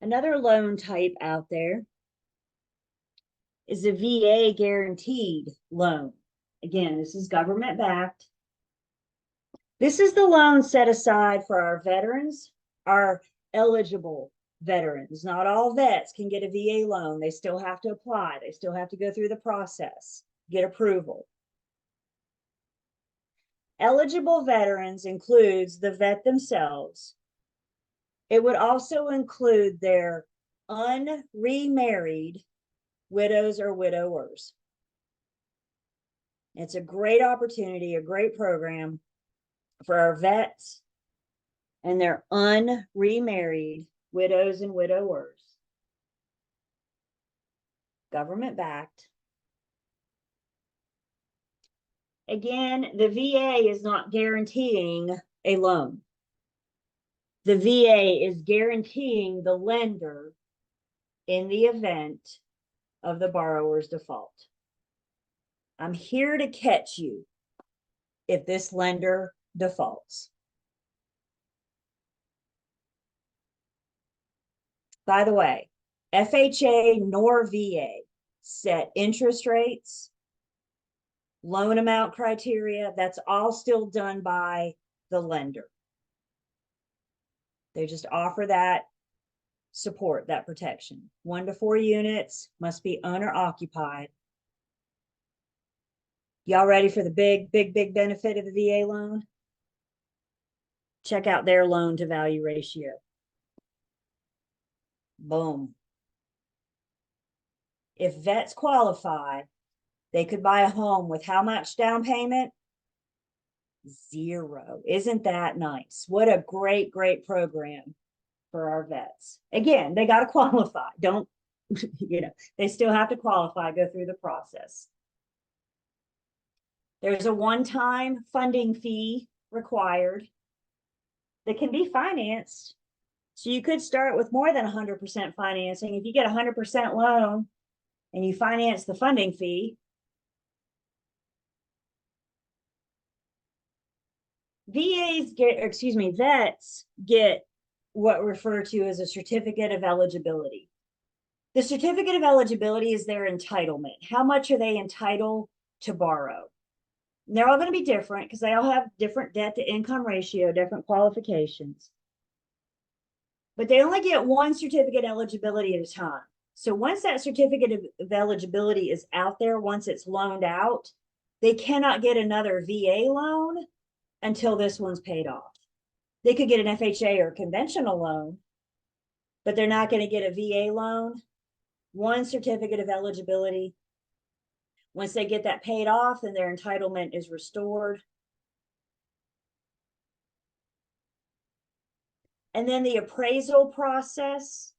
Another loan type out there is a VA guaranteed loan. Again, this is government backed. This is the loan set aside for our veterans, our eligible veterans. Not all vets can get a VA loan. They still have to apply. They still have to go through the process, get approval. Eligible veterans includes the vet themselves, It would also include their unremarried widows or widowers. It's a great opportunity, a great program for our vets and their unremarried widows and widowers. Government backed. Again, the VA is not guaranteeing a loan. The VA is guaranteeing the lender in the event of the borrower's default. I'm here to catch you if this lender defaults. By the way, FHA nor VA set interest rates, loan amount criteria. That's all still done by the lender. They just offer that support, that protection. 1 to 4 units, must be owner occupied. Y'all ready for the big benefit of the VA loan? Check out their loan to value ratio. Boom. If vets qualify, they could buy a home with how much down payment? 0. Isn't that nice? What a great program for our vets. Again, they got to qualify. Don't, they still have to qualify, go through the process. There's a one-time funding fee required that can be financed. So you could start with more than 100% financing. If you get 100% loan and you finance the funding fee, vets get what referred to as a certificate of eligibility. The certificate of eligibility is their entitlement. How much are they entitled to borrow? And they're all going to be different because they all have different debt to income ratio, different qualifications. But they only get one certificate eligibility at a time. So once that certificate of eligibility is out there, once it's loaned out, they cannot get another VA loan until this one's paid off. They could get an FHA or conventional loan, but they're not going to get a VA loan. One certificate of eligibility. Once they get that paid off, then their entitlement is restored. And then the appraisal process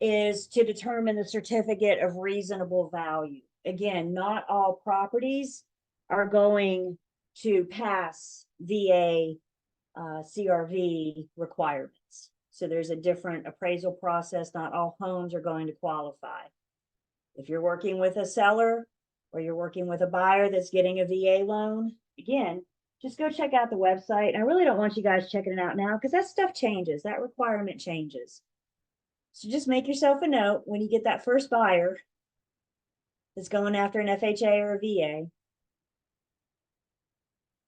is to determine the certificate of reasonable value. Again, not all properties are going to pass VA CRV requirements. So there's a different appraisal process. Not all homes are going to qualify. If you're working with a seller or you're working with a buyer that's getting a VA loan, again, just go check out the website. I really don't want you guys checking it out now because that stuff changes. That requirement changes. So just make yourself a note when you get that first buyer that's going after an FHA or a VA.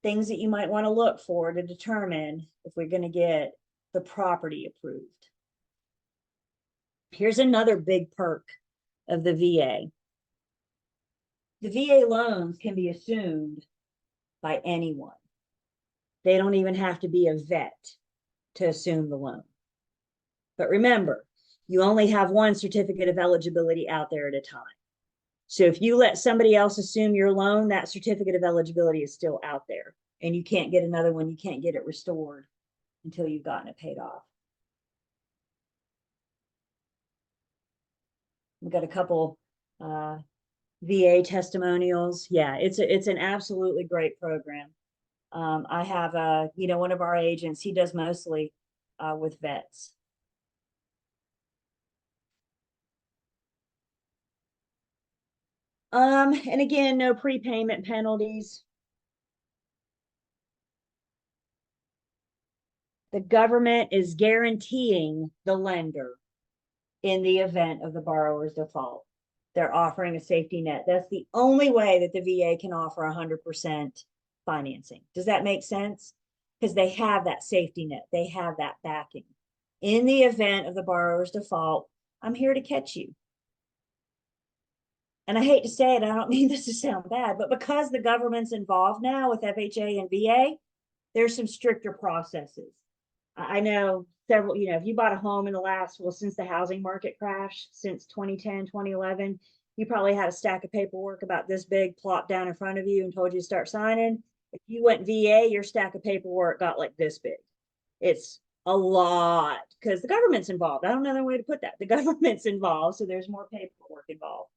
Things that you might want to look for to determine if we're going to get the property approved. Here's another big perk of the VA. The VA loans can be assumed by anyone. They don't even have to be a vet to assume the loan. But remember, you only have one certificate of eligibility out there at a time. So if you let somebody else assume your loan, that certificate of eligibility is still out there and you can't get another one. You can't get it restored until you've gotten it paid off. We've got a couple VA testimonials. Yeah, it's an absolutely great program. I have one of our agents, he does mostly with vets. And again, no prepayment penalties. The government is guaranteeing the lender in the event of the borrower's default. They're offering a safety net. That's the only way that the VA can offer 100% financing. Does that make sense? Because they have that safety net. They have that backing. In the event of the borrower's default, I'm here to catch you. And I hate to say it, I don't mean this to sound bad, but because the government's involved now with FHA and VA, there's some stricter processes. I know several, if you bought a home in the last, well, since the housing market crash, since 2010, 2011, you probably had a stack of paperwork about this big plopped down in front of you and told you to start signing. If you went VA, your stack of paperwork got like this big. It's a lot because the government's involved. I don't know another way to put that. The government's involved, so there's more paperwork involved.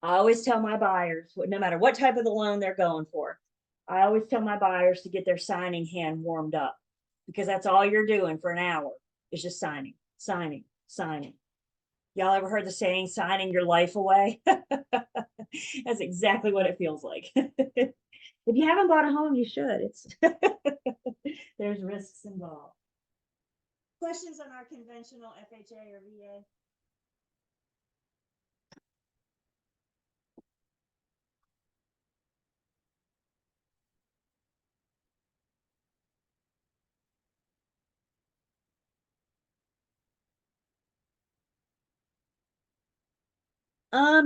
I always tell my buyers, no matter what type of the loan they're going for, I always tell my buyers to get their signing hand warmed up because that's all you're doing for an hour is just signing, signing, signing. Y'all ever heard the saying, signing your life away? That's exactly what it feels like. If you haven't bought a home, you should. It's there's risks involved. Questions on our conventional FHA or VA?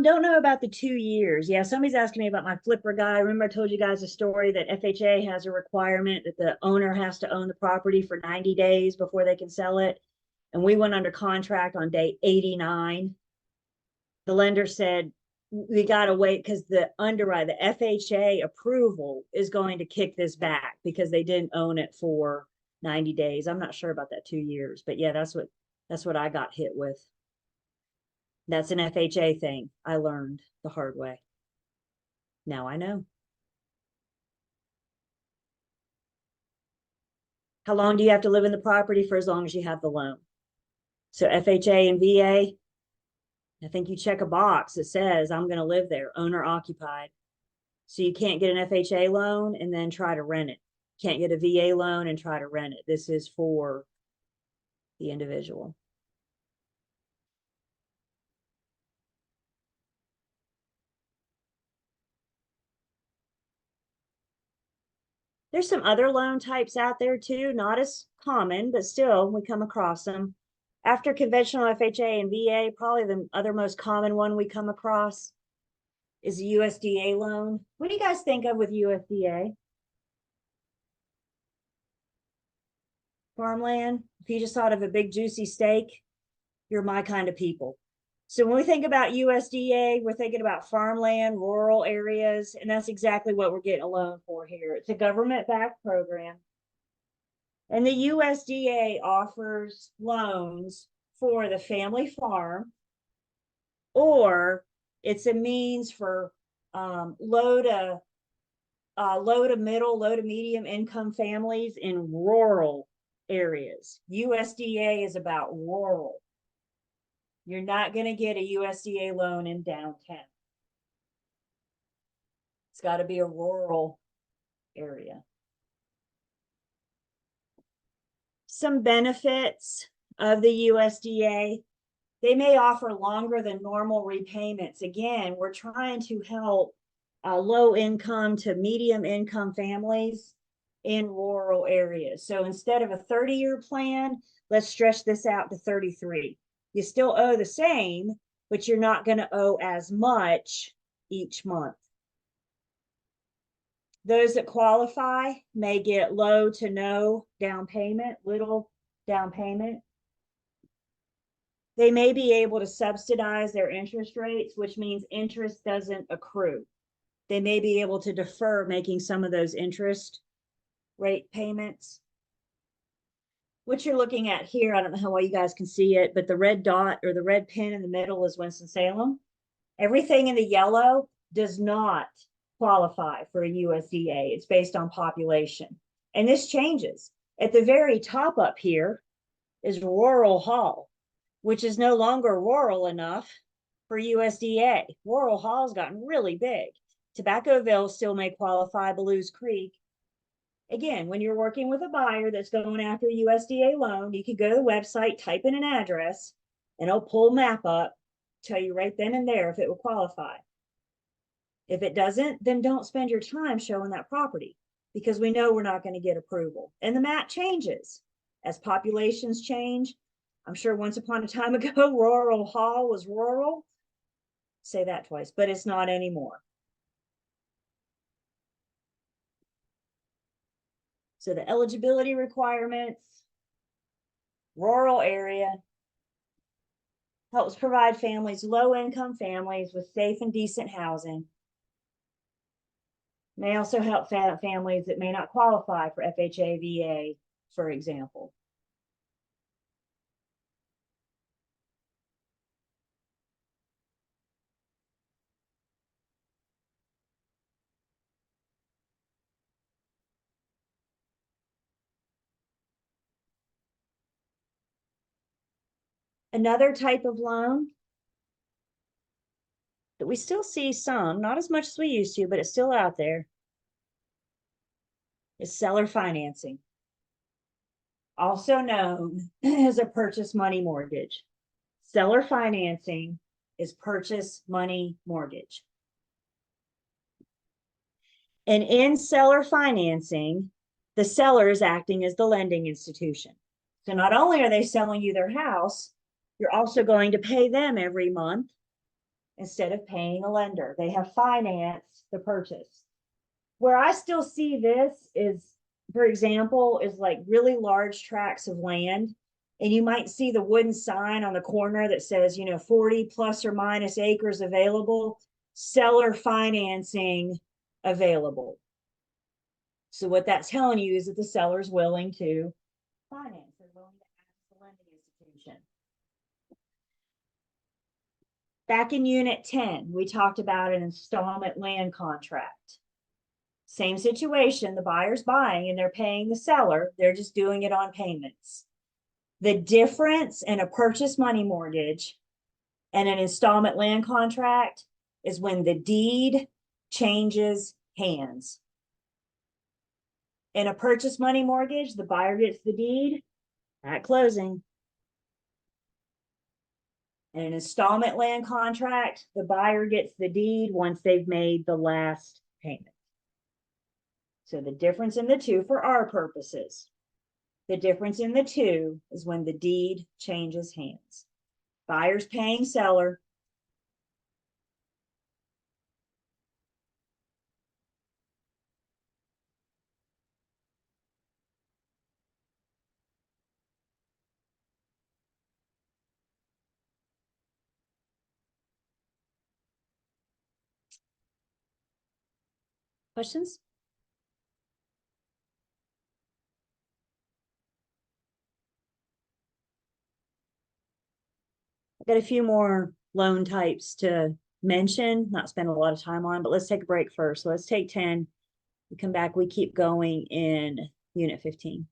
Don't know about the 2 years. Yeah, somebody's asking me about my flipper guy. Remember I told you guys a story that FHA has a requirement that the owner has to own the property for 90 days before they can sell it. And we went under contract on day 89. The lender said, we got to wait because the underwriter, the FHA approval is going to kick this back because they didn't own it for 90 days. I'm not sure about that 2 years, but yeah, that's what I got hit with. That's an FHA thing. I learned the hard way. Now I know. How long do you have to live in the property? For as long as you have the loan. So FHA and VA, I think you check a box that says, I'm going to live there, owner occupied. So you can't get an FHA loan and then try to rent it. Can't get a VA loan and try to rent it. This is for the individual. There's some other loan types out there too, not as common, but still we come across them. After conventional FHA and VA, probably the other most common one we come across is a USDA loan. What do you guys think of with USDA? Farmland? If you just thought of a big juicy steak, you're my kind of people. So when we think about USDA, we're thinking about farmland, rural areas, and that's exactly what we're getting a loan for here. It's a government-backed program. And the USDA offers loans for the family farm, or it's a means for low to middle, low to medium income families in rural areas. USDA is about rural. You're not going to get a USDA loan in downtown. It's got to be a rural area. Some benefits of the USDA. They may offer longer than normal repayments. Again, we're trying to help low income to medium income families in rural areas. So instead of a 30-year plan, let's stretch this out to 33. You still owe the same, but you're not going to owe as much each month. Those that qualify may get low to no down payment, little down payment. They may be able to subsidize their interest rates, which means interest doesn't accrue. They may be able to defer making some of those interest rate payments. What you're looking at here, I don't know how well you guys can see it, but the red dot or the red pin in the middle is Winston-Salem. Everything in the yellow does not qualify for a USDA. It's based on population. And this changes. At the very top up here is Rural Hall, which is no longer rural enough for USDA. Rural Hall's gotten really big. Tobaccoville still may qualify, Belews Creek. Again, when you're working with a buyer that's going after a USDA loan, you can go to the website, type in an address, and it'll pull a map up, tell you right then and there if it will qualify. If it doesn't, then don't spend your time showing that property because we know we're not going to get approval. And the map changes as populations change. I'm sure once upon a time ago, Rural Hall was rural. Say that twice, but it's not anymore. So the eligibility requirements, rural area, helps provide families, low-income families with safe and decent housing. May also help families that may not qualify for FHA, VA, for example. Another type of loan that we still see some, not as much as we used to, but it's still out there, is seller financing, also known as a purchase money mortgage. Seller financing is purchase money mortgage. And in seller financing, the seller is acting as the lending institution. So not only are they selling you their house, you're also going to pay them every month instead of paying a lender. They have financed the purchase. Where I still see this is, for example, is like really large tracts of land. And you might see the wooden sign on the corner that says, 40 plus or minus acres available, seller financing available. So what that's telling you is that the seller is willing to finance, they're willing to act as a lending institution. Back in Unit 10, we talked about an installment land contract. Same situation, the buyer's buying and they're paying the seller, they're just doing it on payments. The difference in a purchase money mortgage and an installment land contract is when the deed changes hands. In a purchase money mortgage, the buyer gets the deed at closing. In an installment land contract, the buyer gets the deed once they've made the last payment. So the difference in the two for our purposes, the difference in the two is when the deed changes hands. Buyer's paying seller. Questions? I've got a few more loan types to mention, not spend a lot of time on, but let's take a break first. So let's take 10. We come back, we keep going in Unit 15.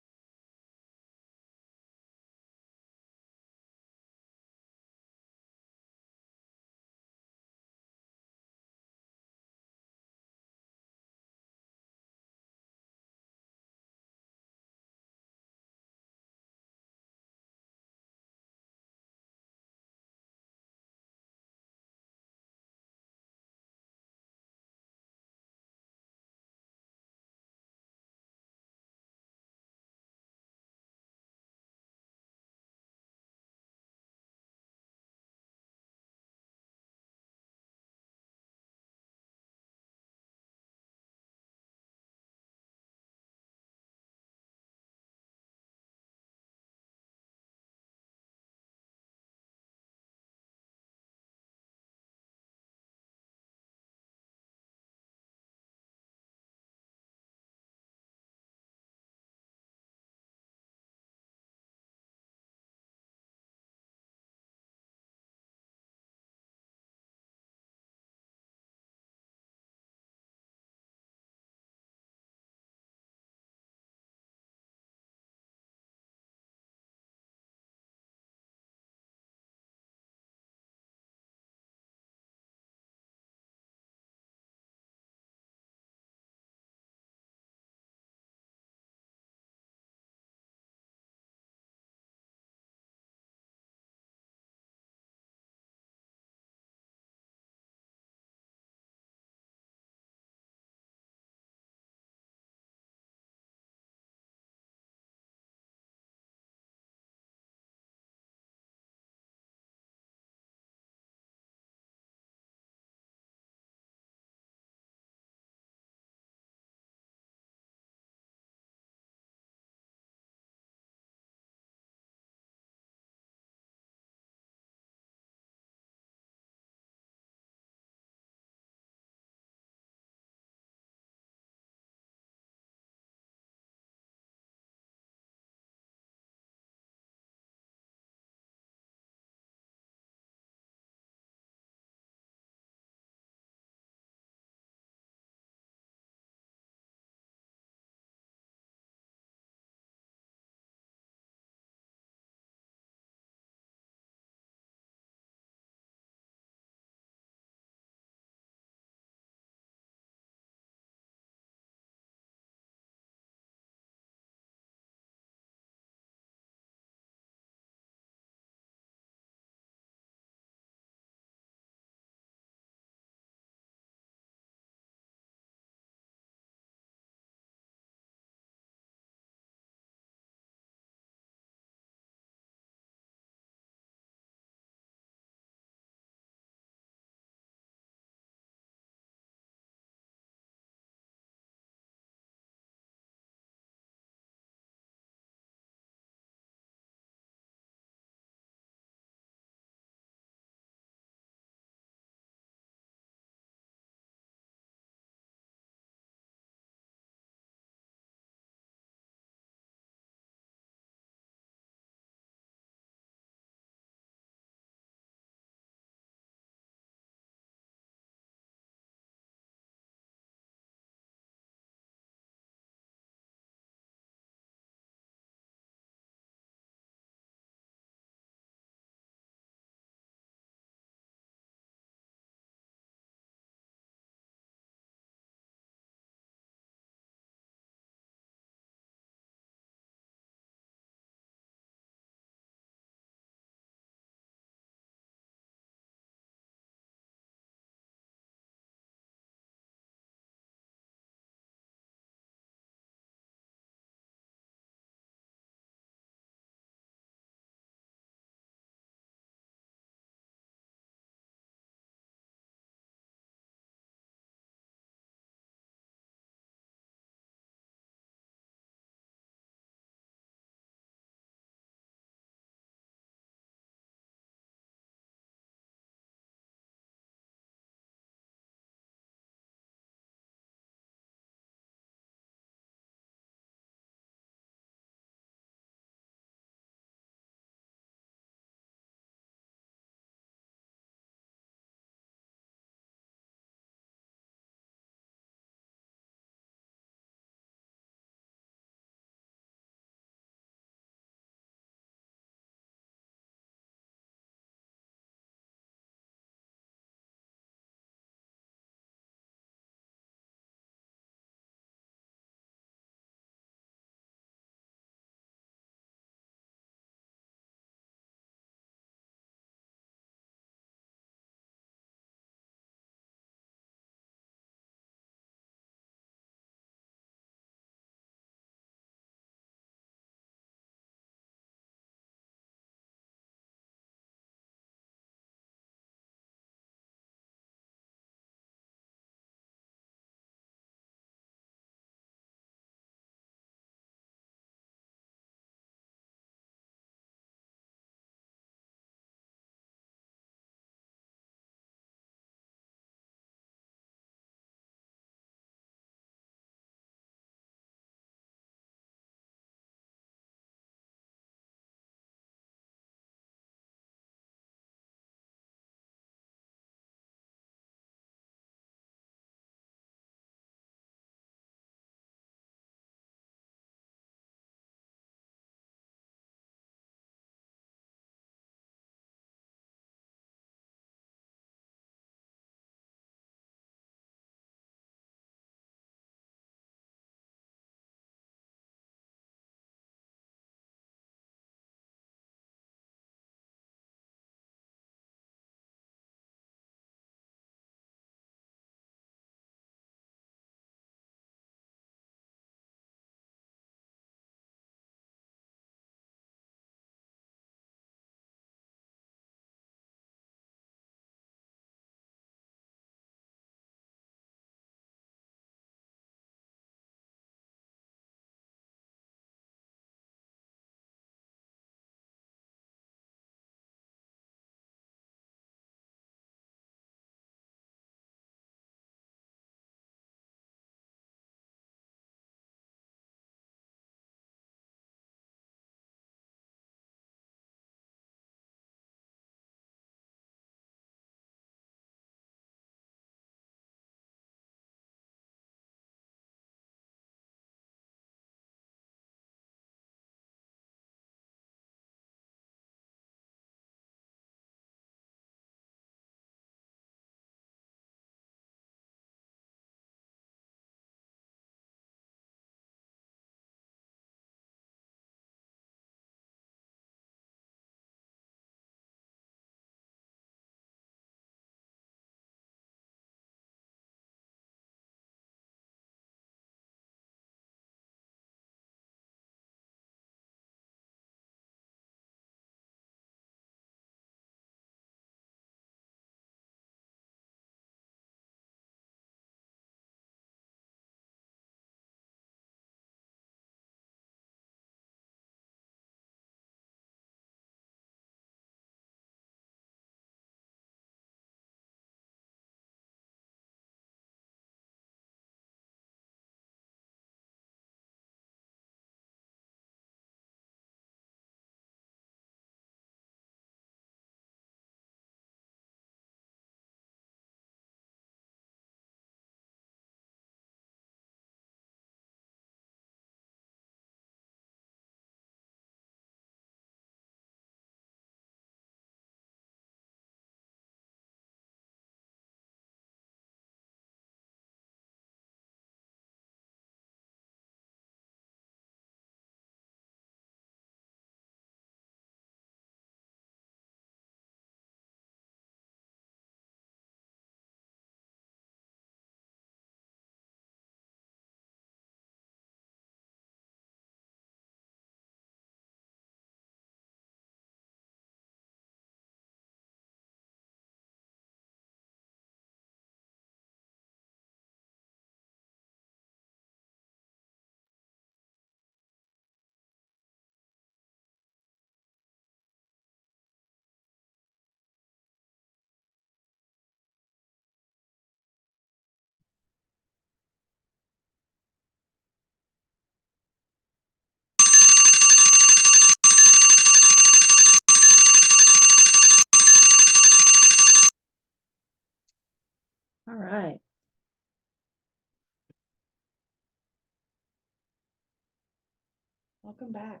Come back.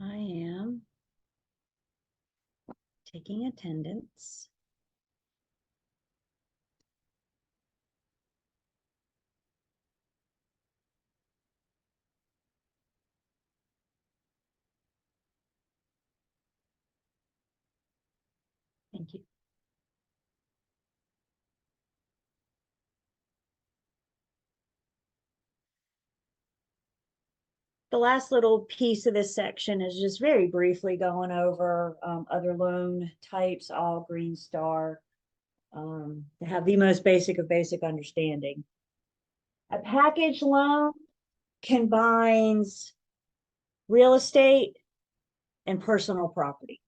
I am taking attendance. Thank you. The last little piece of this section is just very briefly going over other loan types, all Green Star, to have the most basic of basic understanding. A package loan combines real estate and personal property.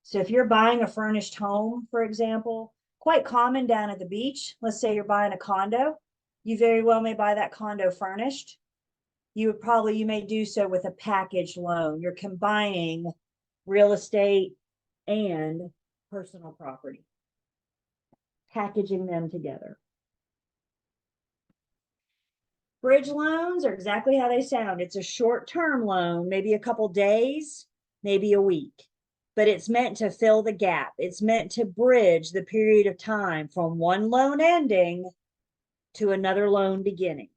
So if you're buying a furnished home, for example, quite common down at the beach, let's say you're buying a condo, you very well may buy that condo furnished. You may do so with a package loan. You're combining real estate and personal property, packaging them together. Bridge loans are exactly how they sound. It's a short-term loan, maybe a couple days, maybe a week, but it's meant to fill the gap. It's meant to bridge the period of time from one loan ending to another loan beginning.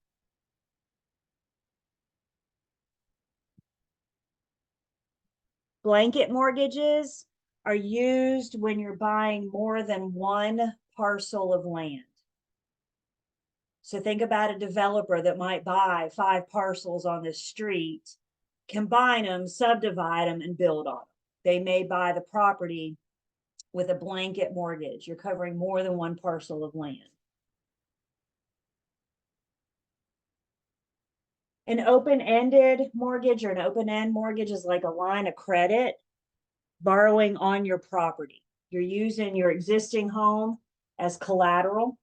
Blanket mortgages are used when you're buying more than one parcel of land. So think about a developer that might buy 5 parcels on the street, combine them, subdivide them, and build on them. They may buy the property with a blanket mortgage. You're covering more than one parcel of land. An open-ended mortgage or an open-end mortgage is like a line of credit, borrowing on your property. You're using your existing home as collateral.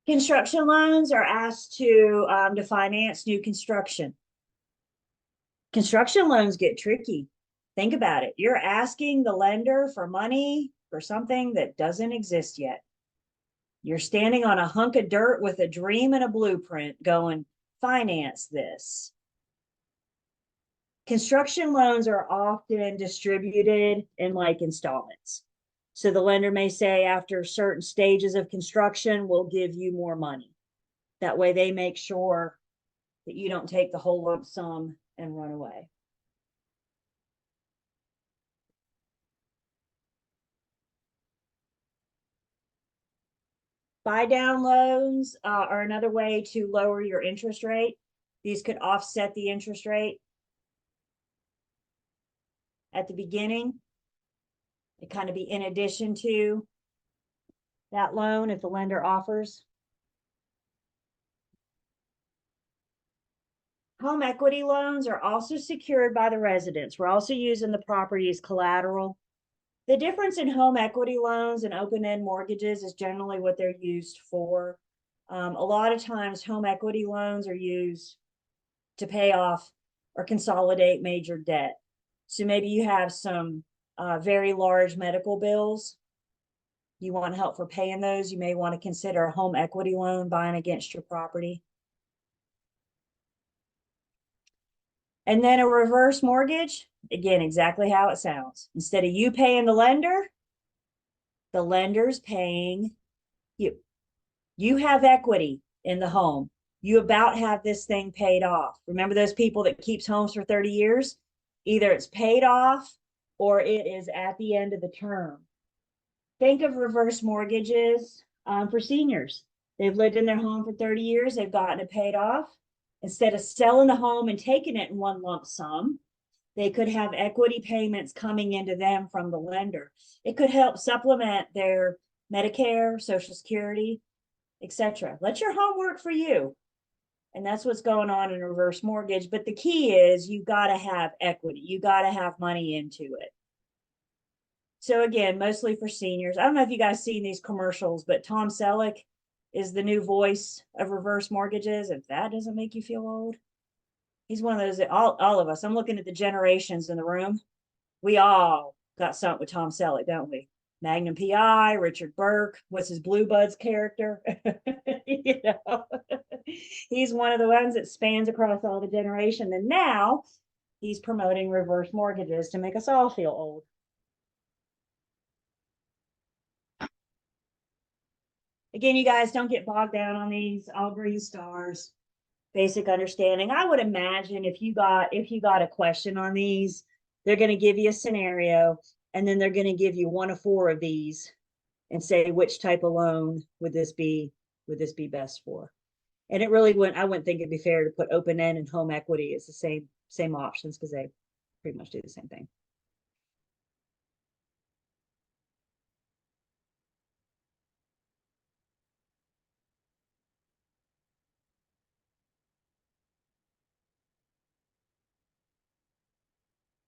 Construction loans are asked to finance new construction. Construction loans get tricky. Think about it. You're asking the lender for money for something that doesn't exist yet. You're standing on a hunk of dirt with a dream and a blueprint going, finance this. Construction loans are often distributed in like installments. So the lender may say after certain stages of construction, we'll give you more money. That way they make sure that you don't take the whole lump sum and run away. Buy down loans are another way to lower your interest rate. These could offset the interest rate at the beginning. It kind of be in addition to that loan if the lender offers. Home equity loans are also secured by the residents. We're also using the property as collateral. The difference in home equity loans and open-end mortgages is generally what they're used for. A lot of times home equity loans are used to pay off or consolidate major debt. So maybe you have some very large medical bills. You want help for paying those. You may want to consider a home equity loan buying against your property. And then a reverse mortgage, again, exactly how it sounds. Instead of you paying the lender's paying you. You have equity in the home. You about have this thing paid off. Remember those people that keeps homes for 30 years? Either it's paid off or it is at the end of the term. Think of reverse mortgages for seniors. They've lived in their home for 30 years. They've gotten it paid off. Instead of selling the home and taking it in one lump sum, they could have equity payments coming into them from the lender. It could help supplement their Medicare, Social Security, etc. Let your home work for you. And that's what's going on in a reverse mortgage. But the key is you got to have equity. You got to have money into it. So again, mostly for seniors. I don't know if you guys seen these commercials, but Tom Selleck is the new voice of reverse mortgages. If that doesn't make you feel old, he's one of those that all of us, I'm looking at the generations in the room. We all got something with Tom Selleck, don't we? Magnum PI, Richard Burke, what's his Blue Buds character? You know, he's one of the ones that spans across all the generation. And now he's promoting reverse mortgages to make us all feel old. Again, you guys don't get bogged down on these all green stars. Basic understanding. I would imagine if you got a question on these, they're going to give you a scenario, and then they're going to give you one of 4 of these and say which type of loan would this be best for. And it really wouldn't, I wouldn't think it'd be fair to put open end and home equity as the same options, because they pretty much do the same thing.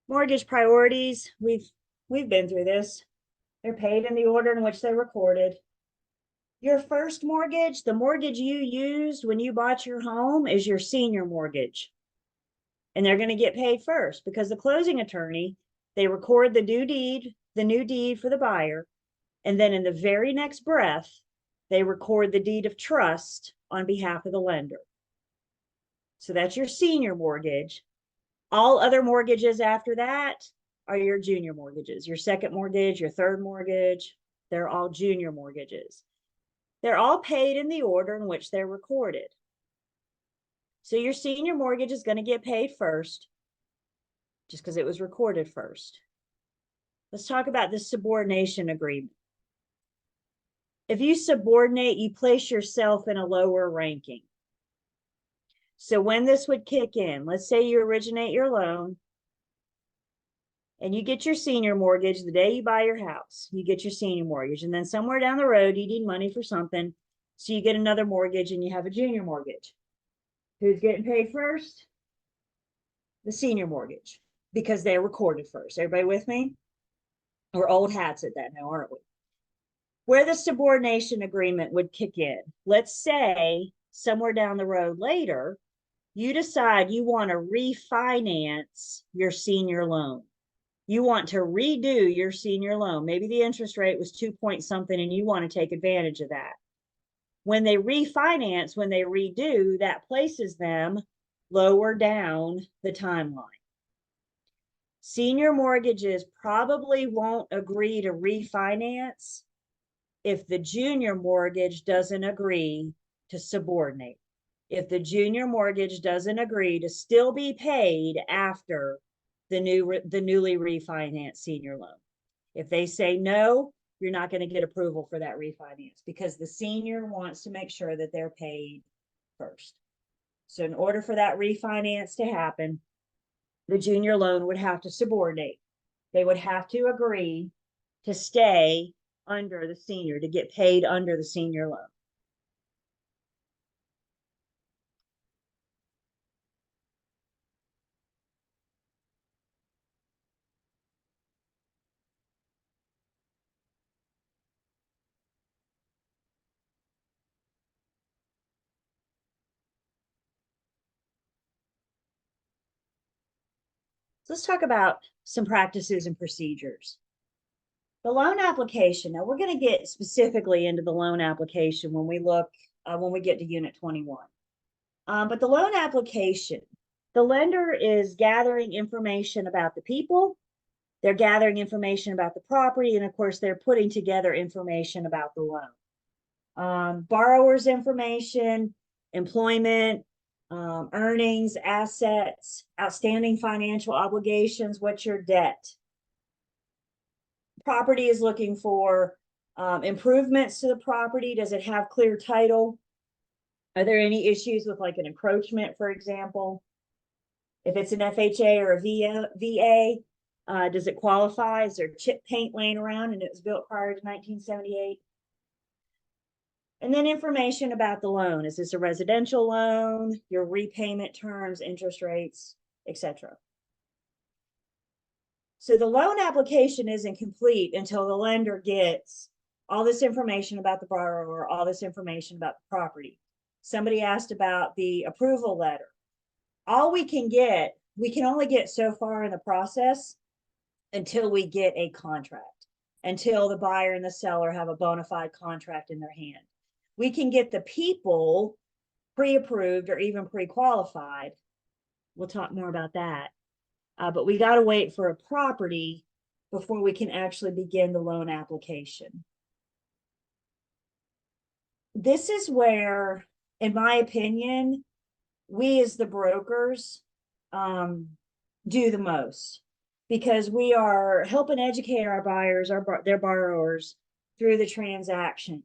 Mortgage priorities, we've been through this. They're paid in the order in which they're recorded. Your first mortgage, the mortgage you used when you bought your home, is your senior mortgage. And they're going to get paid first because the closing attorney, they record the new deed for the buyer. And then in the very next breath, they record the deed of trust on behalf of the lender. So that's your senior mortgage. All other mortgages after that are your junior mortgages. Your second mortgage, your third mortgage, they're all junior mortgages. They're all paid in the order in which they're recorded. So your senior mortgage is going to get paid first, just because it was recorded first. Let's talk about the subordination agreement. If you subordinate, you place yourself in a lower ranking. So when this would kick in, let's say you originate your loan and you get your senior mortgage the day you buy your house, you get your senior mortgage, and then somewhere down the road, you need money for something. So you get another mortgage and you have a junior mortgage. Who's getting paid first? The senior mortgage, because they're recorded first. Everybody with me? We're old hats at that now, aren't we? Where the subordination agreement would kick in, let's say somewhere down the road later, you decide you want to refinance your senior loan. You want to redo your senior loan. Maybe the interest rate was 2 point something and you want to take advantage of that. When they refinance, when they redo, that places them lower down the timeline. Senior mortgages probably won't agree to refinance if the junior mortgage doesn't agree to subordinate. If the junior mortgage doesn't agree to still be paid after the newly refinanced senior loan. If they say no, you're not going to get approval for that refinance because the senior wants to make sure that they're paid first. So in order for that refinance to happen, the junior loan would have to subordinate. They would have to agree to stay under the senior, to get paid under the senior loan. So let's talk about some practices and procedures. The loan application. Now we're going to get specifically into the loan application when we look, when we get to Unit 21. But the loan application, the lender is gathering information about the people, they're gathering information about the property, and of course they're putting together information about the loan. Borrower's information, employment, earnings, assets, outstanding financial obligations, what's your debt? Property is looking for improvements to the property. Does it have clear title? Are there any issues with like an encroachment, for example? If it's an FHA or a VA, does it qualify? Is there chip paint laying around and it was built prior to 1978? And then information about the loan. Is this a residential loan? Your repayment terms, interest rates, etc. So the loan application isn't complete until the lender gets all this information about the borrower, all this information about the property. Somebody asked about the approval letter. All we can only get so far in the process until we get a contract, until the buyer and the seller have a bona fide contract in their hand. We can get the people pre-approved or even pre-qualified. We'll talk more about that. But we got to wait for a property before we can actually begin the loan application. This is where, in my opinion, we as the brokers do the most, because we are helping educate our buyers, their borrowers through the transaction.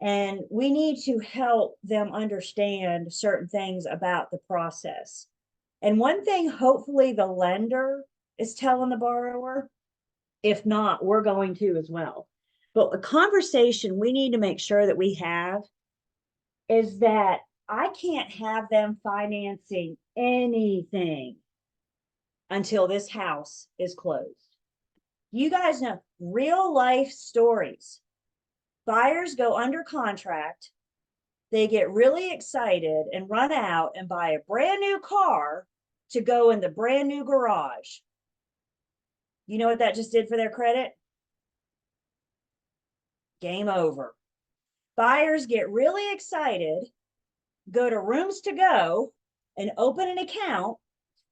And we need to help them understand certain things about the process. And one thing, hopefully the lender is telling the borrower, if not, we're going to as well. But a conversation we need to make sure that we have is that I can't have them financing anything until this house is closed. You guys know real life stories. Buyers go under contract, they get really excited and run out and buy a brand new car to go in the brand new garage. You know what that just did for their credit? Game over. Buyers get really excited, go to Rooms To Go and open an account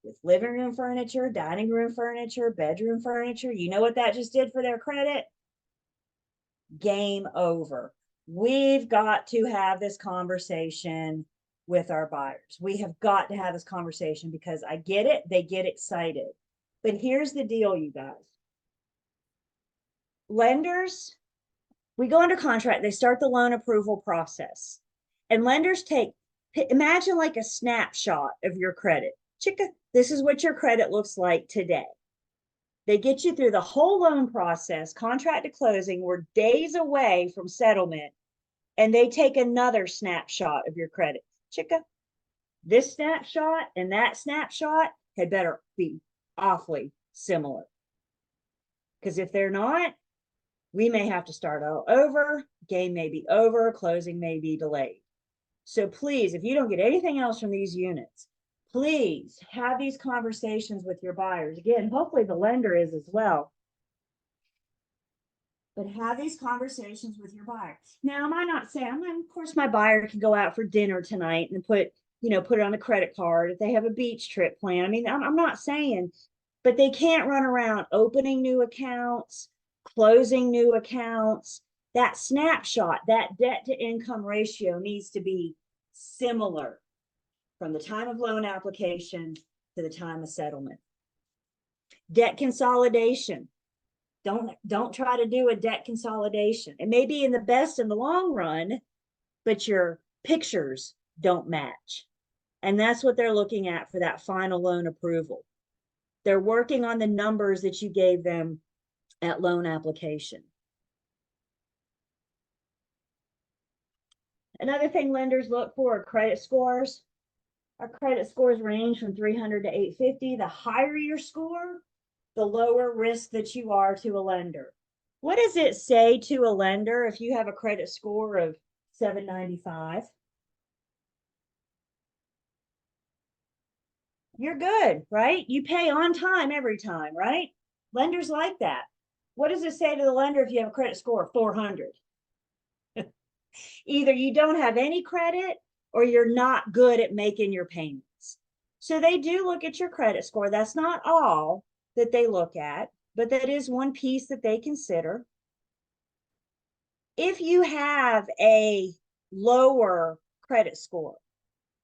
with living room furniture, dining room furniture, bedroom furniture. You know what that just did for their credit? Game over. We've got to have this conversation with our buyers. We have got to have this conversation, because I get it. They get excited. But here's the deal, you guys. Lenders, we go under contract, they start the loan approval process. And lenders imagine like a snapshot of your credit. Chicka, this is what your credit looks like today. They get you through the whole loan process, contract to closing. We're days away from settlement, and they take another snapshot of your credit. Chicka, this snapshot and that snapshot had better be awfully similar. Because if they're not, we may have to start all over. Game may be over. Closing may be delayed. So please, if you don't get anything else from these units, please have these conversations with your buyers. Again, hopefully the lender is as well. But have these conversations with your buyer. Now, I might not say, of course, my buyer can go out for dinner tonight and put it on a credit card if they have a beach trip plan. I mean, I'm not saying, but they can't run around opening new accounts, closing new accounts. That snapshot, that debt to income ratio needs to be similar from the time of loan application to the time of settlement. Debt consolidation. Don't try to do a debt consolidation. It may be in the long run, but your pictures don't match. And that's what they're looking at for that final loan approval. They're working on the numbers that you gave them at loan application. Another thing lenders look for are credit scores. Our credit scores range from 300 to 850. The higher your score, the lower risk that you are to a lender. What does it say to a lender if you have a credit score of 795? You're good, right? You pay on time every time, right? Lenders like that. What does it say to the lender if you have a credit score of 400? Either you don't have any credit or you're not good at making your payments. So they do look at your credit score. That's not all that they look at, but that is one piece that they consider. If you have a lower credit score,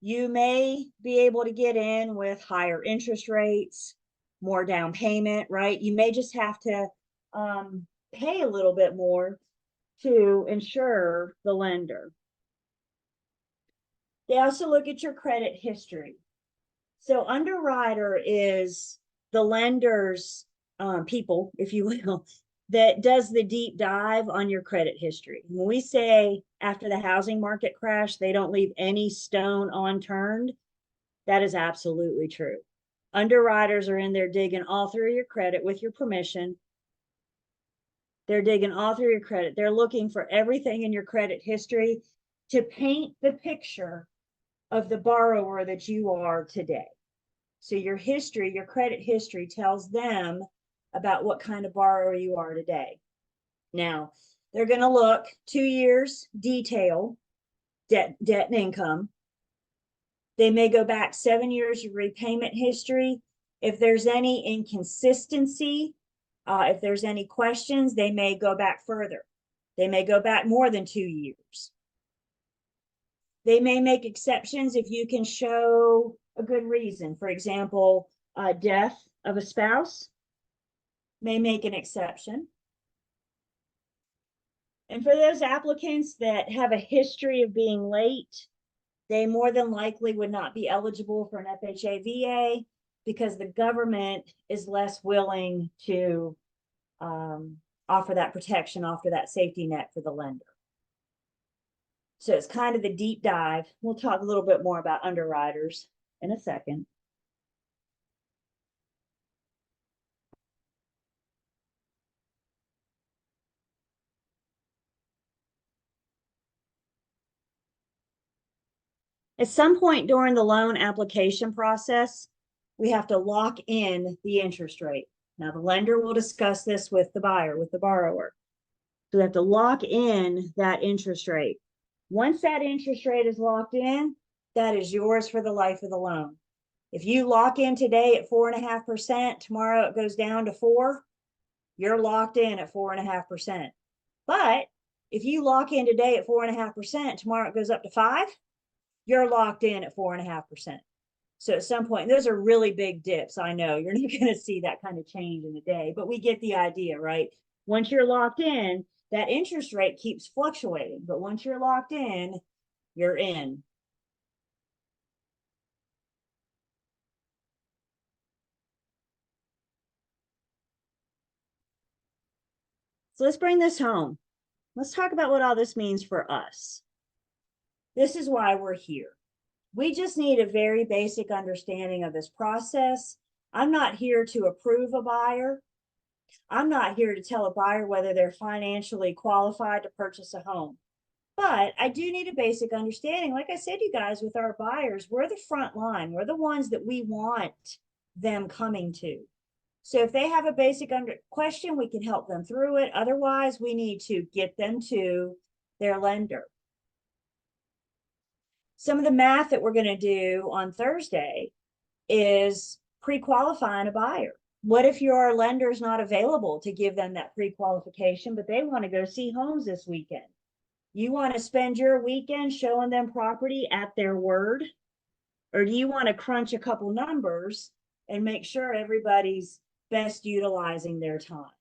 you may be able to get in with higher interest rates, more down payment, right? You may just have to pay a little bit more to insure the lender. They also look at your credit history. So underwriter is the lender's people, if you will, that does the deep dive on your credit history. When we say after the housing market crash, they don't leave any stone unturned, that is absolutely true. Underwriters are in there digging all through your credit with your permission. They're digging all through your credit. They're looking for everything in your credit history to paint the picture of the borrower that you are today. So your history, your credit history tells them about what kind of borrower you are today. Now, they're going to look 2 years detail, debt and income. They may go back 7 years of repayment history. If there's any inconsistency, if there's any questions, they may go back further. They may go back more than 2 years. They may make exceptions if you can show a good reason. For example, death of a spouse may make an exception. And for those applicants that have a history of being late, they more than likely would not be eligible for an FHA VA because the government is less willing to offer that protection, offer that safety net for the lender. So it's kind of the deep dive. We'll talk a little bit more about underwriters in a second. At some point during the loan application process, we have to lock in the interest rate. Now, the lender will discuss this with the buyer, with the borrower. So they have to lock in that interest rate. Once that interest rate is locked in, that is yours for the life of the loan. If you lock in today at 4.5%, tomorrow it goes down to 4%, you're locked in at 4.5%. But if you lock in today at 4.5%, tomorrow it goes up to 5%, you're locked in at 4.5%. So at some point, those are really big dips. I know you're not going to see that kind of change in a day, but we get the idea, right? Once you're locked in, that interest rate keeps fluctuating, but once you're locked in, you're in. So let's bring this home. Let's talk about what all this means for us. This is why we're here. We just need a very basic understanding of this process. I'm not here to approve a buyer. I'm not here to tell a buyer whether they're financially qualified to purchase a home. But I do need a basic understanding. Like I said, you guys, with our buyers, we're the front line. We're the ones that we want them coming to. So if they have a basic question, we can help them through it. Otherwise, we need to get them to their lender. Some of the math that we're going to do on Thursday is pre-qualifying a buyer. What if your lender is not available to give them that pre-qualification, but they want to go see homes this weekend? You want to spend your weekend showing them property at their word? Or do you want to crunch a couple numbers and make sure everybody's best utilizing their time?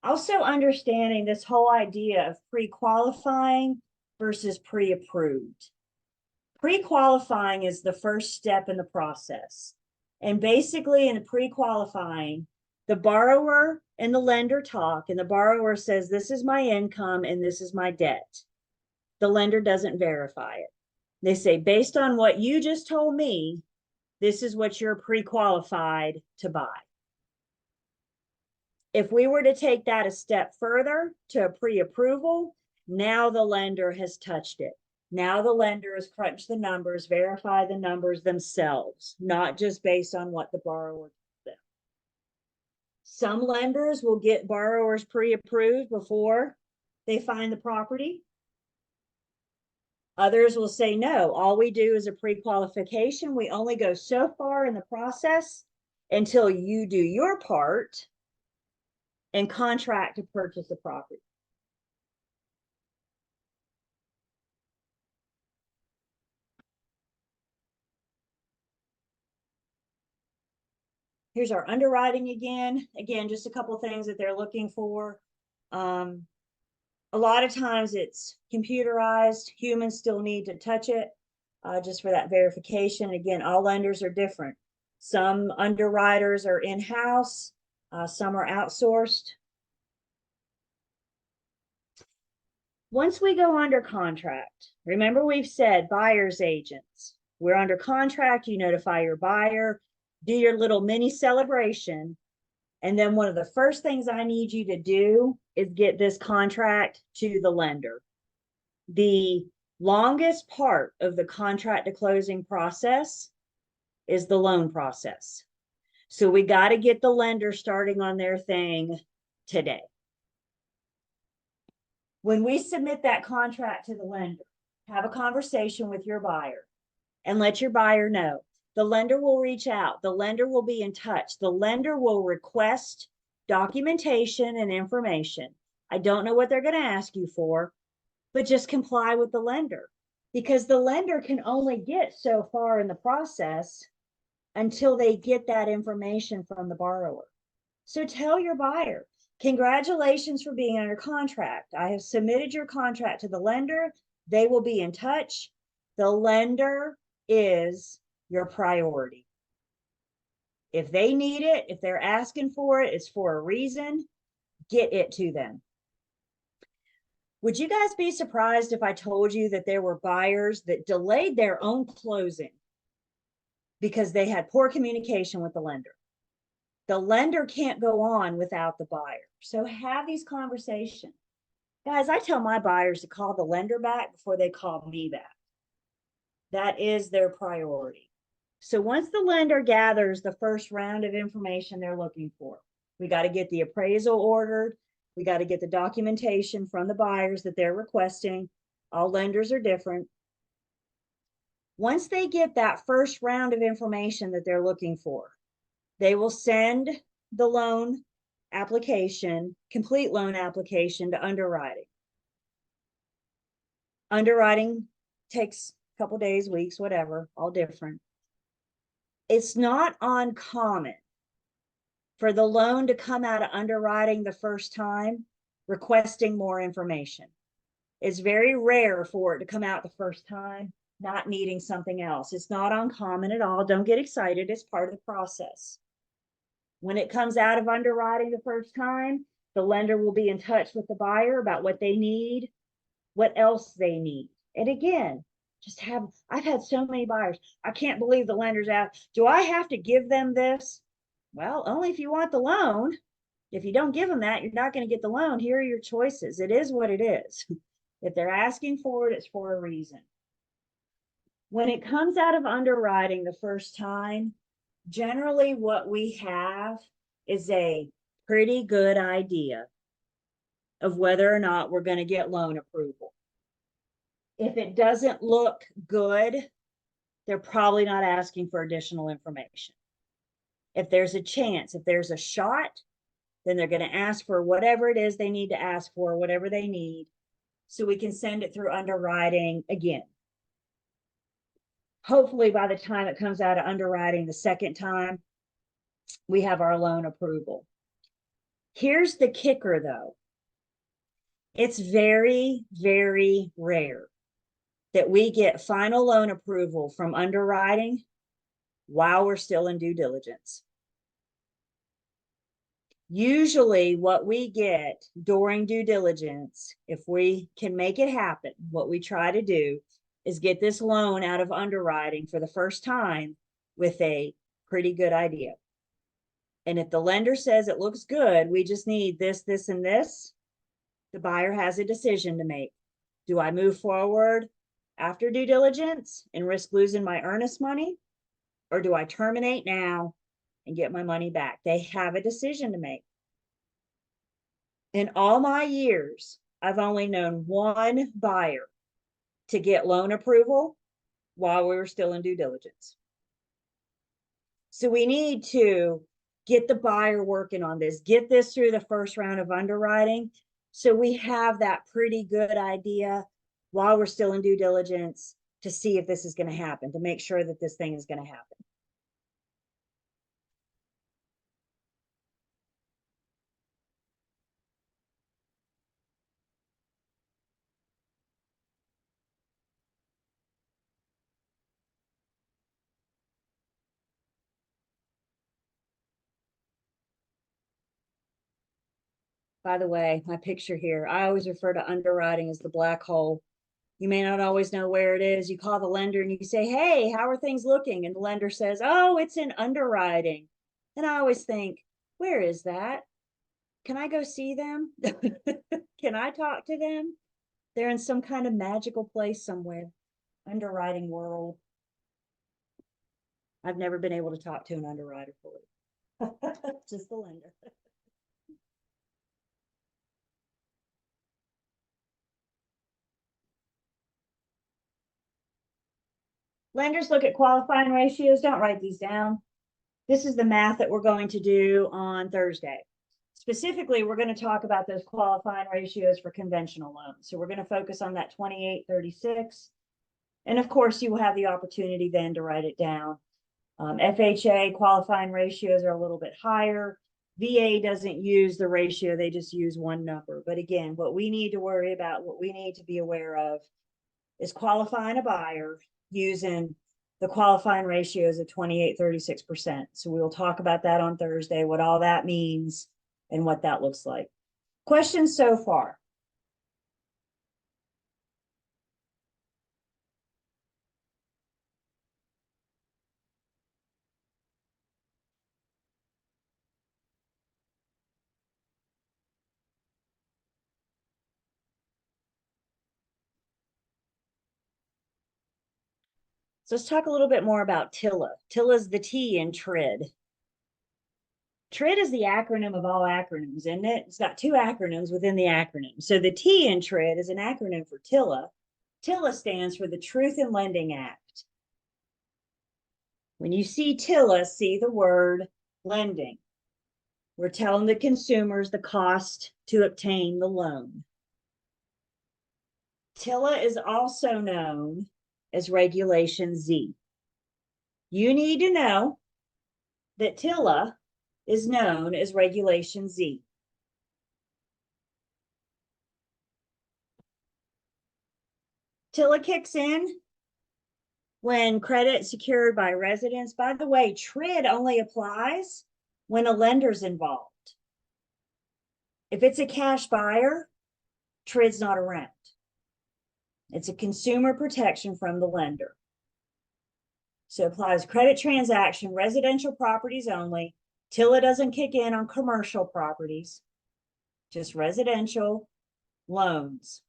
Also understanding this whole idea of pre-qualifying versus pre-approved. Pre-qualifying is the first step in the process. And basically in the pre-qualifying, the borrower and the lender talk, and the borrower says, this is my income and this is my debt. The lender doesn't verify it. They say, based on what you just told me, this is what you're pre-qualified to buy. If we were to take that a step further to a pre-approval, now the lender has touched it. Now the lender has crunched the numbers, verified the numbers themselves, not just based on what the borrower told them. Some lenders will get borrowers pre-approved before they find the property. Others will say, no, all we do is a pre-qualification. We only go so far in the process until you do your part and contract to purchase the property. Here's our underwriting again. Again, just a couple things that they're looking for. A lot of times it's computerized. Humans still need to touch it just for that verification. Again, all lenders are different. Some underwriters are in-house, some are outsourced. Once we go under contract, remember we've said buyer's agents. We're under contract, you notify your buyer, do your little mini celebration. And then one of the first things I need you to do is get this contract to the lender. The longest part of the contract to closing process is the loan process. So we got to get the lender starting on their thing today. When we submit that contract to the lender, have a conversation with your buyer and let your buyer know. The lender will reach out. The lender will be in touch. The lender will request documentation and information. I don't know what they're going to ask you for, but just comply with the lender, because the lender can only get so far in the process until they get that information from the borrower. So tell your buyer, congratulations for being under contract. I have submitted your contract to the lender. They will be in touch. The lender is your priority. If they need it, if they're asking for it, it's for a reason. Get it to them. Would you guys be surprised if I told you that there were buyers that delayed their own closing because they had poor communication with the lender? The lender can't go on without the buyer. So have these conversations. Guys, I tell my buyers to call the lender back before they call me back. That is their priority. So once the lender gathers the first round of information they're looking for, we got to get the appraisal ordered. We got to get the documentation from the buyers that they're requesting. All lenders are different. Once they get that first round of information that they're looking for, they will send the loan application, complete loan application, to underwriting. Underwriting takes a couple days, weeks, whatever, all different. It's not uncommon for the loan to come out of underwriting the first time requesting more information. It's very rare for it to come out the first time not needing something else. It's not uncommon at all. Don't get excited. It's part of the process. When it comes out of underwriting the first time, the lender will be in touch with the buyer about what they need, what else they need. And again, I've had so many buyers. I can't believe the lender's out. Do I have to give them this? Well, only if you want the loan. If you don't give them that, you're not going to get the loan. Here are your choices. It is what it is. If they're asking for it, it's for a reason. When it comes out of underwriting the first time, generally what we have is a pretty good idea of whether or not we're going to get loan approval. If it doesn't look good, they're probably not asking for additional information. If there's a chance, if there's a shot, then they're going to ask for whatever it is they need to ask for, whatever they need, so we can send it through underwriting again. Hopefully by the time it comes out of underwriting the second time, we have our loan approval. Here's the kicker though. It's very, very rare that we get final loan approval from underwriting while we're still in due diligence. Usually what we get during due diligence, if we can make it happen, what we try to do is get this loan out of underwriting for the first time with a pretty good idea. And if the lender says it looks good, we just need this, this, and this, the buyer has a decision to make. Do I move forward after due diligence and risk losing my earnest money? Or do I terminate now and get my money back? They have a decision to make. In all my years, I've only known one buyer to get loan approval while we were still in due diligence. So we need to get the buyer working on this, get this through the first round of underwriting, so we have that pretty good idea while we're still in due diligence to see if this is going to happen, to make sure that this thing is going to happen. By the way, my picture here, I always refer to underwriting as the black hole. You may not always know where it is. You call the lender and you say, hey, how are things looking? And the lender says, oh, it's in underwriting. And I always think, where is that? Can I go see them? Can I talk to them? They're in some kind of magical place somewhere, underwriting world. I've never been able to talk to an underwriter fully, just the lender. Lenders look at qualifying ratios. Don't write these down. This is the math that we're going to do on Thursday. Specifically, we're going to talk about those qualifying ratios for conventional loans. So we're going to focus on that 2836. And of course, you will have the opportunity then to write it down. FHA qualifying ratios are a little bit higher. VA doesn't use the ratio, they just use one number. But again, what we need to worry about, what we need to be aware of is qualifying a buyer using the qualifying ratios of 28-36%. So we will talk about that on Thursday, what all that means and what that looks like. Questions so far? So let's talk a little bit more about TILA. TILA is the T in TRID. TRID is the acronym of all acronyms, isn't it? It's got two acronyms within the acronym. So the T in TRID is an acronym for TILA. TILA stands for the Truth in Lending Act. When you see TILA, see the word lending. We're telling the consumers the cost to obtain the loan. TILA is also known as Regulation Z. You need to know that TILA is known as Regulation Z. TILA kicks in when credit secured by residents. By the way, TRID only applies when a lender's involved. If it's a cash buyer, TRID's not around. It's a consumer protection from the lender. So it applies credit transaction, residential properties only. TILA doesn't kick in on commercial properties, just residential loans.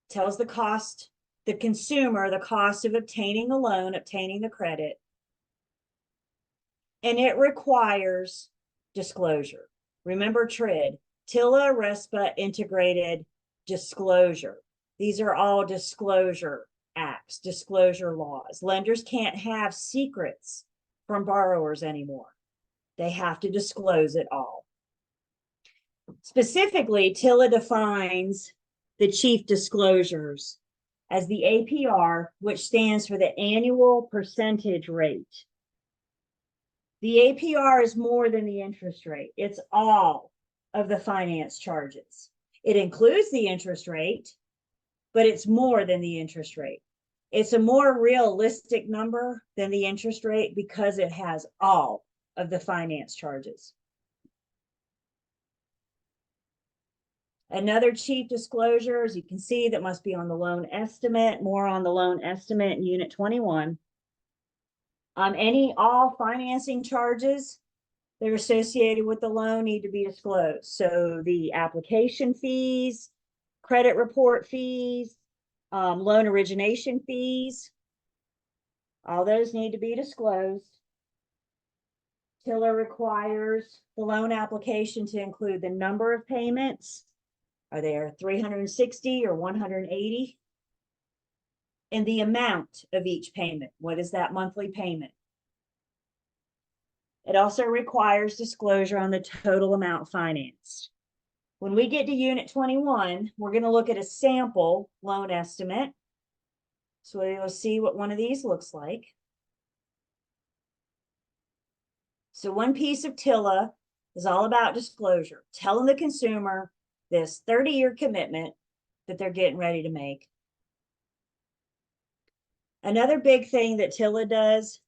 Tells the cost, the consumer, the cost of obtaining the loan, obtaining the credit. And it requires disclosure. Remember TRID, TILA, RESPA, integrated disclosure. These are all disclosure acts, disclosure laws. Lenders can't have secrets from borrowers anymore. They have to disclose it all. Specifically, TILA defines the chief disclosures as the APR, which stands for the annual percentage rate. The APR is more than the interest rate. It's all of the finance charges. It includes the interest rate, but it's more than the interest rate. It's a more realistic number than the interest rate because it has all of the finance charges. Another chief disclosure, as you can see, that must be on the loan estimate, more on the loan estimate in Unit 21. All financing charges that are associated with the loan need to be disclosed. So the application fees, credit report fees, loan origination fees, all those need to be disclosed. TILA requires the loan application to include the number of payments. Are there 360 or 180? And the amount of each payment. What is that monthly payment? It also requires disclosure on the total amount financed. When we get to Unit 21, we're going to look at a sample loan estimate. So we'll see what one of these looks like. So one piece of TILA is all about disclosure, telling the consumer this 30-year commitment that they're getting ready to make. Another big thing that TILA does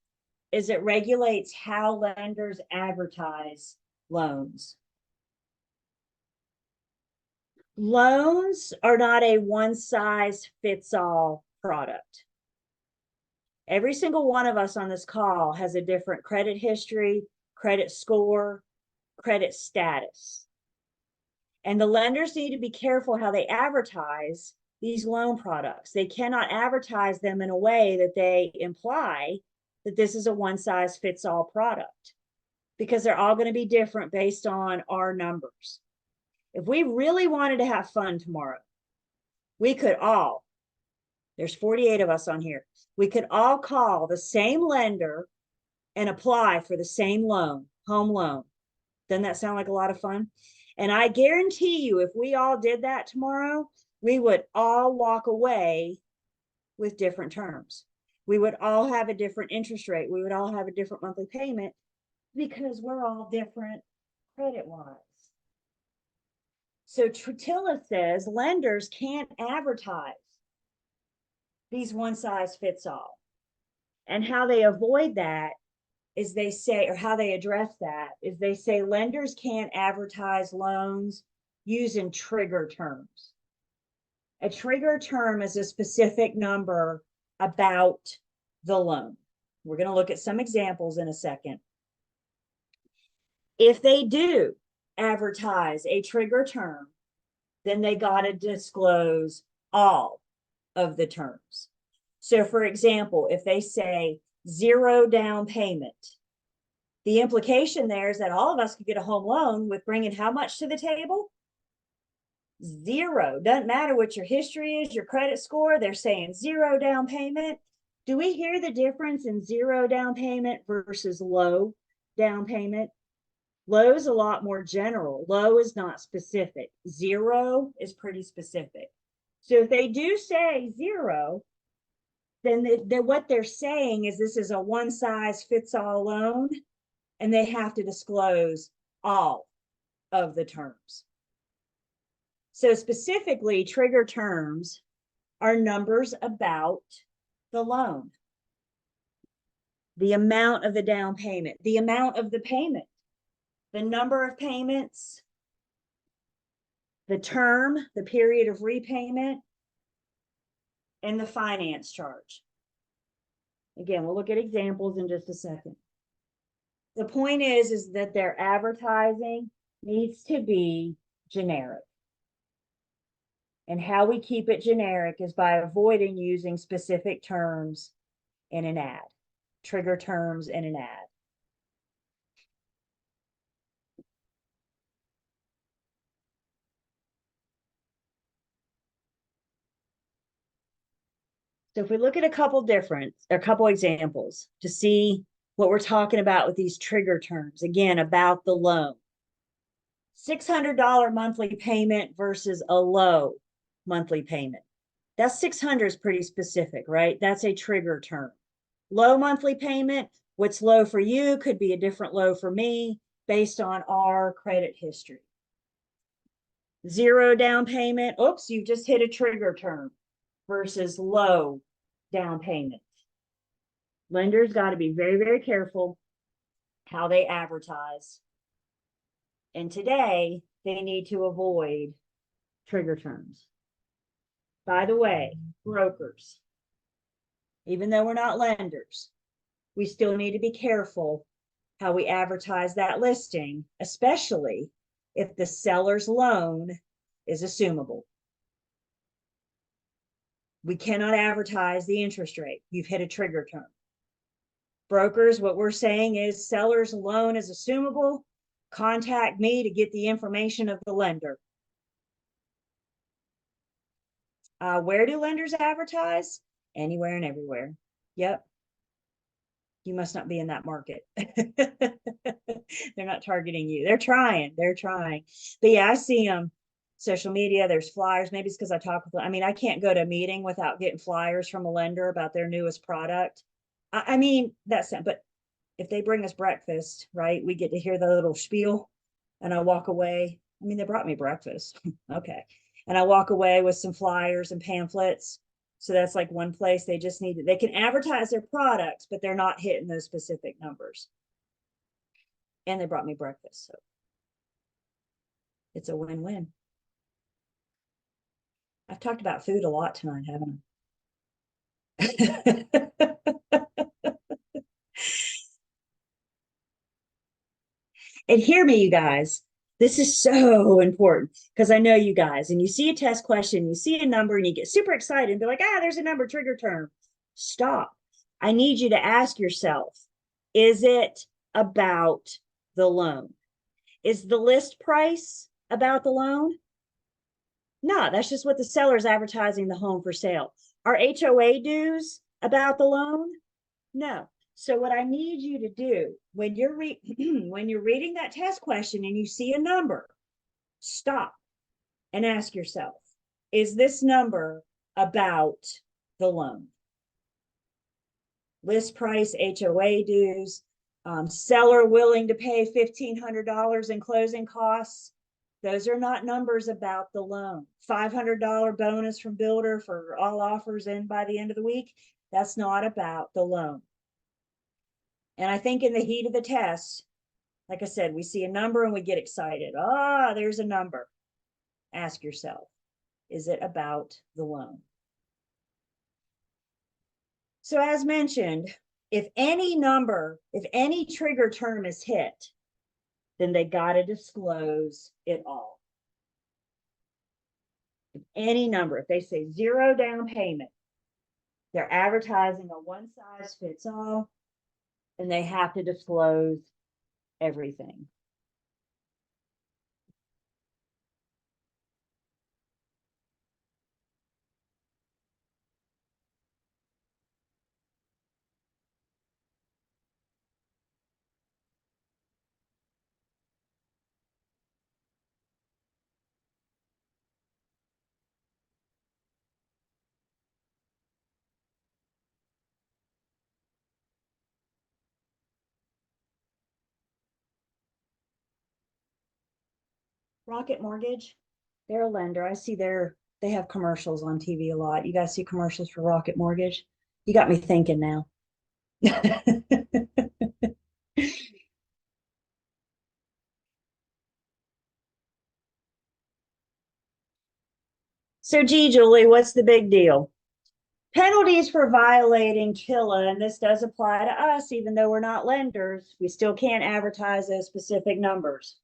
is it regulates how lenders advertise loans. Loans are not a one size fits all product. Every single one of us on this call has a different credit history, credit score, credit status. And the lenders need to be careful how they advertise these loan products. They cannot advertise them in a way that they imply that this is a one size fits all product, because they're all going to be different based on our numbers. If we really wanted to have fun tomorrow, we could all, there's 48 of us on here, we could all call the same lender and apply for the same loan, home loan. Doesn't that sound like a lot of fun? And I guarantee you, if we all did that tomorrow, we would all walk away with different terms. We would all have a different interest rate. We would all have a different monthly payment, because we're all different credit-wise. So Trutilla says lenders can't advertise these one size fits all. And how they avoid that is they say, or how they address that is they say lenders can't advertise loans using trigger terms. A trigger term is a specific number about the loan. We're going to look at some examples in a second. If they do advertise a trigger term, then they got to disclose all of the terms. So for example, if they say 0 down payment, the implication there is that all of us could get a home loan with bringing how much to the table? 0. Doesn't matter what your history is, your credit score, they're saying 0 down payment. Do we hear the difference in 0 down payment versus low down payment? Low is a lot more general. Low is not specific. 0 is pretty specific. So if they do say 0, then what they're saying is this is a one size fits all loan, and they have to disclose all of the terms. So specifically, trigger terms are numbers about the loan, the amount of the down payment, the amount of the payment, the number of payments, the term, the period of repayment, and the finance charge. Again, we'll look at examples in just a second. The point is that their advertising needs to be generic. And how we keep it generic is by avoiding using specific terms in an ad, trigger terms in an ad. So if we look at a couple examples to see what we're talking about with these trigger terms, again, about the loan. $600 monthly payment versus a low monthly payment. That 600 is pretty specific, right? That's a trigger term. Low monthly payment, what's low for you could be a different low for me based on our credit history. 0 down payment, oops, you just hit a trigger term versus low down payment. Lenders got to be very, very careful how they advertise. And today, they need to avoid trigger terms. By the way, brokers, even though we're not lenders, we still need to be careful how we advertise that listing, especially if the seller's loan is assumable. We cannot advertise the interest rate. You've hit a trigger term. Brokers, what we're saying is seller's loan is assumable. Contact me to get the information of the lender. Where do lenders advertise? Anywhere and everywhere. Yep. You must not be in that market. They're not targeting you. They're trying. But yeah, I see them. Social media, there's flyers. Maybe it's because I talk with them. I mean, I can't go to a meeting without getting flyers from a lender about their newest product. I mean, that's it. But if they bring us breakfast, right, we get to hear the little spiel and I walk away. I mean, they brought me breakfast. Okay. And I walk away with some flyers and pamphlets. So that's like one place they just need to, they can advertise their products, but they're not hitting those specific numbers. And they brought me breakfast. So it's a win-win. I've talked about food a lot tonight, haven't I? And hear me, you guys. This is so important because I know you guys, and you see a test question, you see a number, and you get super excited and be like, ah, there's a number, trigger term. Stop. I need you to ask yourself, is it about the loan? Is the list price about the loan? No, that's just what the seller's advertising the home for sale. Are HOA dues about the loan? No. So what I need you to do when you're when you're reading that test question and you see a number, stop and ask yourself, is this number about the loan? List price, HOA dues, seller willing to pay $1,500 in closing costs. Those are not numbers about the loan. $500 bonus from builder for all offers in by the end of the week. That's not about the loan. And I think in the heat of the test, like I said, we see a number and we get excited. Ah, there's a number. Ask yourself, is it about the loan? So as mentioned, if any number, if any trigger term is hit, then they got to disclose it all. If any number, if they say 0 down payment, they're advertising a one size fits all, and they have to disclose everything. Rocket Mortgage, they're a lender. I see they have commercials on TV a lot. You guys see commercials for Rocket Mortgage? You got me thinking now. So, gee, Julie, what's the big deal? Penalties for violating TILA, and this does apply to us, even though we're not lenders, we still can't advertise those specific numbers.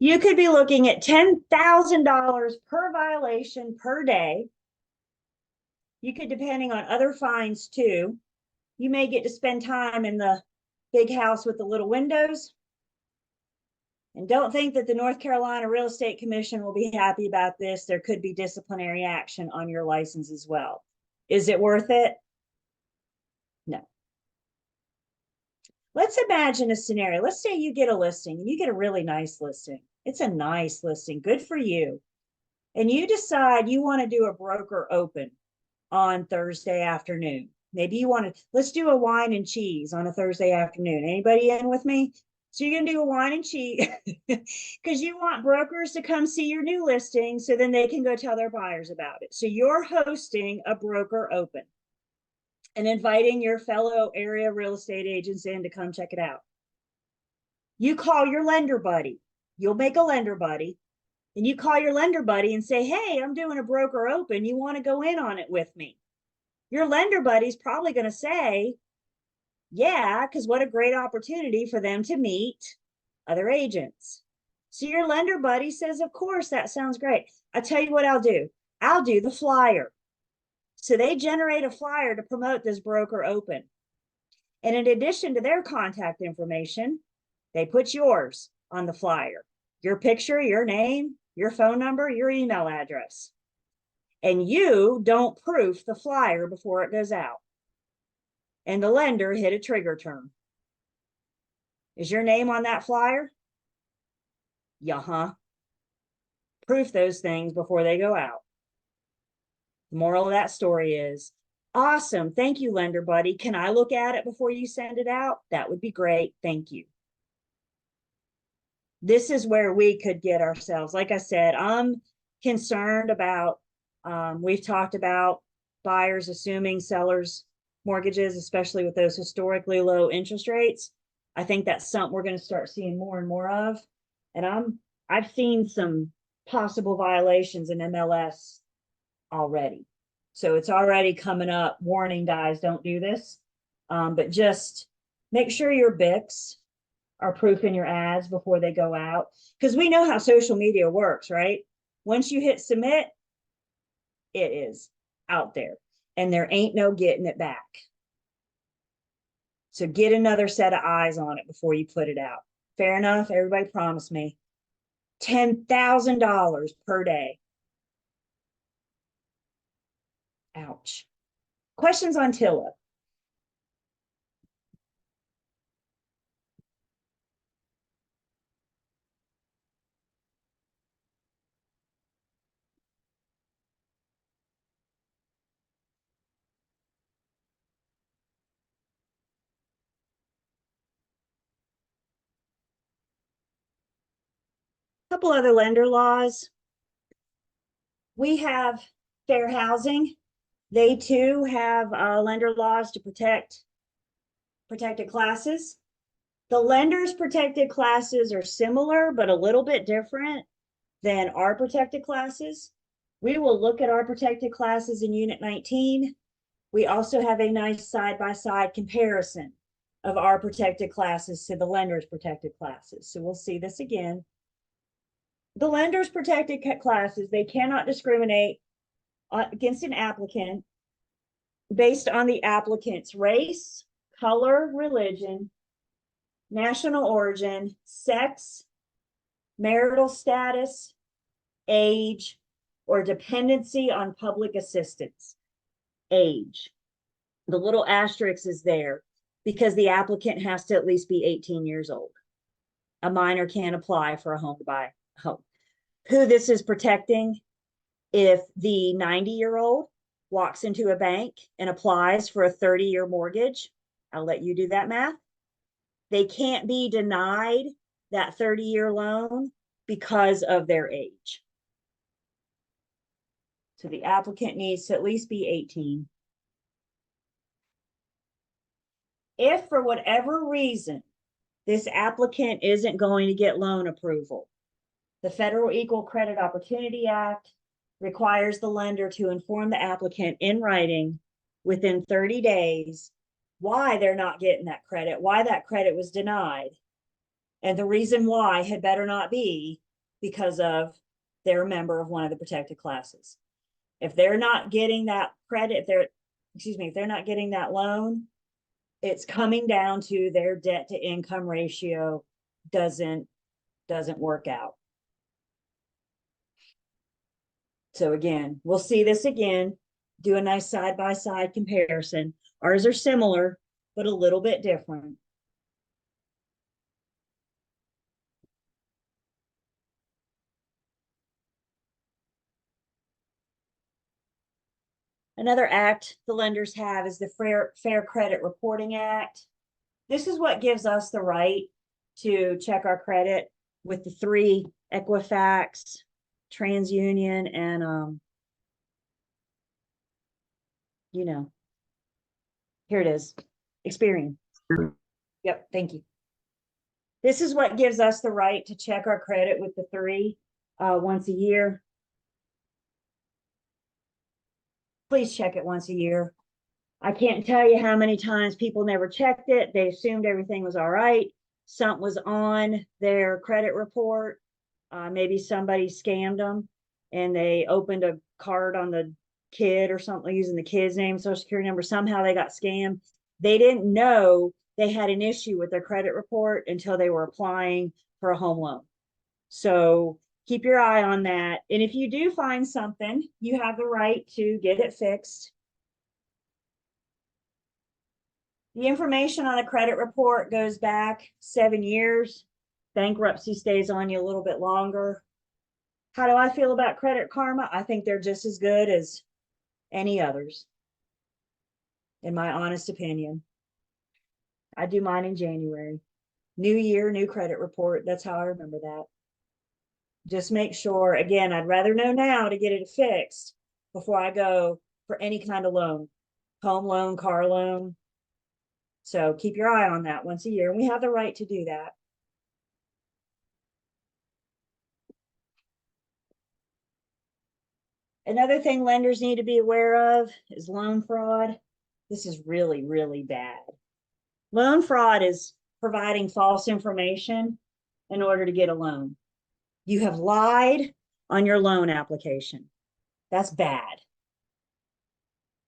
You could be looking at $10,000 per violation per day. You could, depending on other fines too, you may get to spend time in the big house with the little windows. And don't think that the North Carolina Real Estate Commission will be happy about this. There could be disciplinary action on your license as well. Is it worth it? No. Let's imagine a scenario. Let's say you get a listing and you get a really nice listing. It's a nice listing, good for you. And you decide you want to do a broker open on Thursday afternoon. Maybe you want to, let's do a wine and cheese on a Thursday afternoon. Anybody in with me? So you're going to do a wine and cheese because you want brokers to come see your new listing so then they can go tell their buyers about it. So you're hosting a broker open and inviting your fellow area real estate agents in to come check it out. You call your lender buddy. You'll make a lender buddy. And you call your lender buddy and say, hey, I'm doing a broker open. You want to go in on it with me? Your lender buddy's probably going to say, yeah, because what a great opportunity for them to meet other agents. So your lender buddy says, of course, that sounds great. I'll tell you what I'll do. I'll do the flyer. So they generate a flyer to promote this broker open. And in addition to their contact information, they put yours on the flyer. Your picture, your name, your phone number, your email address. And you don't proof the flyer before it goes out. And the lender hit a trigger term. Is your name on that flyer? Yeah. Proof those things before they go out. The moral of that story is, awesome. Thank you, lender buddy. Can I look at it before you send it out? That would be great. Thank you. This is where we could get ourselves. Like I said, I'm concerned about, we've talked about buyers assuming sellers' mortgages, especially with those historically low interest rates. I think that's something we're going to start seeing more and more of. And I've seen some possible violations in MLS already. So it's already coming up, warning guys, don't do this. But just make sure your BICs are proofing your ads before they go out. Because we know how social media works, right? Once you hit submit, it is out there and there ain't no getting it back. So get another set of eyes on it before you put it out. Fair enough? Everybody promise me. $10,000 per day. Ouch. Questions on TILA? Couple other lender laws. We have fair housing. They too have lender laws to protect protected classes. The lenders protected classes are similar, but a little bit different than our protected classes. We will look at our protected classes in Unit 19. We also have a nice side-by-side comparison of our protected classes to the lenders protected classes. So we'll see this again. The lenders protected classes, they cannot discriminate against an applicant based on the applicant's race, color, religion, national origin, sex, marital status, age, or dependency on public assistance. Age. The little asterisk is there because the applicant has to at least be 18 years old. A minor can't apply for a home to buy a home. Who this is protecting, if the 90-year-old walks into a bank and applies for a 30-year mortgage, I'll let you do that math. They can't be denied that 30-year loan because of their age. So the applicant needs to at least be 18. If for whatever reason, this applicant isn't going to get loan approval, the Federal Equal Credit Opportunity Act requires the lender to inform the applicant in writing within 30 days why they're not getting that credit, why that credit was denied. And the reason why had better not be because of they're a member of one of the protected classes. If they're not getting that credit, if they're not getting that loan, it's coming down to their debt to income ratio doesn't work out. So again, we'll see this again, do a nice side-by-side comparison. Ours are similar, but a little bit different. Another act the lenders have is the Fair Credit Reporting Act. This is what gives us the right to check our credit with the 3 Equifax, TransUnion, and here it is, Experian. Yep, thank you. This is what gives us the right to check our credit with the 3 once a year. Please check it once a year. I can't tell you how many times people never checked it. They assumed everything was all right. Something was on their credit report. Maybe somebody scammed them and they opened a card on the kid or something using the kid's name, social security number. Somehow they got scammed. They didn't know they had an issue with their credit report until they were applying for a home loan. So keep your eye on that. And if you do find something, you have the right to get it fixed. The information on a credit report goes back 7 years. Bankruptcy stays on you a little bit longer. How do I feel about Credit Karma? I think they're just as good as any others, in my honest opinion. I do mine in January. New year, new credit report. That's how I remember that. Just make sure, again, I'd rather know now to get it fixed before I go for any kind of loan, home loan, car loan. So keep your eye on that once a year. And we have the right to do that. Another thing lenders need to be aware of is loan fraud. This is really, really bad. Loan fraud is providing false information in order to get a loan. You have lied on your loan application. That's bad.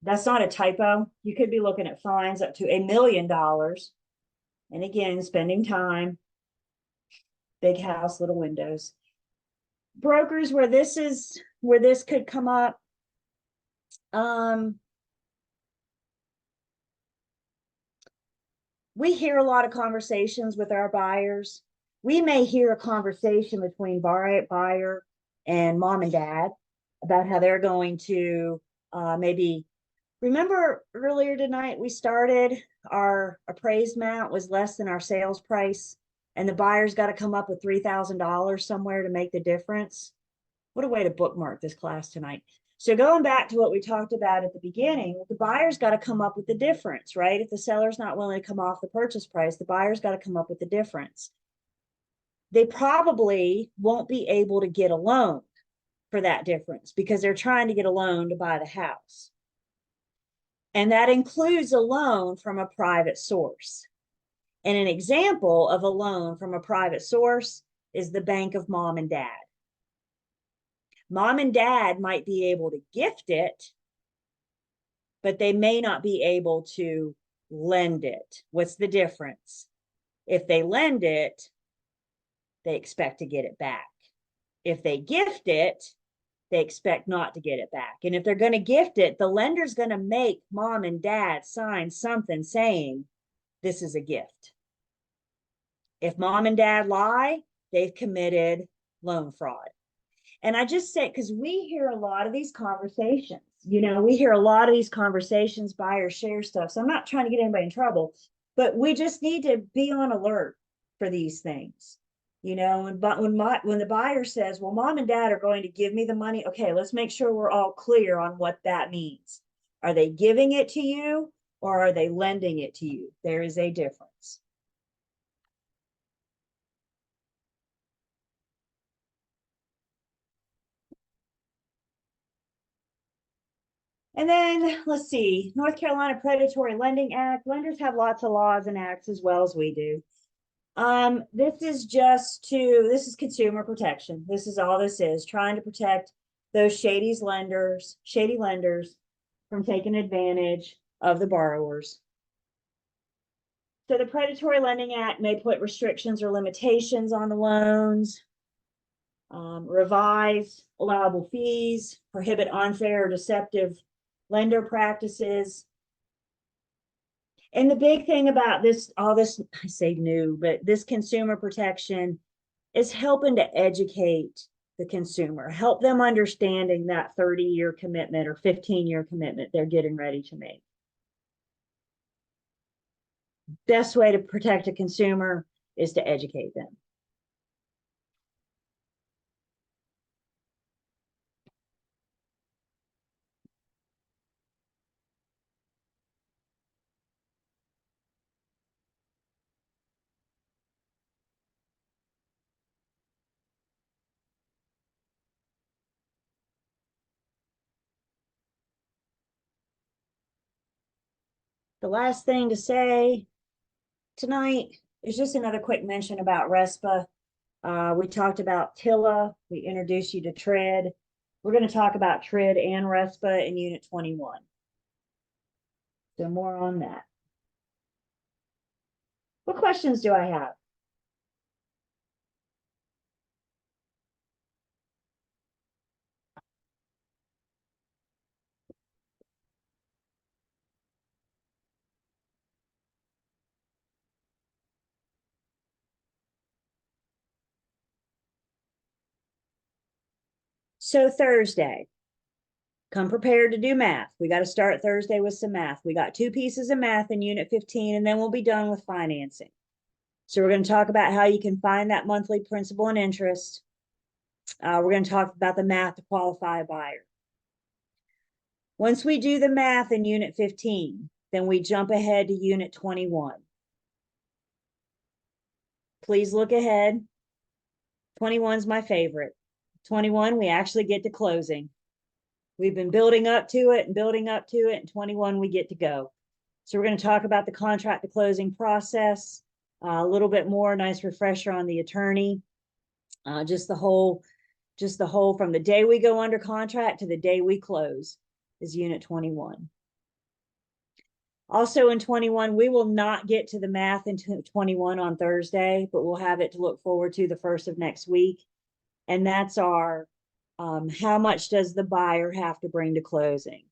That's not a typo. You could be looking at fines up to $1 million. And again, spending time, big house, little windows. Brokers where this could come up. We hear a lot of conversations with our buyers. We may hear a conversation between buyer and mom and dad about how they're going to maybe, remember earlier tonight we started, our appraised amount was less than our sales price, and the buyer's got to come up with $3,000 somewhere to make the difference. What a way to bookmark this class tonight. So going back to what we talked about at the beginning, the buyer's got to come up with the difference, right? If the seller's not willing to come off the purchase price, the buyer's got to come up with the difference. They probably won't be able to get a loan for that difference because they're trying to get a loan to buy the house. And that includes a loan from a private source. And an example of a loan from a private source is the bank of mom and dad. Mom and dad might be able to gift it, but they may not be able to lend it. What's the difference? If they lend it, they expect to get it back. If they gift it, they expect not to get it back. And if they're going to gift it, the lender's going to make mom and dad sign something saying this is a gift. If mom and dad lie, they've committed loan fraud. And I just say, because we hear a lot of these conversations, we hear a lot of these conversations, buyers share stuff. So I'm not trying to get anybody in trouble, but we just need to be on alert for these things. When the buyer says, well, mom and dad are going to give me the money. Okay, let's make sure we're all clear on what that means. Are they giving it to you or are they lending it to you? There is a difference. And then let's see, North Carolina Predatory Lending Act. Lenders have lots of laws and acts as well as we do. This is consumer protection. This is all this is, trying to protect those shady lenders from taking advantage of the borrowers. So the Predatory Lending Act may put restrictions or limitations on the loans, revise allowable fees, prohibit unfair or deceptive lender practices. And the big thing about this, I say new, but this consumer protection is helping to educate the consumer, help them understanding that 30-year commitment or 15-year commitment they're getting ready to make. Best way to protect a consumer is to educate them. The last thing to say tonight is just another quick mention about RESPA. We talked about TILA. We introduced you to TRID. We're going to talk about TRID and RESPA in Unit 21. So more on that. What questions do I have? So Thursday, come prepared to do math. We got to start Thursday with some math. We got 2 pieces of math in Unit 15, and then we'll be done with financing. So we're going to talk about how you can find that monthly principal and interest. We're going to talk about the math to qualify a buyer. Once we do the math in Unit 15, then we jump ahead to Unit 21. Please look ahead. 21 is my favorite. 21, we actually get to closing. We've been building up to it and building up to it. In 21, we get to go. So we're going to talk about the contract to closing process, a little bit more, nice refresher on the attorney, just the whole from the day we go under contract to the day we close is unit 21. Also in 21, we will not get to the math in 21 on Thursday, but we'll have it to look forward to the first of next week. And that's our, how much does the buyer have to bring to closing?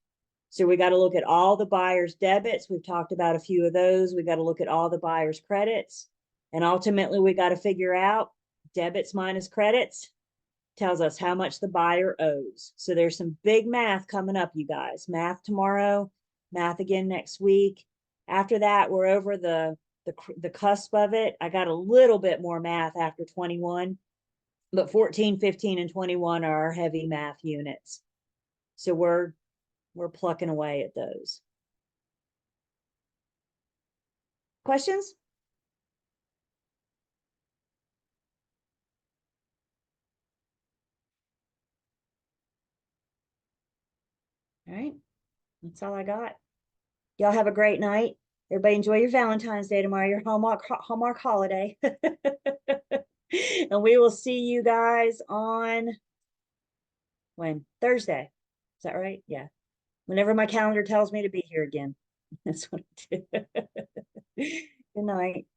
So we got to look at all the buyer's debits. We've talked about a few of those. We got to look at all the buyer's credits. And ultimately, we got to figure out debits minus credits tells us how much the buyer owes. So there's some big math coming up, you guys. Math tomorrow, math again next week. After that, we're over the cusp of it. I got a little bit more math after 21, but 14, 15, and 21 are our heavy math units. So we're plucking away at those. Questions? All right, that's all I got. Y'all have a great night. Everybody enjoy your Valentine's Day tomorrow, your Hallmark holiday. And we will see you guys on when? Thursday. Is that right? Yeah. Whenever my calendar tells me to be here again. That's what I do. Good night.